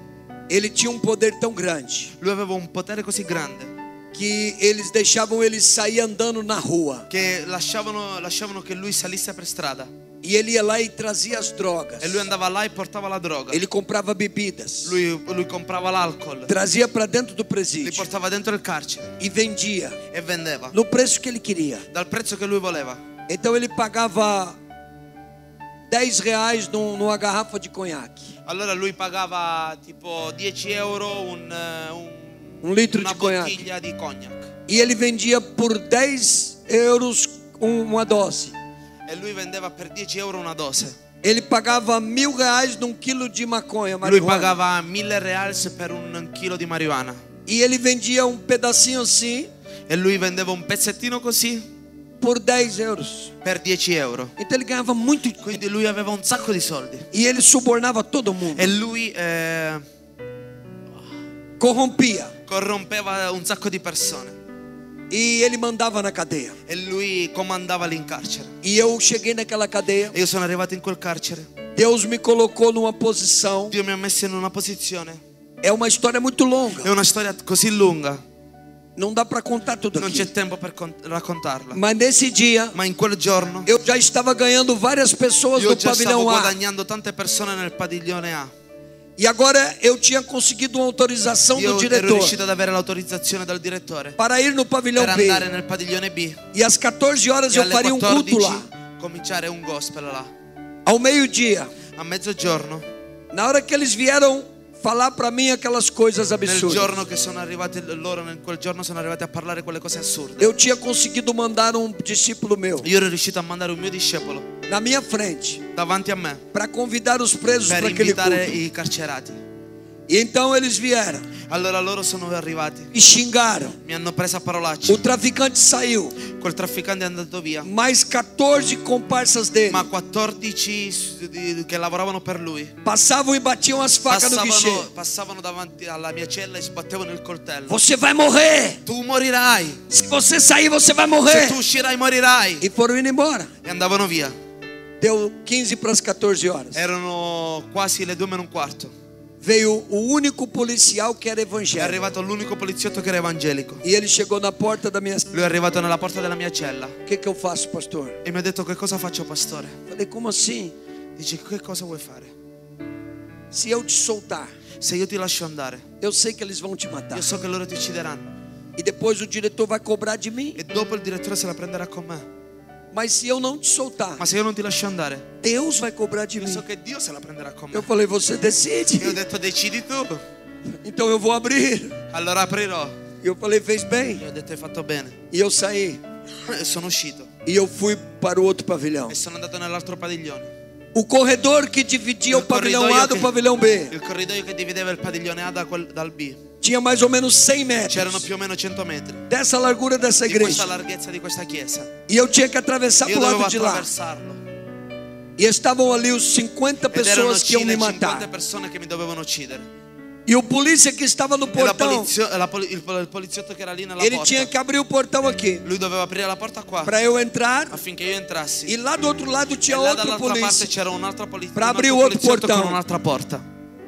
Speaker 2: Ele tinha um poder tão grande
Speaker 3: Lui aveva un potere così grande
Speaker 2: que eles deixavam ele sair andando na rua.
Speaker 3: che lasciavano che lui salisse per strada.
Speaker 2: E ele ia lá e trazia as drogas.
Speaker 3: E lui andava là e portava la droga.
Speaker 2: Ele comprava bebidas.
Speaker 3: Lui comprava l'alcol,
Speaker 2: Trazia para dentro do
Speaker 3: li
Speaker 2: presídio.
Speaker 3: portava dentro il carcere
Speaker 2: E vendia
Speaker 3: e vendeva
Speaker 2: no preço que ele queria.
Speaker 3: dal prezzo che lui voleva.
Speaker 2: Então ele pagava R$10 numa garrafa de conhaque.
Speaker 3: Allora lui pagava tipo 10 euro
Speaker 2: Litro
Speaker 3: una
Speaker 2: de conhaque.
Speaker 3: bottiglia di cognac.
Speaker 2: E ele vendia por 10 euros uma dose.
Speaker 3: E lui vendeva per 10 euro una dose.
Speaker 2: Ele pagava R$1.000 num quilo de maconha,
Speaker 3: Lui
Speaker 2: marihuana.
Speaker 3: pagava 1000 reals per un chilo di marijuana.
Speaker 2: E ele vendia um pedacinho assim
Speaker 3: E lui vendeva un pezzettino così
Speaker 2: por 10 euros.
Speaker 3: per 10 euro.
Speaker 2: Então ele ganhava muito.
Speaker 3: Quindi lui aveva un sacco di soldi.
Speaker 2: E ele subornava todo mundo.
Speaker 3: E lui
Speaker 2: Corrompia.
Speaker 3: corrompeva un sacco di persone.
Speaker 2: E ele mandava na cadeia.
Speaker 3: E lui comandava lì in carcere.
Speaker 2: E eu cheguei naquela cadeia.
Speaker 3: E io sono arrivato in quel carcere.
Speaker 2: Deus me colocou numa posição.
Speaker 3: Dio mi ha messo in una posizione.
Speaker 2: É uma história muito longa.
Speaker 3: È una storia così lunga,
Speaker 2: Não dá para contar tudo
Speaker 3: non
Speaker 2: aqui.
Speaker 3: c'è tempo per raccontarla.
Speaker 2: Mas nesse dia,
Speaker 3: Ma in quel giorno
Speaker 2: eu já estava ganhando várias pessoas
Speaker 3: io
Speaker 2: no
Speaker 3: già stavo
Speaker 2: pavilhão A.
Speaker 3: guadagnando tante persone nel padiglione A.
Speaker 2: E agora eu tinha conseguido uma autorização
Speaker 3: Io
Speaker 2: do
Speaker 3: ero
Speaker 2: diretor
Speaker 3: riuscito ad avere l'autorizzazione dal direttore
Speaker 2: para ir no pavilhão
Speaker 3: per
Speaker 2: B.
Speaker 3: andare nel padiglione B.
Speaker 2: E às 14 horas
Speaker 3: E
Speaker 2: eu
Speaker 3: alle
Speaker 2: faria um culto
Speaker 3: 14
Speaker 2: lá.
Speaker 3: cominciare un gospel là.
Speaker 2: Ao meio-dia,
Speaker 3: A mezzogiorno,
Speaker 2: na hora que eles vieram falar para mim aquelas coisas
Speaker 3: nel
Speaker 2: absurdas,
Speaker 3: giorno che sono arrivati loro, in quel giorno sono arrivati a parlare quelle cose assurde.
Speaker 2: eu tinha conseguido mandar um discípulo meu
Speaker 3: Io ero riuscito a mandare un mio discepolo
Speaker 2: na minha frente
Speaker 3: davanti a me
Speaker 2: para convidar os presos
Speaker 3: per
Speaker 2: para aquele
Speaker 3: invitare
Speaker 2: culto.
Speaker 3: i carcerati.
Speaker 2: E então eles vieram
Speaker 3: Allora loro sono arrivati,
Speaker 2: e xingaram.
Speaker 3: mi hanno preso a parolacce.
Speaker 2: O traficante saiu,
Speaker 3: Quel trafficante è andato via,
Speaker 2: mais 14 comparsas dele
Speaker 3: ma 14 che lavoravano per lui
Speaker 2: passavam e batiam as facas no guichê.
Speaker 3: passavano davanti alla mia cella e sbattevano il coltello.
Speaker 2: Você vai morrer!
Speaker 3: Tu morirai,
Speaker 2: Se você sair, você vai
Speaker 3: se
Speaker 2: morrer!
Speaker 3: tu uscirai morirai.
Speaker 2: E foram indo embora.
Speaker 3: E andavano via.
Speaker 2: Deu 15 para as 14 horas.
Speaker 3: Erano quasi le 2 meno un quarto.
Speaker 2: Veio o único policial que era
Speaker 3: È
Speaker 2: evangélico.
Speaker 3: arrivato l'unico poliziotto che era evangelico.
Speaker 2: E ele chegou na porta da minha.
Speaker 3: Lui è arrivato nella porta della mia cella
Speaker 2: O que eu faço, pastor?
Speaker 3: e mi ha detto: che cosa faccio, pastore?
Speaker 2: Falei, como assim?
Speaker 3: Dice: che cosa vuoi fare?
Speaker 2: Se eu te soltar,
Speaker 3: Se io ti lascio andare,
Speaker 2: eu sei que eles vão te matar.
Speaker 3: io so che loro ti uccideranno.
Speaker 2: E depois o diretor vai cobrar de mim.
Speaker 3: E dopo il direttore se la prenderà con me.
Speaker 2: Mas se eu não te soltar,
Speaker 3: Ma se io non ti lascio andare,
Speaker 2: Deus vai cobrar de
Speaker 3: io
Speaker 2: mim.
Speaker 3: so che Dio se la prenderà con
Speaker 2: Eu
Speaker 3: me.
Speaker 2: falei, você
Speaker 3: E ho
Speaker 2: decide.
Speaker 3: detto: decidi tu.
Speaker 2: Então eu vou abrir.
Speaker 3: Allora aprirò.
Speaker 2: E eu falei, fez bem.
Speaker 3: E ho detto: hai fatto bene.
Speaker 2: E eu saí.
Speaker 3: E sono uscito.
Speaker 2: E eu fui para o outro pavilhão.
Speaker 3: E sono andato nell'altro padiglione.
Speaker 2: O corredor que dividia o
Speaker 3: Il
Speaker 2: pavilhão A
Speaker 3: corridoio
Speaker 2: do
Speaker 3: che-
Speaker 2: pavilhão B
Speaker 3: Il corridoio che divideva il padiglione A dal B.
Speaker 2: tinha mais ou menos 100
Speaker 3: C'erano
Speaker 2: metros
Speaker 3: più o meno 100 metri
Speaker 2: dessa largura dessa
Speaker 3: di questa
Speaker 2: igreja.
Speaker 3: larghezza di questa chiesa.
Speaker 2: E eu tinha que atravessar
Speaker 3: Io
Speaker 2: para o
Speaker 3: dovevo
Speaker 2: lado de lá.
Speaker 3: attraversarlo.
Speaker 2: E estavam ali os 50
Speaker 3: Ed erano
Speaker 2: pessoas que iam me
Speaker 3: circa 50
Speaker 2: matar.
Speaker 3: persone che mi dovevano uccidere.
Speaker 2: E o polícia que estava no
Speaker 3: E la
Speaker 2: portão,
Speaker 3: il poliziotto che era lì nella
Speaker 2: ele
Speaker 3: porta,
Speaker 2: tinha que abrir o portão aqui
Speaker 3: lui doveva aprire la porta qua
Speaker 2: para eu entrar.
Speaker 3: affinché io entrassi.
Speaker 2: E lá do outro lado
Speaker 3: E
Speaker 2: tinha
Speaker 3: là
Speaker 2: outro
Speaker 3: dall'altra parte
Speaker 2: polícia.
Speaker 3: c'era un'altra
Speaker 2: Pra aprire o outro
Speaker 3: poliziotto
Speaker 2: portão.
Speaker 3: con un'altra porta.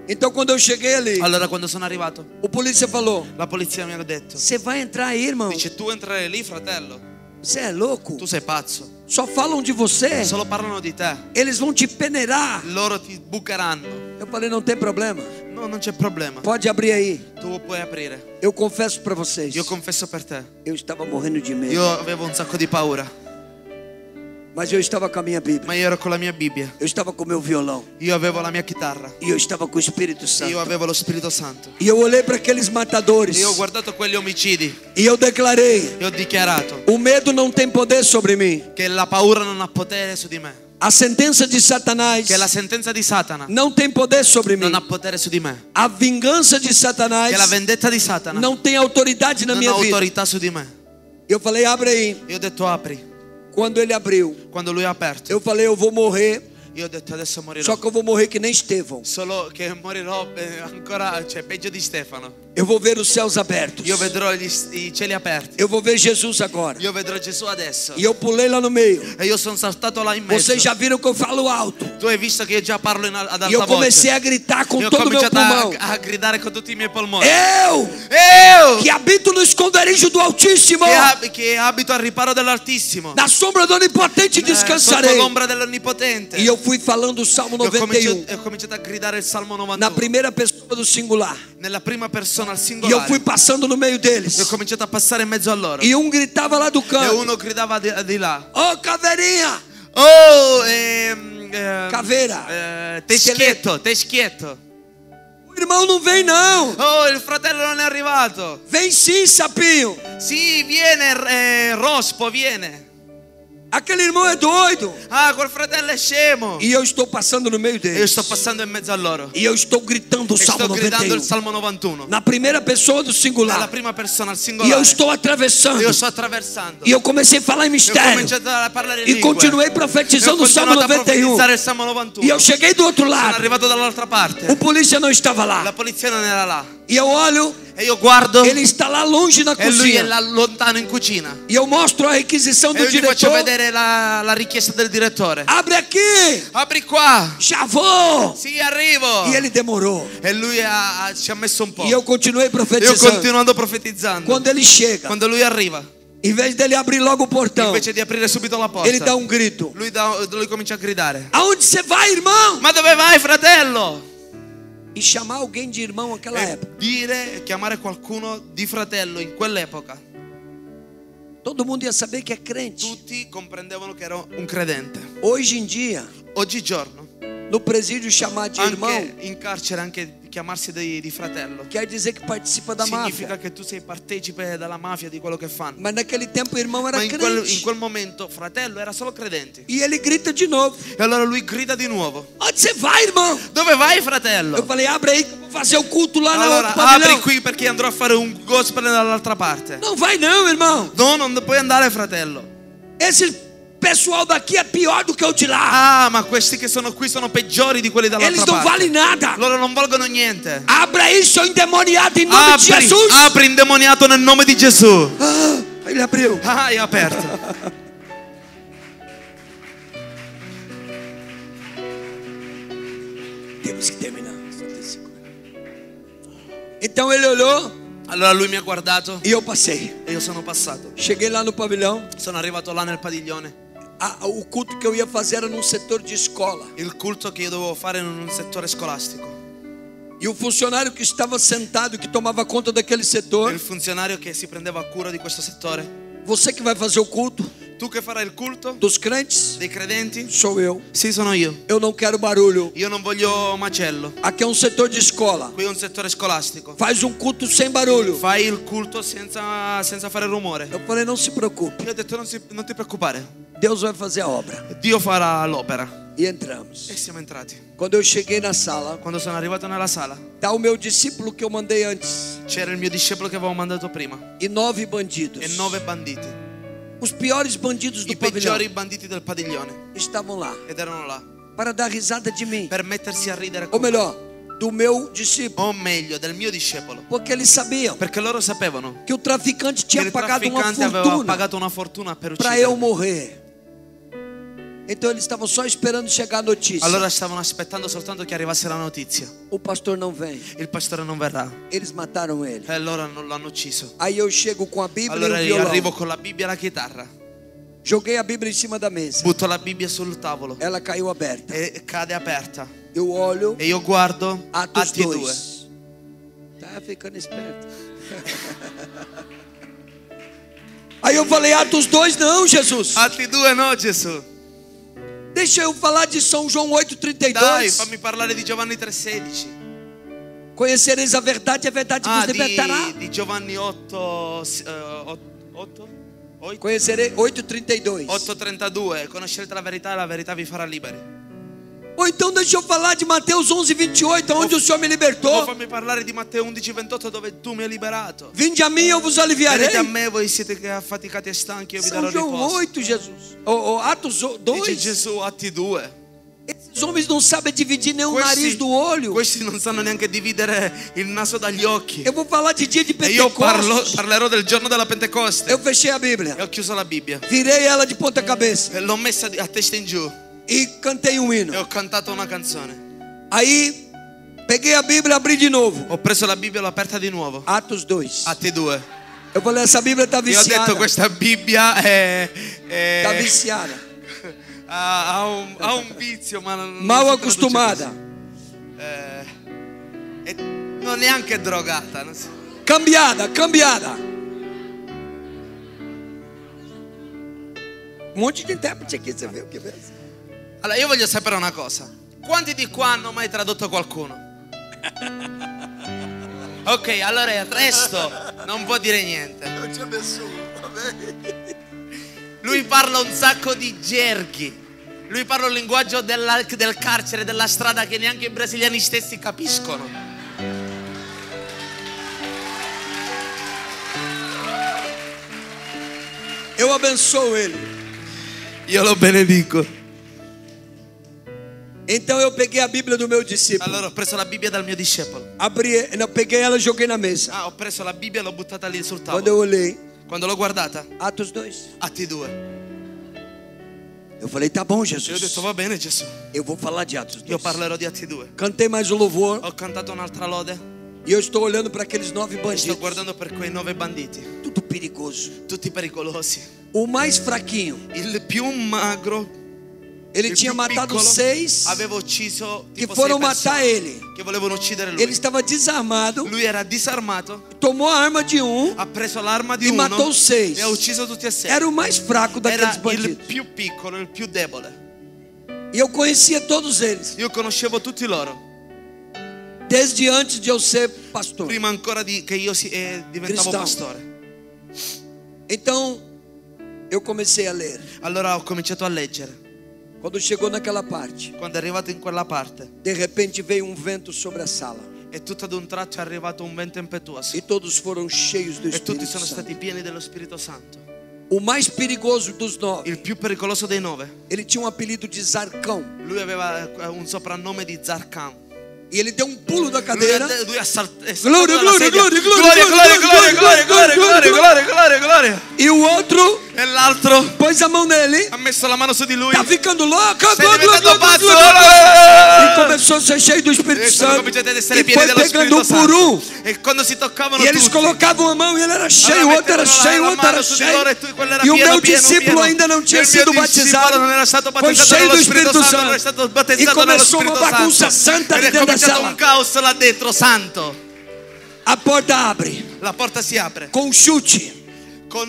Speaker 2: Então quando eu cheguei ali,
Speaker 3: Allora quando sono arrivato,
Speaker 2: o polícia falou:
Speaker 3: la polizia mi ha detto:
Speaker 2: você vai entrar aí, irmão?
Speaker 3: dice, tu entrerai lì, fratello?
Speaker 2: Você é louco?
Speaker 3: Tu sei pazzo.
Speaker 2: Só falam de você.
Speaker 3: Solo parlano di te.
Speaker 2: Eles vão te peneirar.
Speaker 3: Loro ti bucheranno.
Speaker 2: Eu falei: não tem problema.
Speaker 3: No, non c'è problema.
Speaker 2: Pode abrir aí.
Speaker 3: Tu puoi aprire.
Speaker 2: Eu confesso para vocês.
Speaker 3: Io confesso per te.
Speaker 2: Eu estava morrendo de medo.
Speaker 3: Io avevo un sacco di paura.
Speaker 2: Mas eu estava com a minha Bíblia.
Speaker 3: Ma io ero con la mia Bibbia.
Speaker 2: Eu estava com o meu violão.
Speaker 3: Io avevo la mia chitarra.
Speaker 2: E eu estava com o Espírito Santo.
Speaker 3: Io avevo lo Spirito Santo.
Speaker 2: E eu olhei para aqueles matadores.
Speaker 3: E ho guardato quegli omicidi.
Speaker 2: E eu declarei:
Speaker 3: E ho dichiarato
Speaker 2: o medo não tem poder sobre mim.
Speaker 3: che la paura non ha potere su di me.
Speaker 2: A sentença de Satanás
Speaker 3: Che la sentenza di Satana
Speaker 2: não tem poder sobre mim.
Speaker 3: non ha potere su di me.
Speaker 2: A vingança de Satanás
Speaker 3: Che la vendetta di Satana
Speaker 2: não tem autoridade na
Speaker 3: non ha
Speaker 2: minha vida.
Speaker 3: autorità su di me.
Speaker 2: Eu falei: abre aí.
Speaker 3: Io ho detto apri.
Speaker 2: Quando ele abriu,
Speaker 3: Quando lui ha aperto,
Speaker 2: eu falei: eu vou morrer.
Speaker 3: io ho detto adesso morirò.
Speaker 2: Só que eu vou morrer que nem Estevão.
Speaker 3: Solo che morirò ancora, cioè peggio di Stefano.
Speaker 2: Eu vou ver os céus abertos.
Speaker 3: Io vedrò i cieli aperti.
Speaker 2: Eu vou ver Jesus agora.
Speaker 3: Io vedrò Gesù adesso.
Speaker 2: E eu pulei lá no meio.
Speaker 3: E io sono saltato là in mezzo.
Speaker 2: Vocês já viram que eu falo alto.
Speaker 3: Tu hai visto che io già parlo ad
Speaker 2: E eu
Speaker 3: alta
Speaker 2: comecei
Speaker 3: voce.
Speaker 2: a gritar com
Speaker 3: Io ho
Speaker 2: todo o meu
Speaker 3: cominciato
Speaker 2: pulmão.
Speaker 3: a gridare con tutti i miei polmoni.
Speaker 2: Eu, que habito no esconderijo do Altíssimo,
Speaker 3: Che abito al riparo dell'Altissimo.
Speaker 2: na sombra do Onipotente
Speaker 3: Sotto
Speaker 2: descansarei.
Speaker 3: l'ombra dell'Onnipotente.
Speaker 2: E eu fui falando o Salmo
Speaker 3: E ho
Speaker 2: 91
Speaker 3: cominciato a gridare il Salmo
Speaker 2: na
Speaker 3: 91.
Speaker 2: primeira pessoa do singular.
Speaker 3: Nella prima persona al
Speaker 2: E eu
Speaker 3: singolare.
Speaker 2: fui passando no meio
Speaker 3: E ho
Speaker 2: deles.
Speaker 3: cominciato a passare in mezzo a loro.
Speaker 2: E um gritava lá do
Speaker 3: E
Speaker 2: canto:
Speaker 3: uno gridava di là.
Speaker 2: ô caveirinha,
Speaker 3: Oh,
Speaker 2: caveira,
Speaker 3: Teschietto.
Speaker 2: o irmão não vem não.
Speaker 3: Oh, il fratello non è arrivato.
Speaker 2: Vem sim, sapinho.
Speaker 3: Sì, viene, Rospo, viene.
Speaker 2: Aquele irmão é doido.
Speaker 3: Ah, quel fratello è scemo.
Speaker 2: E eu estou passando no meio
Speaker 3: E io
Speaker 2: deles.
Speaker 3: sto passando in mezzo a loro.
Speaker 2: E eu estou gritando o
Speaker 3: E
Speaker 2: Salmo
Speaker 3: sto gridando il
Speaker 2: 91
Speaker 3: Salmo 91.
Speaker 2: na primeira pessoa do
Speaker 3: Nella
Speaker 2: singular.
Speaker 3: prima persona al
Speaker 2: E
Speaker 3: singolare.
Speaker 2: eu estou atravessando.
Speaker 3: Io sto attraversando.
Speaker 2: E eu comecei a falar em
Speaker 3: E ho
Speaker 2: mistério.
Speaker 3: cominciato a parlare in
Speaker 2: E
Speaker 3: lingue.
Speaker 2: continuei
Speaker 3: E ho
Speaker 2: profetizando o Salmo
Speaker 3: continuato a
Speaker 2: 91.
Speaker 3: profetizzare il Salmo 91.
Speaker 2: E eu cheguei do outro
Speaker 3: Sono
Speaker 2: lado.
Speaker 3: arrivato dall'altra parte.
Speaker 2: O polícia não estava
Speaker 3: La
Speaker 2: lá.
Speaker 3: polizia non era là.
Speaker 2: E eu olho,
Speaker 3: E io guardo.
Speaker 2: ele está lá longe na
Speaker 3: E lui è
Speaker 2: cozinha.
Speaker 3: là lontano in cucina.
Speaker 2: E eu mostro a requisição
Speaker 3: E
Speaker 2: do
Speaker 3: io gli faccio
Speaker 2: diretor.
Speaker 3: vedere la richiesta del direttore.
Speaker 2: Abre aqui,
Speaker 3: Apri qua.
Speaker 2: já vou.
Speaker 3: Sì, arrivo.
Speaker 2: E ele demorou.
Speaker 3: E lui ci ha messo un po'.
Speaker 2: E eu continuei
Speaker 3: Io
Speaker 2: profetizando.
Speaker 3: continuando profetizzando.
Speaker 2: Quando ele chega,
Speaker 3: Quando lui arriva,
Speaker 2: em vez dele abrir logo o portão,
Speaker 3: invece di aprire subito la porta,
Speaker 2: ele dá um grito:
Speaker 3: lui comincia a gridare.
Speaker 2: aonde você vai, irmão?
Speaker 3: Ma dove vai, fratello?
Speaker 2: E chamar alguém de irmão naquela
Speaker 3: E
Speaker 2: época.
Speaker 3: chiamare qualcuno di fratello in quell'epoca.
Speaker 2: Todo mundo ia saber que é crente.
Speaker 3: Tutti comprendevano che ero un credente.
Speaker 2: Hoje em dia,
Speaker 3: Oggigiorno,
Speaker 2: no presídio chamar de irmão
Speaker 3: anche in carcere, anche chiamarsi di fratello,
Speaker 2: quer dizer que participa da
Speaker 3: significa
Speaker 2: máfia.
Speaker 3: che tu sei partecipe della mafia, di quello che fanno.
Speaker 2: Mas naquele tempo o irmão era
Speaker 3: Ma in
Speaker 2: crente.
Speaker 3: quel momento fratello era solo credente.
Speaker 2: E ele grita de novo:
Speaker 3: E allora lui grida di nuovo.
Speaker 2: onde você vai, irmão?
Speaker 3: Dove vai,
Speaker 2: Eu
Speaker 3: fratello?
Speaker 2: falei: abre aí que eu vou fazer o culto lá no
Speaker 3: Allora
Speaker 2: outro
Speaker 3: apri
Speaker 2: pavilhão.
Speaker 3: qui perché andrò a fare un gospel dall'altra parte.
Speaker 2: Não vai não, irmão.
Speaker 3: No, non puoi andare, fratello.
Speaker 2: Esse pessoal daqui é pior do que o de lá.
Speaker 3: Ah, ma questi che sono qui sono peggiori di quelli dall'altra
Speaker 2: Eles não
Speaker 3: parte.
Speaker 2: valem nada.
Speaker 3: Loro non valgono niente.
Speaker 2: Abra aí, seu endemoniado, em nome de
Speaker 3: Apri,
Speaker 2: Jesus.
Speaker 3: apri indemoniato nel nome di Gesù.
Speaker 2: Ah, ele abriu.
Speaker 3: Ah, è aperto.
Speaker 2: Temos que terminar. Só tem 5 minutos. Então ele olhou
Speaker 3: Allora lui mi ha guardato
Speaker 2: e eu passei.
Speaker 3: e io sono passato.
Speaker 2: Cheguei lá no pavilhão.
Speaker 3: Sono arrivato là nel padiglione.
Speaker 2: O culto que eu ia fazer era num setor de escola.
Speaker 3: Il culto che io dovevo fare in un settore scolastico.
Speaker 2: E o funcionário que estava sentado, que tomava conta daquele
Speaker 3: E
Speaker 2: setor:
Speaker 3: il funzionario che si prendeva cura di questo settore.
Speaker 2: você que vai fazer o culto
Speaker 3: Tu che farai il culto
Speaker 2: dos crentes?
Speaker 3: dei credenti?
Speaker 2: Sou eu.
Speaker 3: Sì, sono io.
Speaker 2: Eu não quero barulho.
Speaker 3: Io non voglio macello.
Speaker 2: Aqui é um setor de escola.
Speaker 3: Qui è un settore scolastico.
Speaker 2: Faz um culto sem barulho.
Speaker 3: Fai il culto senza fare rumore.
Speaker 2: Eu falei: não se preocupe.
Speaker 3: Io ho detto non ti preoccupare.
Speaker 2: Deus vai fazer a obra.
Speaker 3: Dio farà l'opera.
Speaker 2: E entramos.
Speaker 3: E siamo entrati.
Speaker 2: Quando eu cheguei na sala,
Speaker 3: Quando sono arrivato nella sala
Speaker 2: tá o meu discípulo que eu mandei antes
Speaker 3: c'era il mio discepolo che avevo mandato prima
Speaker 2: e 9 bandidos.
Speaker 3: e 9 banditi.
Speaker 2: Os piores bandidos do
Speaker 3: I
Speaker 2: pavilhão
Speaker 3: peggiori banditi del padiglione.
Speaker 2: estavam lá
Speaker 3: Ed erano là
Speaker 2: para dar risada de mim.
Speaker 3: per mettersi a ridere
Speaker 2: Ou
Speaker 3: con me.
Speaker 2: melhor, do meu discípulo.
Speaker 3: O meglio, del mio discepolo.
Speaker 2: Porque eles sabiam
Speaker 3: Perché loro sapevano
Speaker 2: que o traficante
Speaker 3: che
Speaker 2: tinha
Speaker 3: il
Speaker 2: pagato uma
Speaker 3: trafficante aveva
Speaker 2: fortuna
Speaker 3: pagato una fortuna per
Speaker 2: para eu
Speaker 3: uccidere.
Speaker 2: morrer. Então eles estavam só esperando chegar a notícia.
Speaker 3: Allora stavano aspettando soltanto che arrivasse la notizia.
Speaker 2: O pastor não vem.
Speaker 3: Il pastore non verrà.
Speaker 2: Eles mataram ele.
Speaker 3: E allora non l'hanno ucciso.
Speaker 2: Aí eu chego com a Bíblia
Speaker 3: Allora
Speaker 2: e o
Speaker 3: io
Speaker 2: violão.
Speaker 3: arrivo con la Bibbia e la chitarra.
Speaker 2: Joguei a Bíblia em cima da mesa.
Speaker 3: Butto la Bibbia sul tavolo
Speaker 2: Ela caiu aberta.
Speaker 3: e cade aperta.
Speaker 2: Eu olho.
Speaker 3: E io guardo
Speaker 2: Atos
Speaker 3: Atti 2.
Speaker 2: 2. Tá ficando esperto. Aí eu falei, Atos 2 não, Jesus.
Speaker 3: Atti 2 no, Gesù.
Speaker 2: Deixa eu falar de São João
Speaker 3: Dai,
Speaker 2: 8,32.
Speaker 3: fammi parlare di Giovanni 3,16.
Speaker 2: Conhecereis a verdade vos libertará.
Speaker 3: Di Giovanni 8, 8?
Speaker 2: Conhecerei 8,32.
Speaker 3: 8,32. Conoscerete la verità e la verità vi farà liberi.
Speaker 2: Ou então deixa eu falar de Mateus 11,28, onde o Senhor me
Speaker 3: O
Speaker 2: libertou.
Speaker 3: fammi parlare di Matteo 11,28 dove tu mi hai liberato.
Speaker 2: Vinde a mim, eu vos aliviarei.
Speaker 3: Venite a me, voi siete affaticati e stanchi, io vi
Speaker 2: São
Speaker 3: darò
Speaker 2: João
Speaker 3: riposo.
Speaker 2: 8, Jesus. Atos
Speaker 3: Dice
Speaker 2: 2.
Speaker 3: Gesù, Atti 2.
Speaker 2: Esses homens não sabem dividir nem o nariz do olho.
Speaker 3: Questi non sanno neanche dividere il naso dagli occhi.
Speaker 2: Eu vou falar de dia de
Speaker 3: E io
Speaker 2: Pentecostes.
Speaker 3: parlerò del giorno della Pentecoste.
Speaker 2: Eu fechei a Bíblia.
Speaker 3: E ho chiuso la Bibbia.
Speaker 2: Virei ela de ponta cabeça.
Speaker 3: E l'ho messa a testa in giù.
Speaker 2: E cantei um
Speaker 3: E
Speaker 2: hino.
Speaker 3: ho cantato una canzone.
Speaker 2: Aí peguei a Bíblia e abri de novo.
Speaker 3: Ho preso la Bibbia e l'ho aperta di nuovo.
Speaker 2: Atos 2.
Speaker 3: Atti 2.
Speaker 2: Eu falei, essa Bíblia está
Speaker 3: E ho
Speaker 2: viciada.
Speaker 3: detto questa Bibbia
Speaker 2: Está viciada.
Speaker 3: ha un vizio, ma non
Speaker 2: Mal
Speaker 3: si traduce
Speaker 2: acostumada.
Speaker 3: così. Non neanche drogata. Non si...
Speaker 2: Cambiada, cambiada. Um monte de intérprete aqui, você viu que beleza?
Speaker 3: Allora io voglio sapere una cosa. Quanti di qua hanno mai tradotto qualcuno? Ok, allora il resto non può dire niente. Lui parla un sacco di gerghi. Lui parla un linguaggio del carcere, della strada che neanche i brasiliani stessi capiscono.
Speaker 2: Eu abençoo ele.
Speaker 3: Io lo benedico.
Speaker 2: Então eu peguei a Bíblia do meu discípulo.
Speaker 3: Allora ho preso la Bibbia dal mio discepolo.
Speaker 2: Abri, não, peguei ela e joguei na mesa.
Speaker 3: Ho preso la Bibbia e l'ho buttata lì sul
Speaker 2: Quando eu
Speaker 3: tavolo.
Speaker 2: olhei,
Speaker 3: Quando l'ho guardata,
Speaker 2: Atos 2.
Speaker 3: Atti 2.
Speaker 2: Eu falei, tá bom,
Speaker 3: E ho
Speaker 2: Jesus.
Speaker 3: detto va bene Gesù.
Speaker 2: Eu vou falar de Atos
Speaker 3: Io
Speaker 2: 2.
Speaker 3: parlerò di Atti 2.
Speaker 2: Cantei mais o louvor.
Speaker 3: Ho cantato un'altra lode.
Speaker 2: E eu estou olhando para aqueles 9
Speaker 3: E sto
Speaker 2: bandidos.
Speaker 3: guardando per quei 9 banditi.
Speaker 2: Tudo perigoso.
Speaker 3: Tutti pericolosi.
Speaker 2: O mais fraquinho,
Speaker 3: Il più magro,
Speaker 2: ele
Speaker 3: il
Speaker 2: tinha
Speaker 3: più
Speaker 2: matado
Speaker 3: piccolo,
Speaker 2: 6
Speaker 3: aveva ucciso
Speaker 2: que
Speaker 3: tipo
Speaker 2: foram
Speaker 3: 6
Speaker 2: matar
Speaker 3: persone
Speaker 2: ele.
Speaker 3: che volevano uccidere lui.
Speaker 2: Ele estava desarmado,
Speaker 3: Lui era disarmato,
Speaker 2: tomou a arma de um
Speaker 3: ha preso l'arma di
Speaker 2: e
Speaker 3: uno
Speaker 2: matou 6.
Speaker 3: e ha ucciso tutti e 6.
Speaker 2: Era o mais fraco daqueles
Speaker 3: Era il
Speaker 2: bandidos.
Speaker 3: più piccolo, il più debole.
Speaker 2: E eu conhecia todos eles,
Speaker 3: Io conoscevo tutti loro,
Speaker 2: desde antes de eu ser pastor.
Speaker 3: prima ancora che io diventavo
Speaker 2: Cristão.
Speaker 3: pastore.
Speaker 2: Então, eu comecei a ler.
Speaker 3: Allora ho cominciato a leggere.
Speaker 2: Quando chegou naquela parte,
Speaker 3: Quando è arrivato in quella parte,
Speaker 2: de repente veio um vento sobre a sala.
Speaker 3: e tutto ad un tratto è arrivato un vento impetuoso.
Speaker 2: E todos foram cheios do
Speaker 3: E tutti
Speaker 2: Espírito
Speaker 3: sono
Speaker 2: Santo.
Speaker 3: stati pieni dello Spirito Santo.
Speaker 2: O mais perigoso dos 9,
Speaker 3: Il più pericoloso dei 9.
Speaker 2: ele tinha um apelido de Zarcão.
Speaker 3: Lui aveva un soprannome di Zarkan.
Speaker 2: E ele deu um pulo da cadeira.
Speaker 3: Lui è saltato
Speaker 2: Glória,
Speaker 3: dalla
Speaker 2: glória,
Speaker 3: sedia.
Speaker 2: glória, glória,
Speaker 3: Gloria,
Speaker 2: glória,
Speaker 3: gloria, gloria, gloria, gloria, gloria, gloria, gloria.
Speaker 2: E o outro
Speaker 3: E l'altro
Speaker 2: pôs a mão nele.
Speaker 3: ha messo la mano su di lui.
Speaker 2: Tá ficando louco.
Speaker 3: Stai
Speaker 2: glória, glória,
Speaker 3: diventando
Speaker 2: glória,
Speaker 3: pazzo.
Speaker 2: glória. E começou a ser cheio do Espírito
Speaker 3: E sono
Speaker 2: Santo.
Speaker 3: cominciati ad essere
Speaker 2: E
Speaker 3: pieni
Speaker 2: foi
Speaker 3: dello
Speaker 2: pegando
Speaker 3: Spirito
Speaker 2: um por um.
Speaker 3: Santo. E quando si toccavano
Speaker 2: E eles
Speaker 3: tutti,
Speaker 2: colocavam a mão e ele era cheio, o outro era
Speaker 3: mettevano
Speaker 2: cheio, o
Speaker 3: la
Speaker 2: outro era
Speaker 3: mano su di loro
Speaker 2: cheio.
Speaker 3: e quello era
Speaker 2: E o
Speaker 3: pieno,
Speaker 2: meu
Speaker 3: pieno,
Speaker 2: discípulo
Speaker 3: pieno.
Speaker 2: ainda não
Speaker 3: E
Speaker 2: tinha
Speaker 3: il mio
Speaker 2: sido
Speaker 3: discepolo
Speaker 2: batizado.
Speaker 3: non era stato
Speaker 2: Foi
Speaker 3: battezzato
Speaker 2: cheio do
Speaker 3: nello Spirito
Speaker 2: Espírito
Speaker 3: Santo, non era
Speaker 2: Santo.
Speaker 3: stato
Speaker 2: E
Speaker 3: battezzato nello
Speaker 2: começou uma
Speaker 3: Spirito
Speaker 2: bagunça
Speaker 3: Santo.
Speaker 2: santa
Speaker 3: Ed
Speaker 2: ali
Speaker 3: è
Speaker 2: dentro da
Speaker 3: cominciato
Speaker 2: sala.
Speaker 3: un caos là dentro santo.
Speaker 2: A porta abre
Speaker 3: La porta si apre
Speaker 2: com um chute,
Speaker 3: con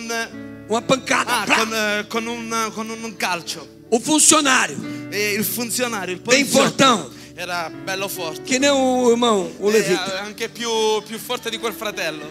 Speaker 2: uma pancada. Plá.
Speaker 3: con un calcio.
Speaker 2: O funcionário,
Speaker 3: E il funzionario, il
Speaker 2: bem
Speaker 3: poliziotto,
Speaker 2: fortão,
Speaker 3: era bello forte.
Speaker 2: que nem o irmão, o levita.
Speaker 3: Anche più forte di quel fratello.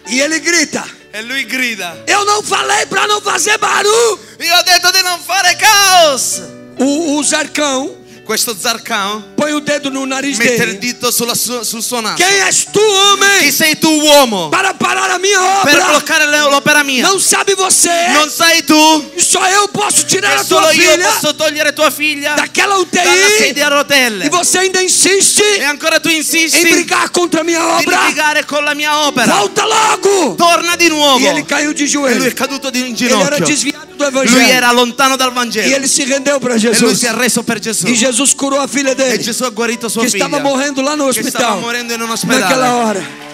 Speaker 2: E ele grita:
Speaker 3: E lui grida:
Speaker 2: eu não falei para não fazer barulho.
Speaker 3: io ho detto di non fare caos.
Speaker 2: O Zarcão
Speaker 3: Questo Zarcão
Speaker 2: põe o dedo no nariz
Speaker 3: mette il
Speaker 2: dele.
Speaker 3: dito sul suo naso.
Speaker 2: Quem és tu, homem,
Speaker 3: Chi sei tu, uomo,
Speaker 2: para parar a minha
Speaker 3: per
Speaker 2: obra?
Speaker 3: bloccare l'opera mia?
Speaker 2: Não sabe você?
Speaker 3: Non sai tu
Speaker 2: Só eu posso tirar
Speaker 3: che
Speaker 2: a tua
Speaker 3: solo io
Speaker 2: filha
Speaker 3: posso togliere tua figlia
Speaker 2: daquela
Speaker 3: dalla
Speaker 2: UTI
Speaker 3: sedia a rotelle?
Speaker 2: e você ainda insiste
Speaker 3: E ancora tu
Speaker 2: em
Speaker 3: insisti
Speaker 2: brigar contra a minha
Speaker 3: di
Speaker 2: obra?
Speaker 3: litigare con la mia opera.
Speaker 2: Volta logo!
Speaker 3: Torna di nuovo.
Speaker 2: E ele caiu de
Speaker 3: E lui è
Speaker 2: joelho.
Speaker 3: caduto in
Speaker 2: Ele era
Speaker 3: ginocchio.
Speaker 2: desviado do
Speaker 3: Lui
Speaker 2: evangelho.
Speaker 3: era lontano dal
Speaker 2: E
Speaker 3: Vangelo.
Speaker 2: ele se rendeu para
Speaker 3: E lui
Speaker 2: Jesus.
Speaker 3: si è arreso per Gesù.
Speaker 2: E Jesus curou a filha
Speaker 3: E
Speaker 2: dele,
Speaker 3: Gesù ha guarito sua
Speaker 2: que
Speaker 3: figlia,
Speaker 2: estava morrendo lá no
Speaker 3: che stava
Speaker 2: hospital
Speaker 3: morendo in un
Speaker 2: naquela
Speaker 3: ospedale.
Speaker 2: hora.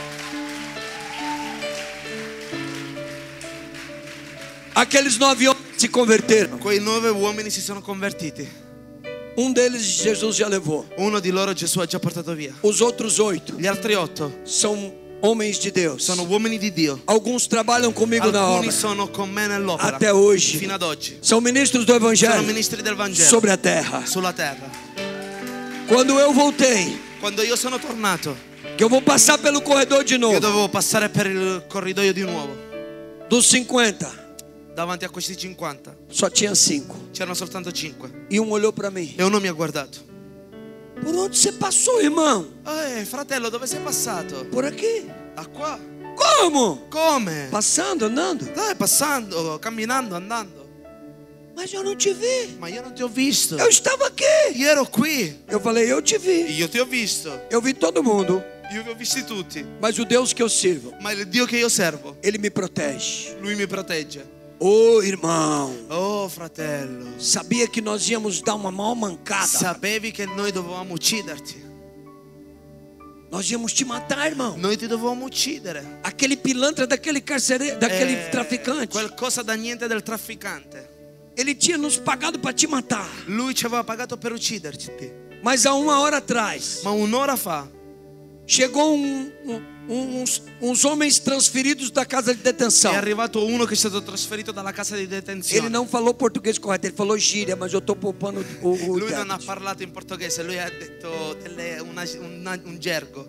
Speaker 2: Aqueles 9 homens se converteram.
Speaker 3: Quei 9 uomini si sono convertiti.
Speaker 2: Um deles Jesus já levou.
Speaker 3: Uno di loro Gesù ha già portato via.
Speaker 2: Os outros 8
Speaker 3: Gli altri 8
Speaker 2: são homens de Deus.
Speaker 3: sono uomini di Dio.
Speaker 2: Alguns trabalham comigo na
Speaker 3: Alcuni
Speaker 2: obra
Speaker 3: sono con me nell'opera.
Speaker 2: até hoje.
Speaker 3: Fino ad oggi.
Speaker 2: São ministros do
Speaker 3: Sono
Speaker 2: evangelho
Speaker 3: ministri del Vangelo
Speaker 2: sobre a terra.
Speaker 3: sulla terra.
Speaker 2: Quando eu voltei,
Speaker 3: Quando io sono tornato,
Speaker 2: que eu vou passar pelo corredor de
Speaker 3: io
Speaker 2: novo,
Speaker 3: dovevo passare per il corridoio di nuovo.
Speaker 2: dos 50,
Speaker 3: Davanti a questi 50
Speaker 2: só tinha 5.
Speaker 3: c'erano soltanto 5.
Speaker 2: E um olhou para mim.
Speaker 3: E uno mi ha guardato.
Speaker 2: Por onde você passou, irmão?
Speaker 3: Fratello, dove sei passato?
Speaker 2: Por aqui.
Speaker 3: Da qua.
Speaker 2: Como?
Speaker 3: Come?
Speaker 2: Passando, andando?
Speaker 3: Dai, passando, camminando, andando.
Speaker 2: Mas eu não te vi.
Speaker 3: Ma io non ti ho visto.
Speaker 2: Eu estava aqui.
Speaker 3: Io ero qui.
Speaker 2: Eu falei, eu te vi.
Speaker 3: Io ti ho visto.
Speaker 2: Eu vi todo mundo.
Speaker 3: Io vi ho visti tutti.
Speaker 2: Mas o Deus que eu sirvo,
Speaker 3: Ma il Dio che io servo,
Speaker 2: Ele me protege.
Speaker 3: Lui mi protegge.
Speaker 2: Ô irmão,
Speaker 3: Oh, fratello.
Speaker 2: sabia que nós íamos dar uma maior mancada?
Speaker 3: Sapevi che noi dovevamo ucciderti.
Speaker 2: Nós íamos te matar, irmão.
Speaker 3: Noi ti dovevamo uccidere.
Speaker 2: Aquele pilantra daquele carcereiro, daquele traficante.
Speaker 3: Qualcosa da niente del trafficante.
Speaker 2: Ele tinha nos pagado para te matar.
Speaker 3: Lui ci aveva pagato per ucciderti.
Speaker 2: Mas há 1 hora atrás,
Speaker 3: Ma un'ora fa
Speaker 2: chegou uns homens transferidos da casa de detenção.
Speaker 3: è arrivato uno che è stato trasferito dalla casa di detenzione.
Speaker 2: Ele não falou português correto, ele falou gíria, mas eu estou poupando o
Speaker 3: Lui non ha
Speaker 2: tempo.
Speaker 3: parlato in portoghese, lui ha detto un gergo.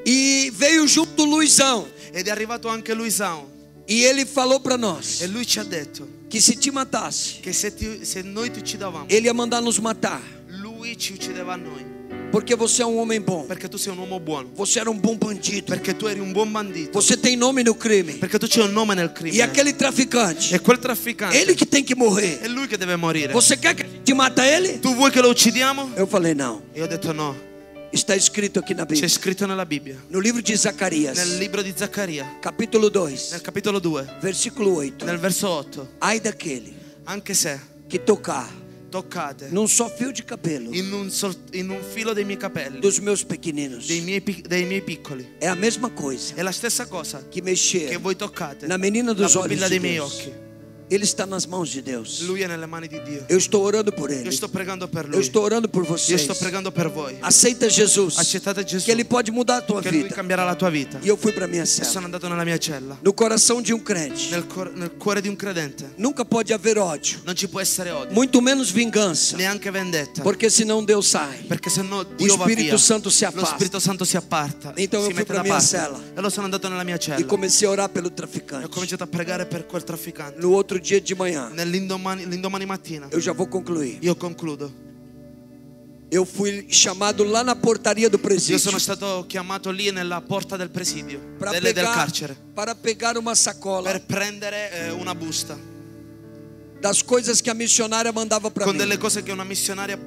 Speaker 2: E veio junto o Luizão.
Speaker 3: Ed è arrivato anche Luisão.
Speaker 2: E ele falou para nós
Speaker 3: E lui ci ha detto
Speaker 2: que se te matasse,
Speaker 3: che se noi ti uccidevamo,
Speaker 2: ele ia mandar nos matar.
Speaker 3: lui ci uccideva a noi.
Speaker 2: Porque você é um homem bom.
Speaker 3: Perché tu sei un uomo buono.
Speaker 2: Você era um bom bandido.
Speaker 3: Perché tu eri un buon bandito.
Speaker 2: Você tem nome no crime.
Speaker 3: Perché tu c'hai un nome nel
Speaker 2: E
Speaker 3: crimine.
Speaker 2: aquele traficante,
Speaker 3: E quel trafficante,
Speaker 2: ele que tem que morrer.
Speaker 3: è lui che deve morire.
Speaker 2: Você quer que a gente mata ele?
Speaker 3: Tu vuoi che lo uccidiamo?
Speaker 2: Eu falei, não.
Speaker 3: E ho detto no.
Speaker 2: Está escrito aqui na
Speaker 3: C'è
Speaker 2: Bíblia.
Speaker 3: scritto nella Bibbia.
Speaker 2: No livro de Zacarias,
Speaker 3: Nel libro di Zaccaria,
Speaker 2: capítulo 2,
Speaker 3: nel capitolo 2,
Speaker 2: versículo 8.
Speaker 3: nel verso 8.
Speaker 2: Ai daquele
Speaker 3: Anche se
Speaker 2: que tocar
Speaker 3: toccate
Speaker 2: num só fio de cabelo
Speaker 3: in un filo dei miei capelli,
Speaker 2: dos meus pequeninos.
Speaker 3: dei miei piccoli,
Speaker 2: É a mesma coisa
Speaker 3: è la stessa cosa
Speaker 2: que
Speaker 3: che
Speaker 2: mexer
Speaker 3: voi toccate
Speaker 2: na menina
Speaker 3: la
Speaker 2: dos olhos
Speaker 3: pupilla
Speaker 2: de
Speaker 3: dei miei
Speaker 2: Deus.
Speaker 3: occhi.
Speaker 2: Ele está nas mãos de Deus.
Speaker 3: Lui è nelle mani di Dio.
Speaker 2: Eu estou orando por
Speaker 3: Io
Speaker 2: ele.
Speaker 3: sto pregando per
Speaker 2: Eu
Speaker 3: lui.
Speaker 2: estou orando por
Speaker 3: Io
Speaker 2: vocês.
Speaker 3: sto pregando per voi.
Speaker 2: Aceita Jesus,
Speaker 3: Accettate Gesù,
Speaker 2: que ele pode mudar a tua
Speaker 3: che lui
Speaker 2: vida.
Speaker 3: cambierà la tua vita.
Speaker 2: E eu fui para minha
Speaker 3: E sono
Speaker 2: cela.
Speaker 3: andato nella mia cella.
Speaker 2: No coração de um crente,
Speaker 3: Nel cuore di un credente
Speaker 2: nunca pode haver ódio,
Speaker 3: non ci può essere odio,
Speaker 2: muito menos vingança,
Speaker 3: neanche vendetta.
Speaker 2: porque senão Deus sai.
Speaker 3: Perché se no Dio va
Speaker 2: Spirito
Speaker 3: via,
Speaker 2: Santo si
Speaker 3: lo
Speaker 2: affasta.
Speaker 3: Spirito Santo si apparta,
Speaker 2: Então
Speaker 3: si
Speaker 2: eu fui
Speaker 3: mette
Speaker 2: para
Speaker 3: da
Speaker 2: minha
Speaker 3: parte.
Speaker 2: cela
Speaker 3: E allora sono andato nella mia
Speaker 2: e
Speaker 3: cella.
Speaker 2: comecei a orar pelo
Speaker 3: E ho
Speaker 2: traficante.
Speaker 3: cominciato a pregare per quel trafficante.
Speaker 2: No outro dia de manhã,
Speaker 3: L'indomani mattina,
Speaker 2: eu já vou concluir.
Speaker 3: io concludo.
Speaker 2: Eu fui chamado lá na portaria do
Speaker 3: Io
Speaker 2: presídio
Speaker 3: sono stato chiamato lì nella porta del presidio,
Speaker 2: para
Speaker 3: del carcere,
Speaker 2: pegar uma sacola
Speaker 3: per prendere una busta
Speaker 2: das coisas que a missionária mandava para
Speaker 3: con
Speaker 2: mim,
Speaker 3: delle cose che una missionaria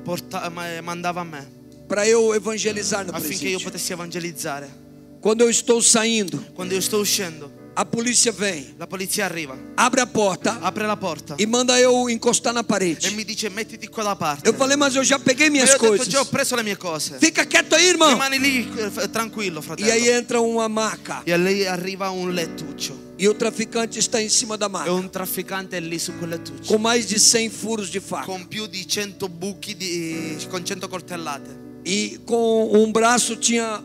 Speaker 3: mandava a me,
Speaker 2: para eu evangelizar no
Speaker 3: affinché io
Speaker 2: presídio.
Speaker 3: potessi evangelizzare.
Speaker 2: Quando eu estou saindo,
Speaker 3: Quando io sto uscendo,
Speaker 2: a polícia vem,
Speaker 3: la polizia arriva,
Speaker 2: abre a porta
Speaker 3: apre la porta
Speaker 2: e manda eu encostar na
Speaker 3: e
Speaker 2: parede.
Speaker 3: mi dice mettiti qua da parte.
Speaker 2: Eu falei, mas eu já peguei
Speaker 3: Ma
Speaker 2: minhas
Speaker 3: io ho detto
Speaker 2: coisas.
Speaker 3: già ho preso le mie cose.
Speaker 2: Fica quieto aí, irmão.
Speaker 3: Rimani lì tranquillo, fratello.
Speaker 2: E aí entra uma maca
Speaker 3: E a lei arriva un lettuccio
Speaker 2: e o traficante está em cima da
Speaker 3: e
Speaker 2: maca
Speaker 3: un trafficante è lì su quel lettuccio
Speaker 2: com mais de 100 furos de faca
Speaker 3: con più di 100 buchi con 100 coltellate.
Speaker 2: e com um braço tinha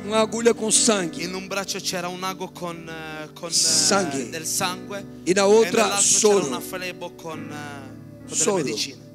Speaker 2: uma agulha com sangue
Speaker 3: In un braccio c'era un ago con
Speaker 2: Sangue.
Speaker 3: del sangue
Speaker 2: e na
Speaker 3: e
Speaker 2: outra
Speaker 3: nell'altro c'era un
Speaker 2: soro.
Speaker 3: afflebo con delle
Speaker 2: Soro.
Speaker 3: medicine.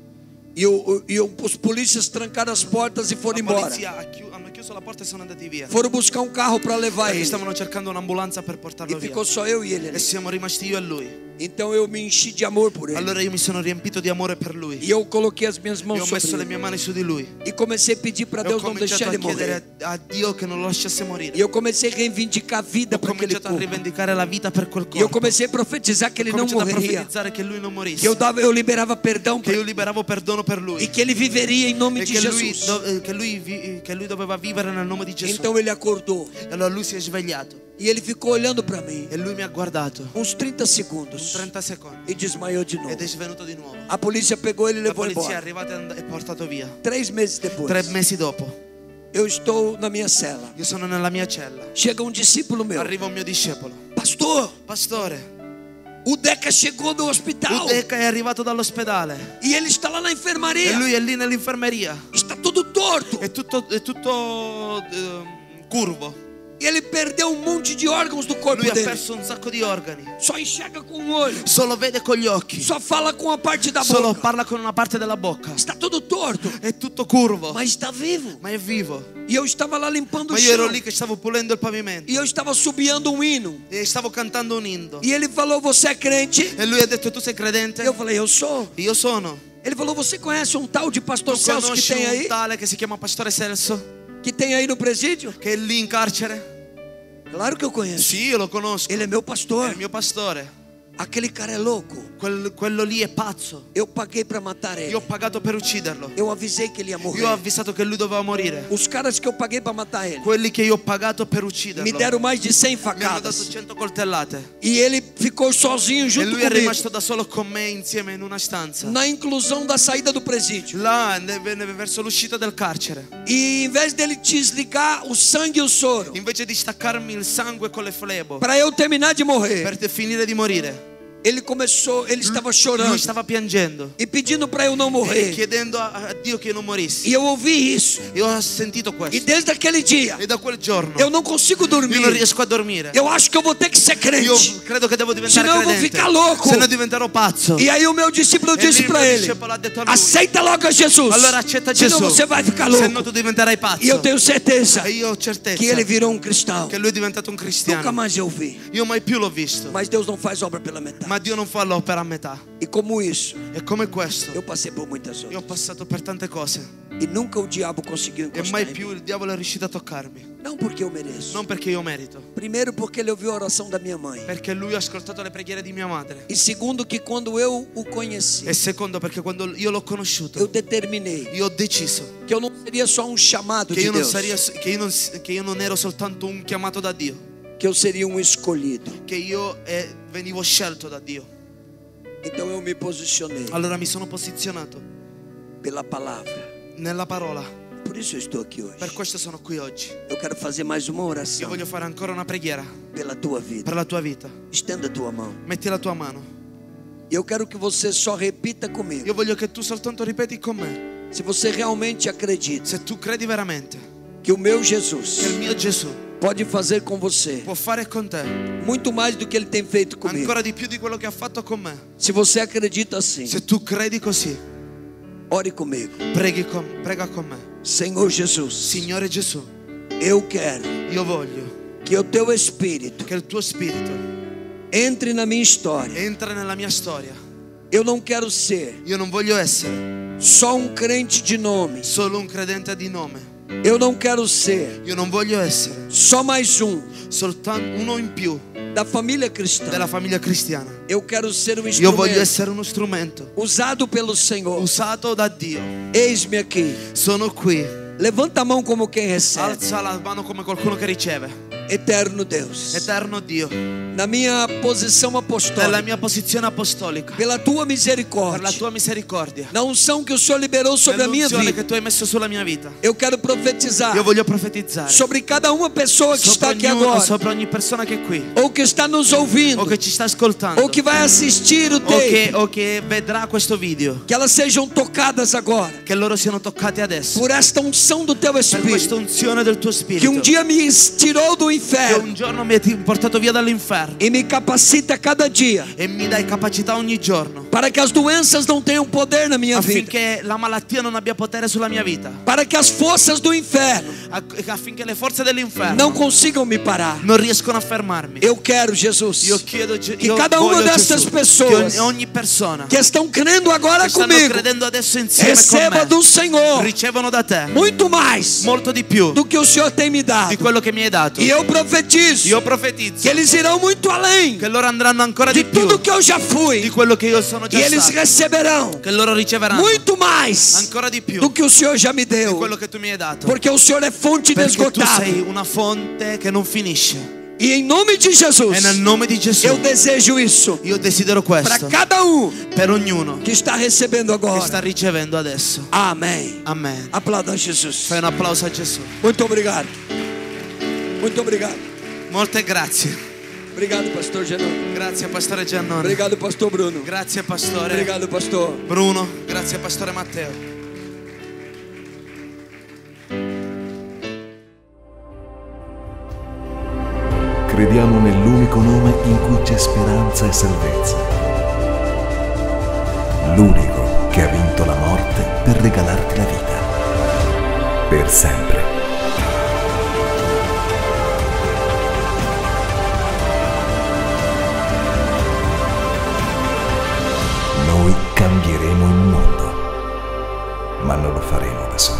Speaker 2: E os polícias trancaram as portas e foram
Speaker 3: La
Speaker 2: embora.
Speaker 3: polizia hanno chiuso la porta e sono andati via.
Speaker 2: Foram buscar um carro para levar
Speaker 3: Perché
Speaker 2: ele.
Speaker 3: stavano cercando un'ambulanza per portarlo
Speaker 2: E
Speaker 3: via.
Speaker 2: ficou só eu e ele
Speaker 3: E
Speaker 2: ali.
Speaker 3: siamo rimasti io e lui.
Speaker 2: Então eu me enchi de amor por ele.
Speaker 3: Allora io mi sono riempito di amore per lui.
Speaker 2: E eu coloquei as minhas
Speaker 3: E
Speaker 2: mãos
Speaker 3: ho messo
Speaker 2: sobre
Speaker 3: le
Speaker 2: ele.
Speaker 3: mie mani su di lui.
Speaker 2: E comecei a pedir para
Speaker 3: E ho
Speaker 2: Deus não
Speaker 3: cominciato
Speaker 2: deixar
Speaker 3: a
Speaker 2: ele morrer.
Speaker 3: chiedere a Dio che non lo lasciasse morire.
Speaker 2: E eu comecei a reivindicar a vida
Speaker 3: Ho
Speaker 2: para aquele
Speaker 3: cominciato a
Speaker 2: corpo.
Speaker 3: rivendicare la vita per quel
Speaker 2: E eu
Speaker 3: corpo.
Speaker 2: comecei a profetizar que ele
Speaker 3: Ho
Speaker 2: não
Speaker 3: cominciato a
Speaker 2: morreria.
Speaker 3: profetizzare che lui non
Speaker 2: Que
Speaker 3: morisse.
Speaker 2: eu liberava perdão
Speaker 3: Che
Speaker 2: para
Speaker 3: io liberavo perdono per lui.
Speaker 2: e que ele viveria em nome
Speaker 3: E
Speaker 2: de
Speaker 3: che lui,
Speaker 2: Jesus.
Speaker 3: che lui doveva vivere nel nome di Gesù.
Speaker 2: Então ele acordou
Speaker 3: E allora lui si è svegliato
Speaker 2: E ele ficou olhando para mim
Speaker 3: E lui mi ha guardato
Speaker 2: uns 30
Speaker 3: in
Speaker 2: segundos
Speaker 3: 30 secondi
Speaker 2: e desmaiou de novo.
Speaker 3: ed è svenuto di nuovo.
Speaker 2: A polícia pegou ele e
Speaker 3: La
Speaker 2: levou
Speaker 3: polizia è
Speaker 2: embora.
Speaker 3: arrivata e portato via.
Speaker 2: 3 meses depois,
Speaker 3: 3 mesi dopo,
Speaker 2: eu estou na minha cela.
Speaker 3: io sono nella mia cella.
Speaker 2: Chega um discípulo meu.
Speaker 3: Arriva un mio discepolo.
Speaker 2: Pastor,
Speaker 3: Pastore,
Speaker 2: o Deca chegou do hospital.
Speaker 3: Udeca è arrivato dall'ospedale
Speaker 2: E ele está lá na
Speaker 3: e
Speaker 2: enfermaria.
Speaker 3: lui è lì nell'infermeria.
Speaker 2: Está todo torto.
Speaker 3: È tutto curvo.
Speaker 2: E ele perdeu um monte de órgãos do corpo
Speaker 3: Lui ha
Speaker 2: dele.
Speaker 3: perso un sacco di organi.
Speaker 2: Só enxerga com um olho.
Speaker 3: Solo vede con gli occhi.
Speaker 2: Só fala com a parte da
Speaker 3: Solo
Speaker 2: boca.
Speaker 3: parla con una parte della bocca.
Speaker 2: Está todo torto.
Speaker 3: È tutto curvo.
Speaker 2: Mas está vivo.
Speaker 3: Ma è vivo.
Speaker 2: E eu estava lá limpando o
Speaker 3: Ma io ero
Speaker 2: chão.
Speaker 3: lì che stavo pulendo il pavimento.
Speaker 2: E eu estava subiando um hino.
Speaker 3: E stavo cantando un inno.
Speaker 2: E ele falou: você é crente?
Speaker 3: E lui ha detto: tu sei credente?
Speaker 2: Eu falei: eu sou.
Speaker 3: Io sono.
Speaker 2: Ele falou: você conhece um tal de pastor
Speaker 3: Tu
Speaker 2: Celso que
Speaker 3: conosci
Speaker 2: tem
Speaker 3: un
Speaker 2: aí?
Speaker 3: tale che si chiama Pastore Celso?
Speaker 2: Que tem aí no presídio?
Speaker 3: Che è lì in carcere?
Speaker 2: Claro que eu conheço.
Speaker 3: Sì, io lo conosco.
Speaker 2: Ele é meu
Speaker 3: È
Speaker 2: pastor.
Speaker 3: il mio pastore.
Speaker 2: Aquele cara é louco.
Speaker 3: Quello lì è pazzo.
Speaker 2: Eu paguei para matar ele.
Speaker 3: Io ho pagato per ucciderlo.
Speaker 2: Eu avisei que ele ia
Speaker 3: Io ho
Speaker 2: morrer.
Speaker 3: avvisato che lui doveva morire.
Speaker 2: Os caras que eu paguei para matar ele
Speaker 3: Quelli che io ho pagato per ucciderlo
Speaker 2: me deram mais de 100
Speaker 3: mi hanno dato
Speaker 2: facadas.
Speaker 3: 100 coltellate.
Speaker 2: E ele ficou sozinho
Speaker 3: E
Speaker 2: junto
Speaker 3: lui è
Speaker 2: comigo
Speaker 3: rimasto da solo con me insieme in una stanza.
Speaker 2: na inclusão da saída do presídio.
Speaker 3: Là, verso l'uscita del carcere.
Speaker 2: E em vez dele desligar o sangue e o soro
Speaker 3: Invece di staccarmi il sangue con le flebo
Speaker 2: para eu terminar de morrer,
Speaker 3: per finire di morire,
Speaker 2: ele estava chorando
Speaker 3: lui stava piangendo
Speaker 2: e pedindo para eu não
Speaker 3: e
Speaker 2: morrer.
Speaker 3: chiedendo a Dio che io non morissi.
Speaker 2: E eu ouvi isso.
Speaker 3: Io ho sentito
Speaker 2: E
Speaker 3: questo.
Speaker 2: desde aquele dia
Speaker 3: E da quel giorno
Speaker 2: eu não consigo
Speaker 3: io non
Speaker 2: dormir.
Speaker 3: riesco a dormire.
Speaker 2: Eu acho que eu vou ter que ser
Speaker 3: Io
Speaker 2: crente.
Speaker 3: credo che devo diventare
Speaker 2: Senão eu vou
Speaker 3: credente.
Speaker 2: ficar louco.
Speaker 3: Se no diventerò pazzo.
Speaker 2: E aí o meu discípulo
Speaker 3: E lì
Speaker 2: disse
Speaker 3: il
Speaker 2: para
Speaker 3: mio
Speaker 2: ele:
Speaker 3: discepolo ha detto a lui:
Speaker 2: aceita logo a Jesus.
Speaker 3: allora accetta
Speaker 2: Senão
Speaker 3: Gesù.
Speaker 2: você vai ficar
Speaker 3: Se no
Speaker 2: louco.
Speaker 3: tu diventerai pazzo.
Speaker 2: E eu tenho certeza
Speaker 3: E io ho certezza
Speaker 2: que ele virou um cristão.
Speaker 3: che lui è diventato un
Speaker 2: Nunca
Speaker 3: cristiano.
Speaker 2: mais eu vi.
Speaker 3: Io mai più l'ho visto.
Speaker 2: Mas Deus não faz obra pela metade.
Speaker 3: Ma Dio non fa l'opera a metà.
Speaker 2: E como isso,
Speaker 3: E come questo
Speaker 2: eu passei por muitas
Speaker 3: io ho
Speaker 2: outras.
Speaker 3: passato per tante cose
Speaker 2: E nunca o diabo conseguiu
Speaker 3: e
Speaker 2: encostar
Speaker 3: mai
Speaker 2: em mim.
Speaker 3: più il diavolo è riuscito a toccarmi.
Speaker 2: Não porque eu mereço.
Speaker 3: Non perché io merito,
Speaker 2: Primeiro porque ele ouviu a oração da minha mãe.
Speaker 3: perché lui ha ascoltato le preghiere di mia madre.
Speaker 2: E segundo que quando eu o conheci,
Speaker 3: E secondo perché quando io l'ho conosciuto,
Speaker 2: eu determinei
Speaker 3: io ho deciso
Speaker 2: que eu não seria só um chamado
Speaker 3: che
Speaker 2: de
Speaker 3: io non,
Speaker 2: Deus,
Speaker 3: che io non ero soltanto un chiamato da Dio,
Speaker 2: que eu seria um escolhido.
Speaker 3: che io venivo scelto da Dio.
Speaker 2: Então eu me posicionei
Speaker 3: Allora mi sono posizionato
Speaker 2: pela palavra.
Speaker 3: nella parola.
Speaker 2: Por isso eu estou aqui hoje.
Speaker 3: Per questo sono qui oggi.
Speaker 2: Eu quero fazer mais uma
Speaker 3: Io
Speaker 2: oração
Speaker 3: voglio fare ancora una preghiera
Speaker 2: pela tua vida.
Speaker 3: per la tua vita.
Speaker 2: Estenda a tua mão.
Speaker 3: Metti la tua mano.
Speaker 2: E eu quero que você só repita comigo.
Speaker 3: Io voglio che tu soltanto ripeti con me.
Speaker 2: Se você realmente acredita
Speaker 3: Se tu credi veramente
Speaker 2: que o meu
Speaker 3: che il
Speaker 2: Jesus
Speaker 3: mio Gesù
Speaker 2: pode fazer com você
Speaker 3: può fare con te
Speaker 2: muito mais do que ele tem feito comigo.
Speaker 3: ancora di più di quello che ha fatto con me.
Speaker 2: Se você acredita assim,
Speaker 3: Se tu credi così,
Speaker 2: ore comigo.
Speaker 3: prega con me.
Speaker 2: Senhor Jesus,
Speaker 3: Signore Gesù,
Speaker 2: eu quero
Speaker 3: io voglio
Speaker 2: que o teu Espírito
Speaker 3: che il tuo spirito
Speaker 2: entre na minha história.
Speaker 3: entra nella mia storia.
Speaker 2: Eu não quero ser
Speaker 3: Io non voglio essere
Speaker 2: só um crente de nome.
Speaker 3: solo un credente di nome.
Speaker 2: Eu não quero ser
Speaker 3: Io non voglio essere
Speaker 2: só mais um
Speaker 3: soltanto uno in più
Speaker 2: da família cristã.
Speaker 3: della famiglia cristiana.
Speaker 2: Eu quero ser um
Speaker 3: Io voglio
Speaker 2: instrumento
Speaker 3: essere uno strumento
Speaker 2: usado pelo Senhor.
Speaker 3: usato da Dio.
Speaker 2: Eis-me aqui.
Speaker 3: Sono qui.
Speaker 2: Levanta a mão como quem recebe.
Speaker 3: Alza la mano come qualcuno che riceve.
Speaker 2: Eterno Deus,
Speaker 3: Eterno Dio,
Speaker 2: na minha posição
Speaker 3: nella
Speaker 2: apostólica,
Speaker 3: mia posizione apostolica,
Speaker 2: pela tua
Speaker 3: per la
Speaker 2: misericórdia,
Speaker 3: tua misericordia,
Speaker 2: na unção que o Senhor liberou sobre a minha
Speaker 3: nell'unzione
Speaker 2: vida,
Speaker 3: che tu hai messo sulla mia vita,
Speaker 2: eu quero profetizar
Speaker 3: io voglio profetizzare
Speaker 2: sobre cada uma pessoa que está aqui
Speaker 3: sopra
Speaker 2: agora,
Speaker 3: ogni persona che è qui,
Speaker 2: ou que está nos ouvindo,
Speaker 3: o che ci sta ascoltando,
Speaker 2: ou que vai assistir o tape,
Speaker 3: o che vedrà questo video,
Speaker 2: que elas sejam tocadas agora
Speaker 3: che loro siano toccati adesso
Speaker 2: por esta unção do teu
Speaker 3: per questa
Speaker 2: Espírito,
Speaker 3: unzione del tuo
Speaker 2: que
Speaker 3: spirito,
Speaker 2: um dia me tirou do
Speaker 3: che
Speaker 2: inferno
Speaker 3: un giorno mi hai portato via dall'inferno
Speaker 2: e me capacita cada dia
Speaker 3: e mi dai capacità ogni giorno,
Speaker 2: para que as doenças não tenham poder na minha vida,
Speaker 3: affinché la malattia non abbia potere sulla mia vita,
Speaker 2: para que as forças do inferno
Speaker 3: affinché le forze dell'inferno
Speaker 2: não consigam me parar.
Speaker 3: non riescono a fermarmi.
Speaker 2: Eu quero, Jesus,
Speaker 3: Io chiedo
Speaker 2: que
Speaker 3: io
Speaker 2: cada uma
Speaker 3: voglio,
Speaker 2: dessas
Speaker 3: Gesù,
Speaker 2: pessoas
Speaker 3: che ogni persona
Speaker 2: que estão crendo agora
Speaker 3: che stanno
Speaker 2: comigo
Speaker 3: credendo adesso insieme
Speaker 2: receba
Speaker 3: con
Speaker 2: do
Speaker 3: me
Speaker 2: Senhor
Speaker 3: ricevono da te
Speaker 2: muito mais
Speaker 3: molto di più
Speaker 2: do que o Senhor tem me
Speaker 3: di
Speaker 2: dado.
Speaker 3: quello che mi hai dato.
Speaker 2: E eu profetizo
Speaker 3: Io profetizzo
Speaker 2: que eles irão muito além
Speaker 3: che loro andranno ancora
Speaker 2: de
Speaker 3: di più
Speaker 2: tudo que eu já
Speaker 3: di
Speaker 2: fui,
Speaker 3: quello che io sono già
Speaker 2: e eles
Speaker 3: stato,
Speaker 2: receberão
Speaker 3: che loro riceveranno
Speaker 2: muito mais
Speaker 3: ancora di più
Speaker 2: do que o Senhor já me
Speaker 3: di
Speaker 2: deu,
Speaker 3: quello che tu mi hai dato,
Speaker 2: porque o Senhor é fonte
Speaker 3: perché tu sei
Speaker 2: inesgotável.
Speaker 3: una fonte che non finisce.
Speaker 2: E em nome de Jesus,
Speaker 3: E nel nome di Gesù
Speaker 2: eu desejo isso
Speaker 3: io desidero
Speaker 2: para
Speaker 3: questo
Speaker 2: cada
Speaker 3: per ognuno
Speaker 2: que está recebendo
Speaker 3: che sta
Speaker 2: agora.
Speaker 3: ricevendo adesso.
Speaker 2: Amém.
Speaker 3: Amen.
Speaker 2: Aplauda a Jesus.
Speaker 3: Fai un applauso a Gesù.
Speaker 2: Muito obrigado. Muito obrigado.
Speaker 3: Molte grazie.
Speaker 2: Obrigado, pastor Genão.
Speaker 3: Grazie pastore Giannone.
Speaker 2: Obrigado, pastor Bruno.
Speaker 3: Grazie pastore
Speaker 2: Obrigado, pastor.
Speaker 3: Bruno. Grazie pastore Matteo.
Speaker 1: Crediamo nell'unico nome in cui c'è speranza e salvezza. L'unico che ha vinto la morte per regalarti la vita. Per sempre. Noi cambieremo il mondo, ma non lo faremo da soli.